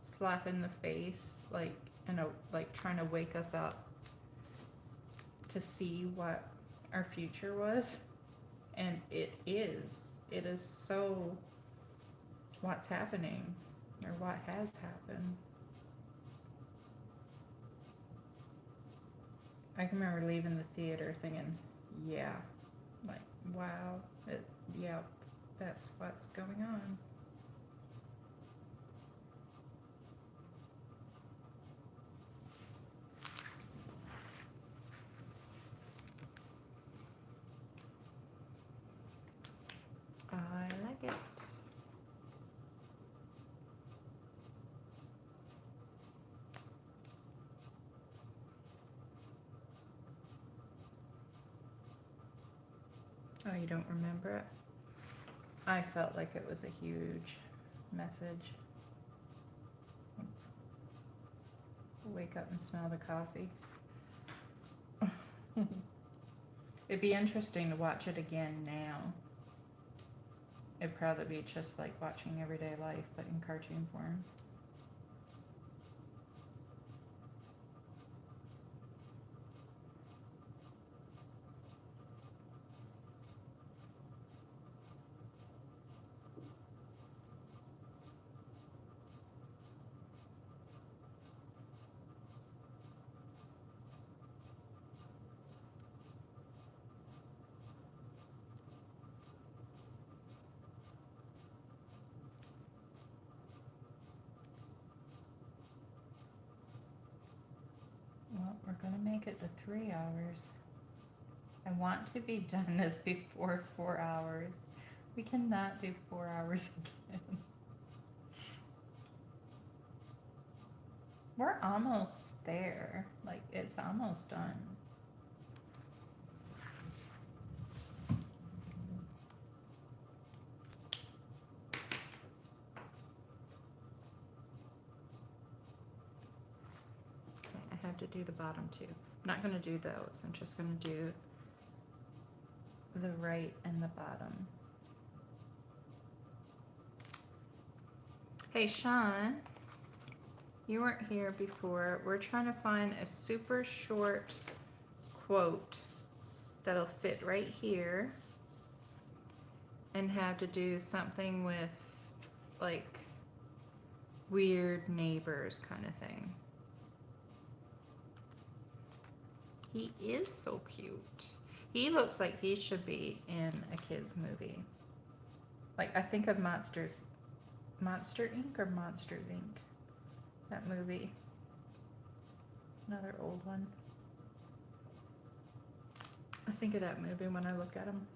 slap in the face, like, you know, like trying to wake us up to see what our future was? And it is so what's happening or what has happened. I can remember leaving the theater thinking, yeah, like, wow, yeah, that's what's going on. I like it. Oh, you don't remember it? I felt like it was a huge message. Wake up and smell the coffee. It'd be interesting to watch it again now. It'd probably be just like watching Everyday Life, but in cartoon form. Well, we're gonna make it to 3 hours. I want to be done this before 4 hours. We cannot do 4 hours again. We're almost there. Like, it's almost done. Okay, I have to do the bottom two. I'm not gonna do those. I'm just gonna do the right and the bottom. Hey, Sean, you weren't here before. We're trying to find a super short quote that'll fit right here and have to do something with like weird neighbors kind of thing. He is so cute. He looks like he should be in a kid's movie. Like, I think of Monster Inc. or Monsters Inc. That movie. Another old one. I think of that movie when I look at him.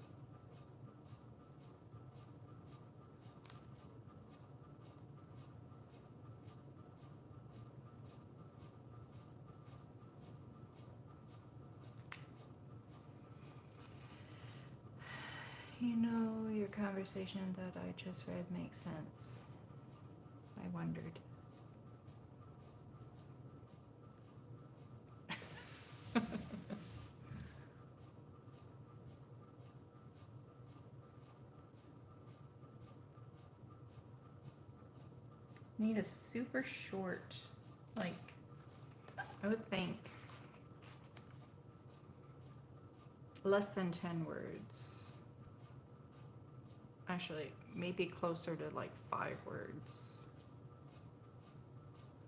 You know, your conversation that I just read makes sense. I wondered. Need a super short, like, I would think less than 10 words. Actually, maybe closer to like 5 words.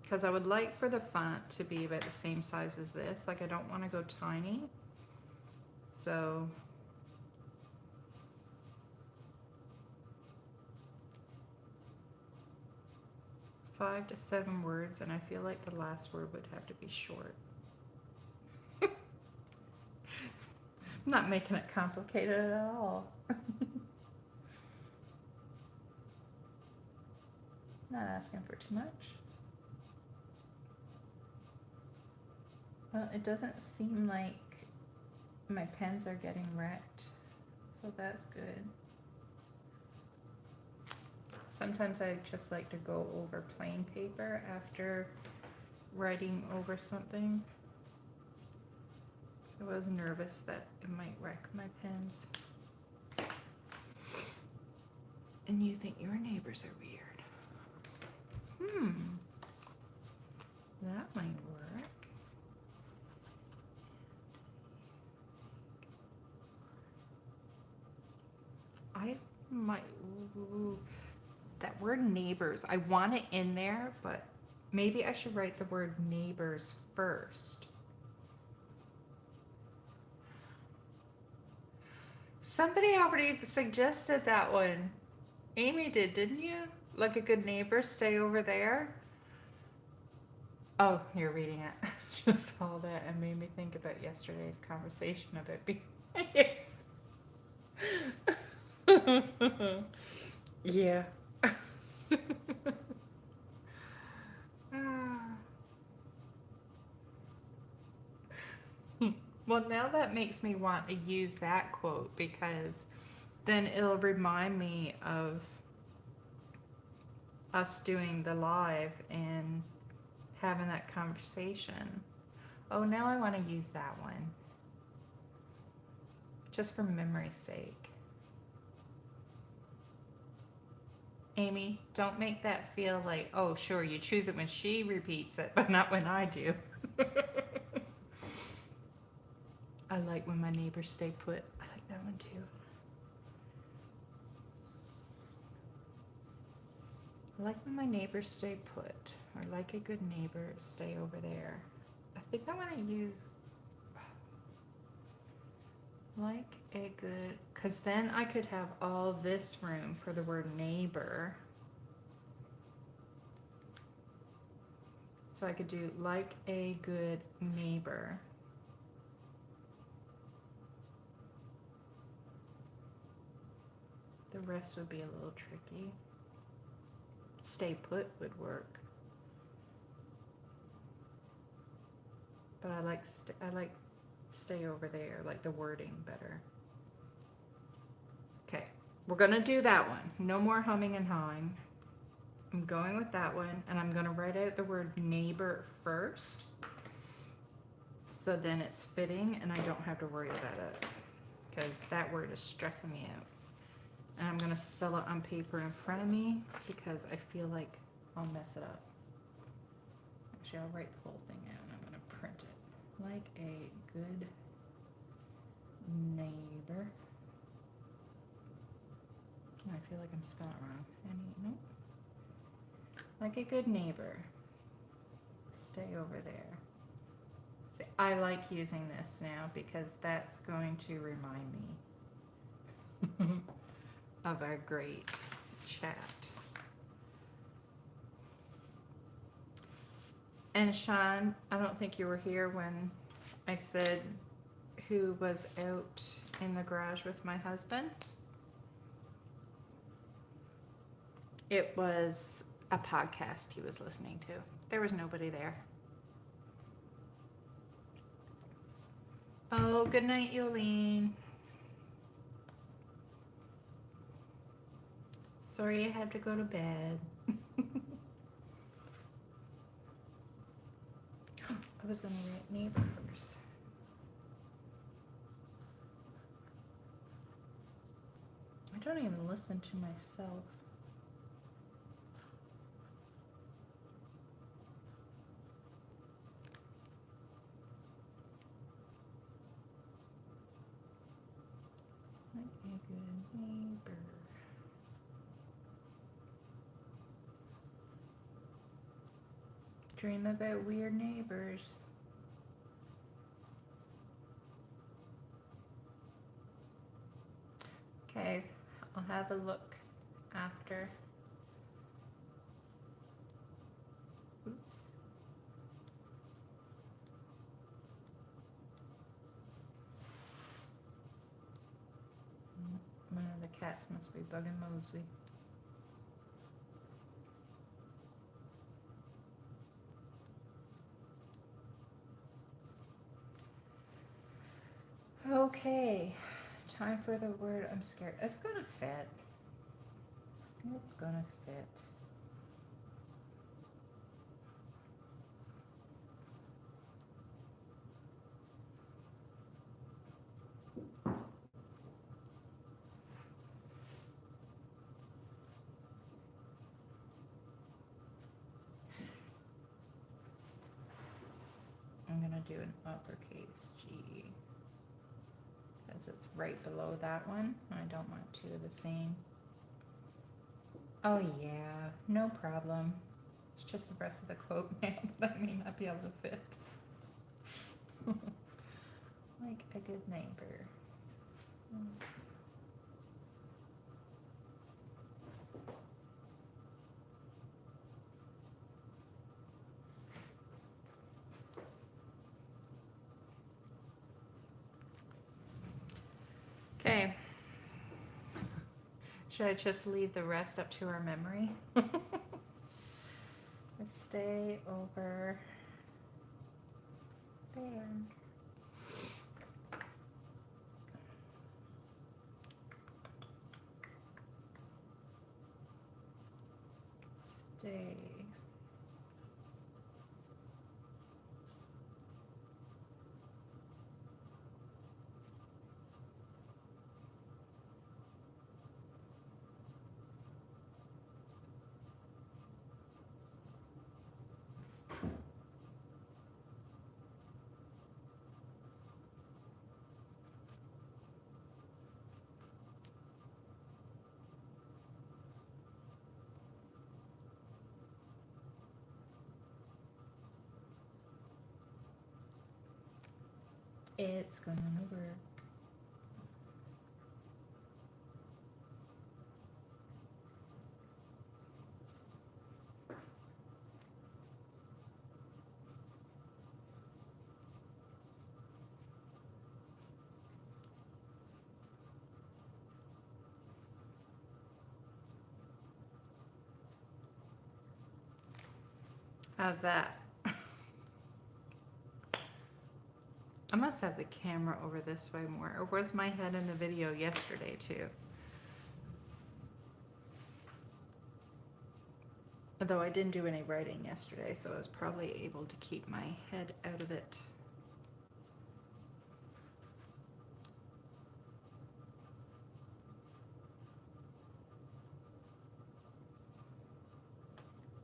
Because I would like for the font to be about the same size as this. Like, I don't want to go tiny. So, five to 7 words, and I feel like the last word would have to be short. I'm not making it complicated at all. Not asking for too much. Well, it doesn't seem like my pens are getting wrecked, so that's good. Sometimes I just like to go over plain paper after writing over something. So I was nervous that it might wreck my pens. And you think your neighbors are weird. That might work. I might, that word neighbors, I want it in there, but maybe I should write the word neighbors first. Somebody already suggested that one. Amy did, didn't you? Like a good neighbor, stay over there. Oh, you're reading it. Just saw that and made me think about yesterday's conversation of it being. Yeah. Well, now that makes me want to use that quote because then it'll remind me of us doing the live and having that conversation. Oh, now I want to use that one. Just for memory's sake. Amy, don't make that feel like, oh, sure, you choose it when she repeats it, but not when I do. I like when my neighbors stay put. I like that one too. I like when my neighbors stay put, or like a good neighbor, stay over there. I think I want to use like a good, because then I could have all this room for the word neighbor. So I could do like a good neighbor. The rest would be a little tricky. Stay put would work. But I like stay over there, like the wording better. Okay, we're gonna do that one. No more humming and hawing. I'm going with that one, and I'm gonna write out the word neighbor first. So then it's fitting and I don't have to worry about it. Because that word is stressing me out. And I'm gonna spell it on paper in front of me because I feel like I'll mess it up. Actually, I'll write the whole thing out and I'm gonna print it. Like a good neighbor. feel like I'm spelling it wrong. Nope. Like a good neighbor. Stay over there. See, I like using this now because that's going to remind me of our great chat. And Sean, I don't think you were here when I said who was out in the garage with my husband. It was a podcast he was listening to. There was nobody there. Oh, good night, Yolene. Sorry you had to go to bed. I was going to write neighbor first. I don't even listen to myself. Like a good neighbor. Dream about weird neighbors. Okay, I'll have a look after. Oops. One of the cats must be bugging Mosey. Okay, time for the word. I'm scared. It's gonna fit. It's gonna fit. I'm gonna do an uppercase G because it's right below that one. I don't want two of the same. Oh yeah, no problem. It's just the rest of the quote now that I may not be able to fit. Like a good neighbor. Okay. Should I just leave the rest up to our memory? Let's stay over there. Stay. It's gonna work. How's that? I must have the camera over this way more. Or was my head in the video yesterday too? Although I didn't do any writing yesterday, so I was probably able to keep my head out of it.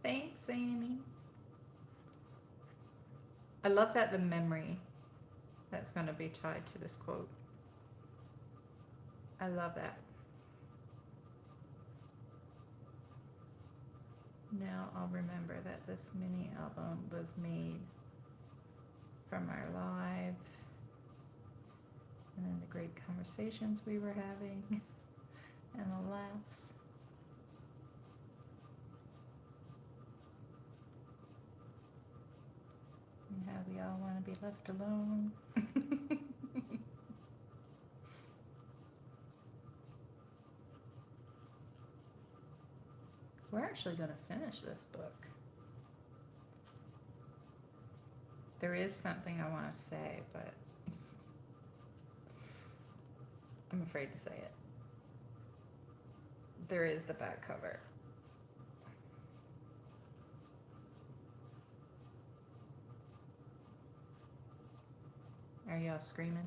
Thanks, Amy. I love that the memory that's going to be tied to this quote. I love that. Now I'll remember that this mini album was made from our live, and then the great conversations we were having, and the laughs. And how we all want to be left alone. We're actually going to finish this book. There is something I want to say, but I'm afraid to say it. There is the back cover. Are y'all screaming?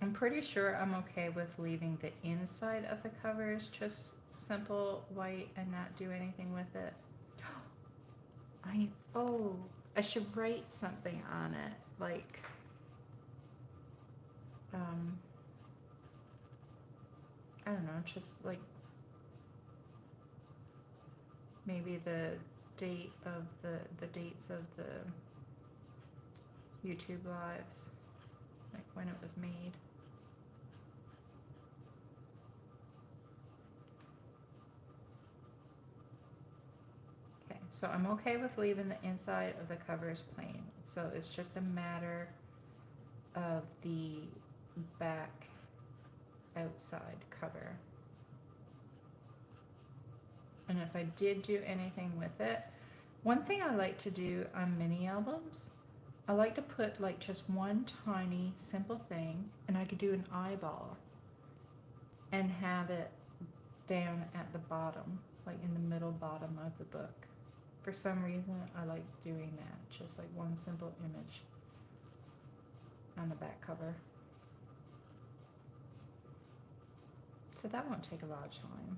I'm pretty sure I'm okay with leaving the inside of the covers just simple white and not do anything with it. I should write something on it, like I don't know, just like maybe the date of the dates of the YouTube lives, like when it was made. Okay, so I'm okay with leaving the inside of the covers plain. So it's just a matter of the back outside cover. And if I did do anything with it, one thing I like to do on mini albums, I like to put like just one tiny simple thing, and I could do an eyeball and have it down at the bottom, like in the middle bottom of the book. For some reason, I like doing that, just like one simple image on the back cover. So that won't take a lot of time.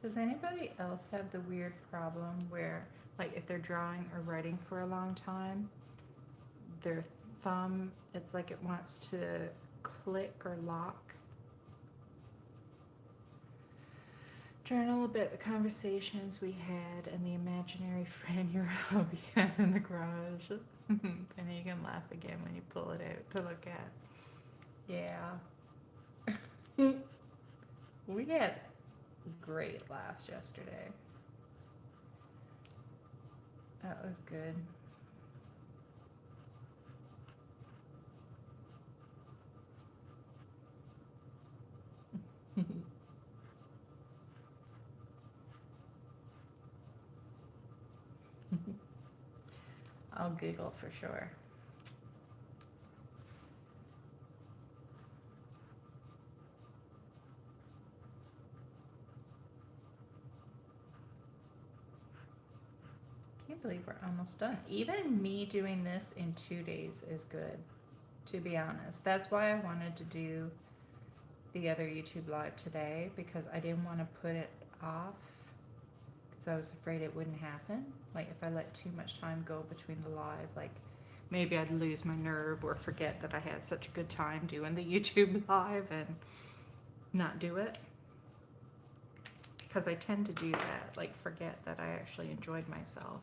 Does anybody else have the weird problem where, like, if they're drawing or writing for a long time, their thumb, it's like it wants to click or lock? Journal about the conversations we had and the imaginary friend your hubby had in the garage. And you can laugh again when you pull it out to look at. Yeah. We had great laughs yesterday. That was good. I'll giggle for sure. Can't believe we're almost done. Even me doing this in 2 days is good, to be honest. That's why I wanted to do the other YouTube live today, because I didn't want to put it off because I was afraid it wouldn't happen. Like if I let too much time go between the live, like maybe I'd lose my nerve or forget that I had such a good time doing the YouTube live and not do it. Because I tend to do that, like forget that I actually enjoyed myself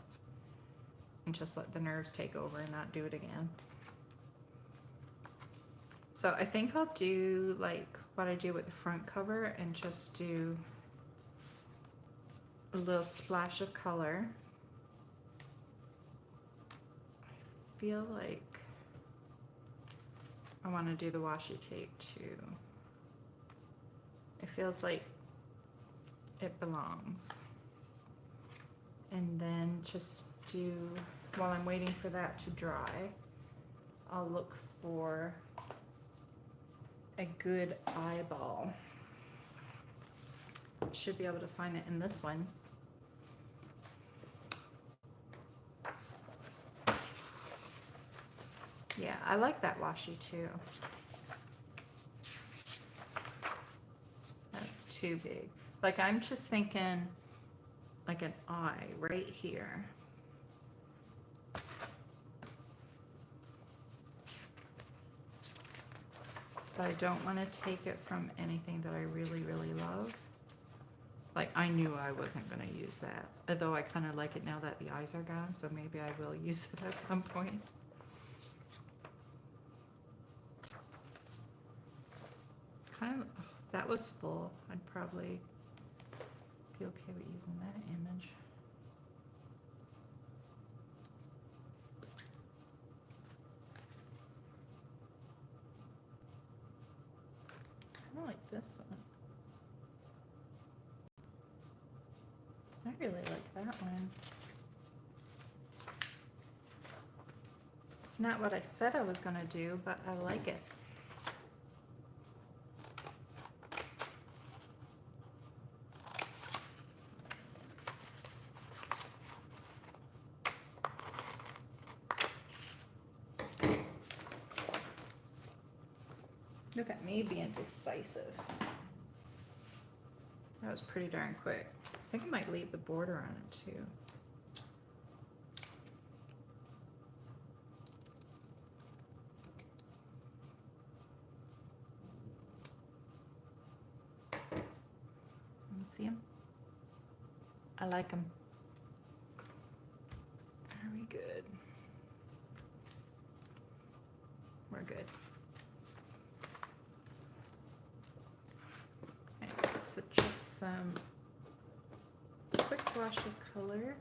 and just let the nerves take over and not do it again. So I think I'll do like what I do with the front cover and just do a little splash of color. I feel like I want to do the washi tape too. It feels like it belongs. And then just do, while I'm waiting for that to dry, I'll look for a good eyeball. Should be able to find it in this one. Yeah, I like that washi too. That's too big. Like I'm just thinking like an eye right here. But I don't want to take it from anything that I really, really love. Like I knew I wasn't going to use that. Although I kind of like it now that the eyes are gone, so maybe I will use it at some point. Kind of, that was full. I'd probably be okay with using that image. Kind of like this one. I really like that one. It's not what I said I was going to do, but I like it. Look at me being decisive. That was pretty darn quick. I think I might leave the border on it too. See them? I like them. Very good. We're good. Okay, so just some quick wash of color.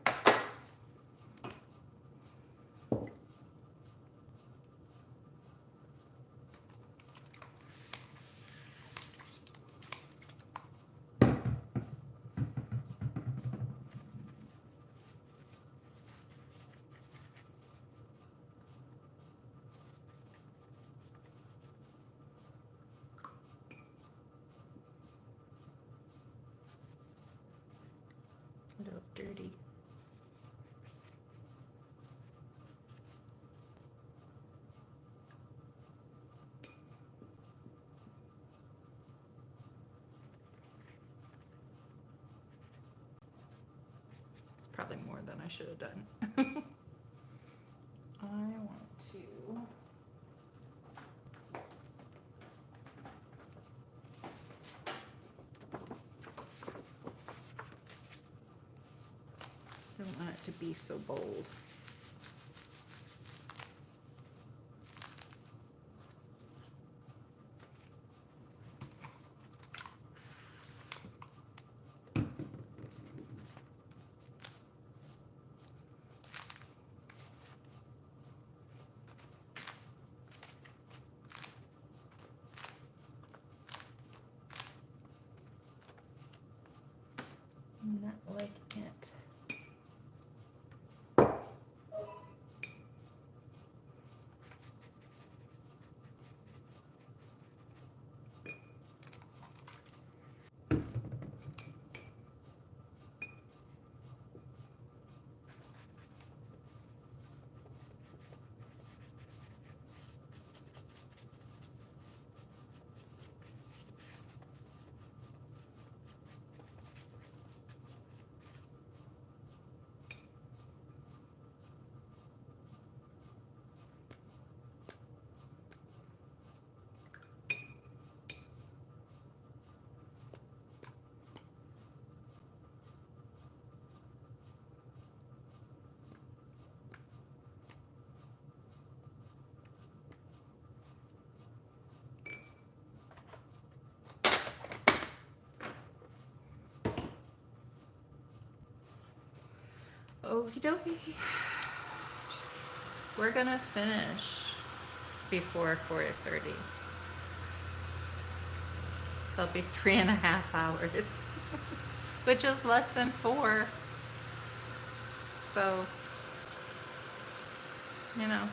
A little dirty. It's probably more than I should have done. I want to don't want it to be so bold. Not like it. Okie dokie. We're gonna finish before 4:30. So it'll be 3.5 hours, which is less than 4. So, you know.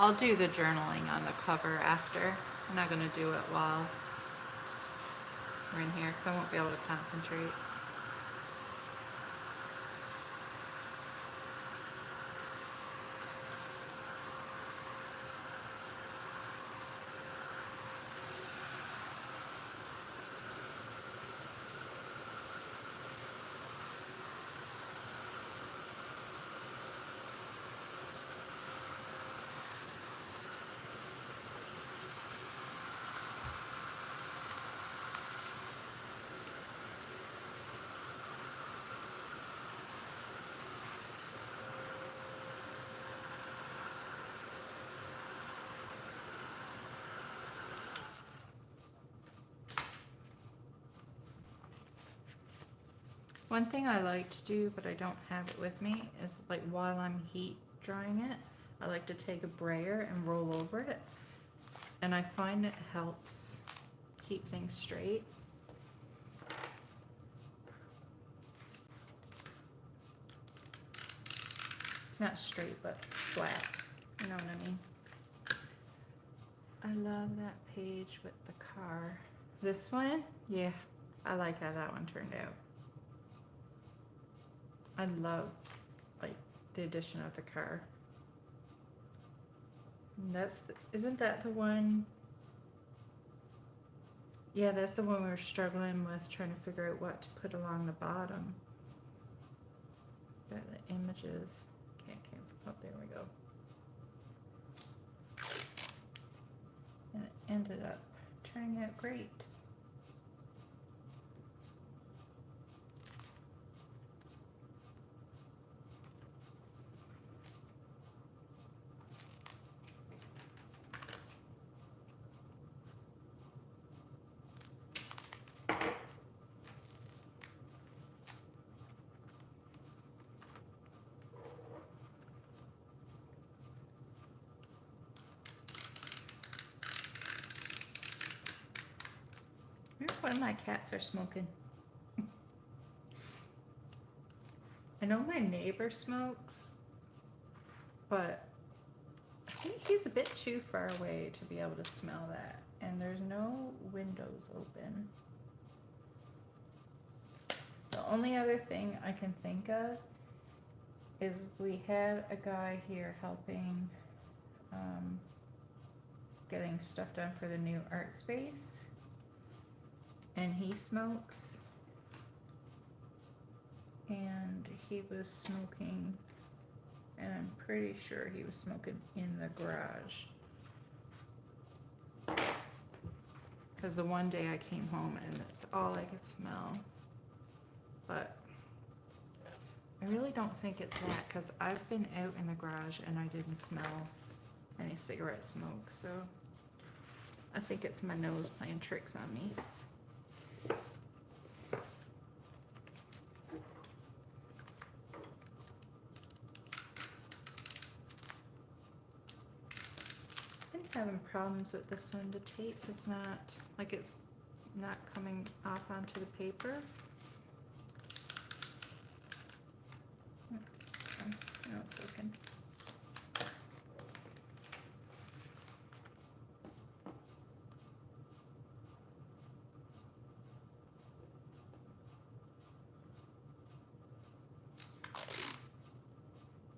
I'll do the journaling on the cover after. I'm not going to do it while we're in here because I won't be able to concentrate. One thing I like to do, but I don't have it with me, is like while I'm heat drying it, I like to take a brayer and roll over it. And I find it helps keep things straight. Not straight, but flat. You know what I mean? I love that page with the car. This one, yeah, I like how that one turned out. I love like the addition of the car. And isn't that the one? Yeah, that's the one we were struggling with, trying to figure out what to put along the bottom. Got the images. Can't. Oh, there we go. And it ended up turning out great. I wonder if one of my cats are smoking. I know my neighbor smokes, but I think he's a bit too far away to be able to smell that. And there's no windows open. The only other thing I can think of is we had a guy here helping getting stuff done for the new art space. And he smokes. And he was smoking, and I'm pretty sure he was smoking in the garage. Because the one day I came home and that's all I could smell. But I really don't think it's that, because I've been out in the garage and I didn't smell any cigarette smoke. So I think it's my nose playing tricks on me. Having problems with this one. The tape is not, like, it's not coming off onto the paper. No, it's working.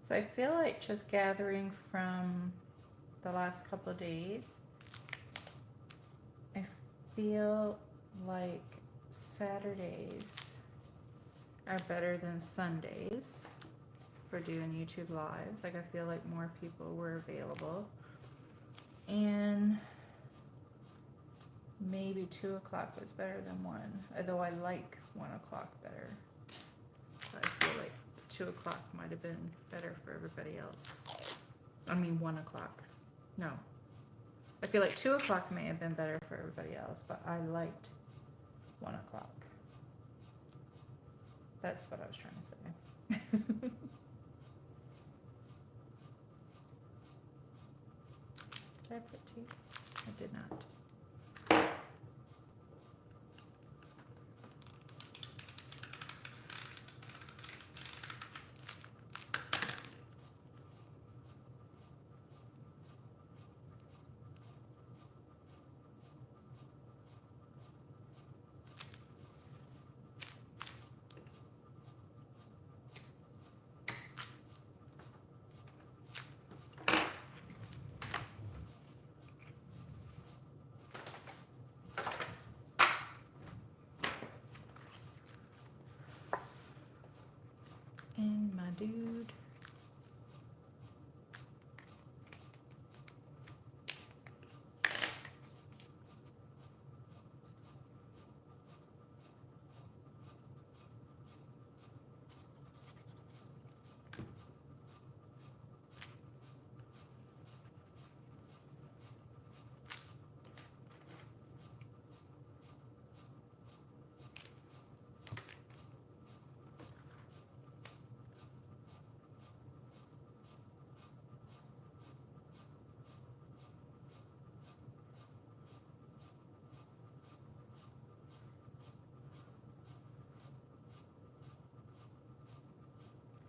So I feel like just gathering from the last couple of days, I feel like Saturdays are better than Sundays for doing YouTube lives. Like, I feel like more people were available. And maybe 2 o'clock was better than 1, although I like 1 o'clock better. So I feel like 2 o'clock might have been better for everybody else. I mean 1 o'clock. No. I feel like 2 o'clock may have been better for everybody else, but I liked 1 o'clock. That's what I was trying to say. Did I put tea? I did not. dude.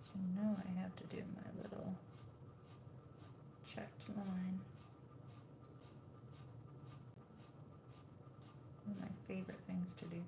So now I have to do my little checked line. One of my favorite things to do.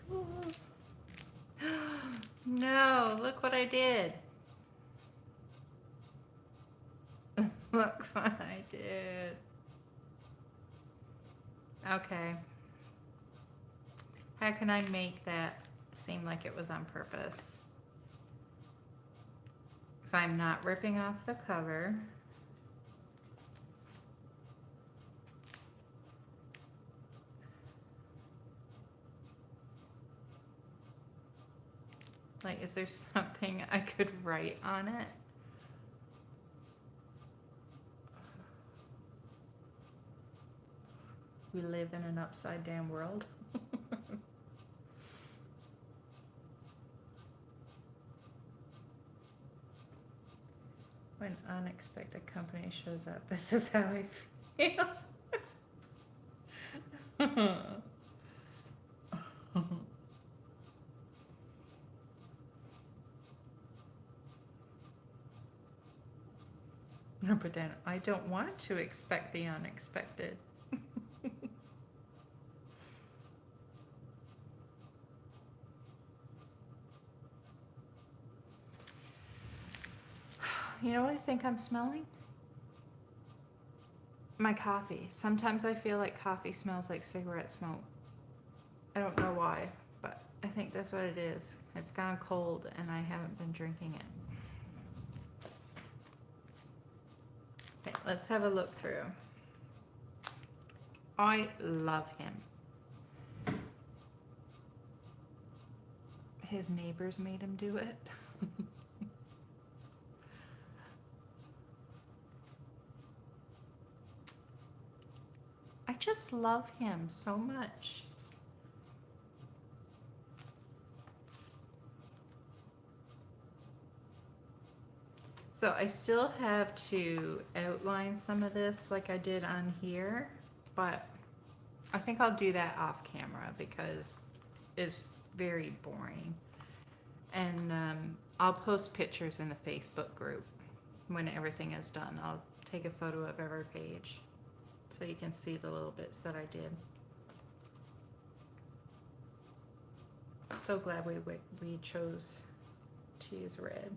Cool. No, look what I did. Look what I did. Okay. How can I make that seem like it was on purpose? So I'm not ripping off the cover. Like, is there something I could write on it? We live in an upside down world. When unexpected company shows up, this is how I feel. But then I don't want to expect the unexpected. You know what I think I'm smelling? My coffee. Sometimes I feel like coffee smells like cigarette smoke. I don't know why, but I think that's what it is. It's gone cold and I haven't been drinking it. Okay, let's have a look through. I love him. His neighbors made him do it. I just love him so much. So I still have to outline some of this like I did on here, but I think I'll do that off camera because it's very boring. And I'll post pictures in the Facebook group when everything is done. I'll take a photo of every page so you can see the little bits that I did. So glad we chose to use red.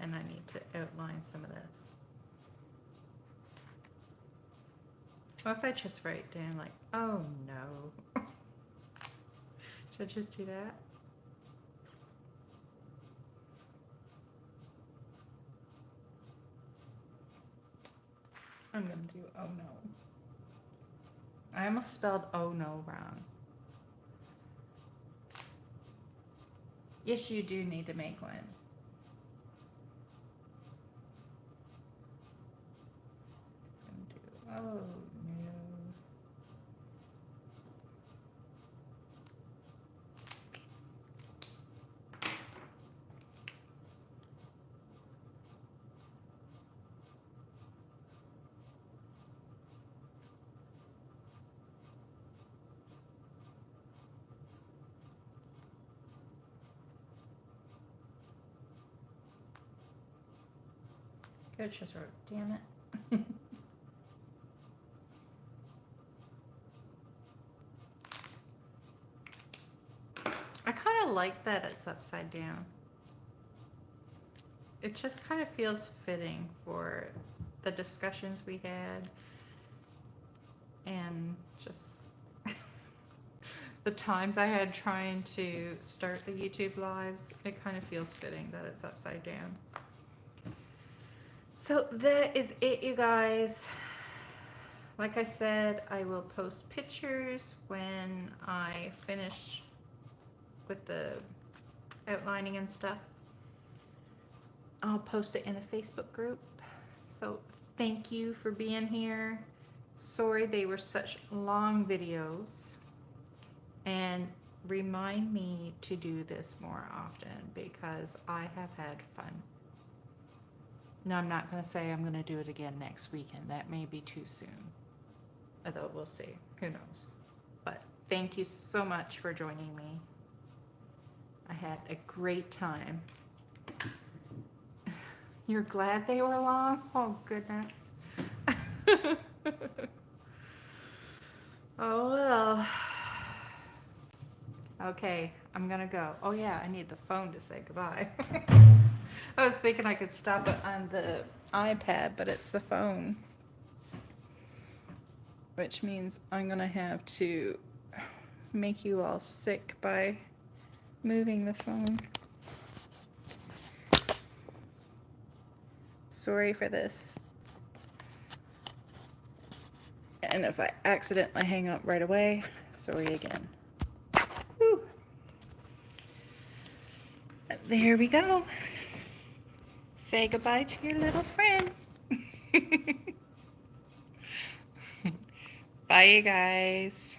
And I need to outline some of this. What if I just write down like, oh no. Should I just do that? I'm gonna do oh no. I almost spelled oh no wrong. Yes, you do need to make one. Oh, no. Good, she's right. Damn it. I kind of like that it's upside down. It just kind of feels fitting for the discussions we had and just the times I had trying to start the YouTube lives. It kind of feels fitting that it's upside down. So that is it, you guys. Like I said, I will post pictures when I finish with the outlining and stuff. I'll post it in a Facebook group. So thank you for being here. Sorry they were such long videos. And remind me to do this more often because I have had fun. No, I'm not going to say I'm going to do it again next weekend. That may be too soon. Although we'll see. Who knows? But thank you so much for joining me. I had a great time. You're glad they were long? Oh, goodness. Oh, well. Okay, I'm gonna go. Oh, yeah, I need the phone to say goodbye. I was thinking I could stop it on the iPad, but it's the phone. Which means I'm gonna have to make you all sick by moving the phone. Sorry for this. And if I accidentally hang up right away, sorry again. Whew. There we go. Say goodbye to your little friend. Bye, you guys.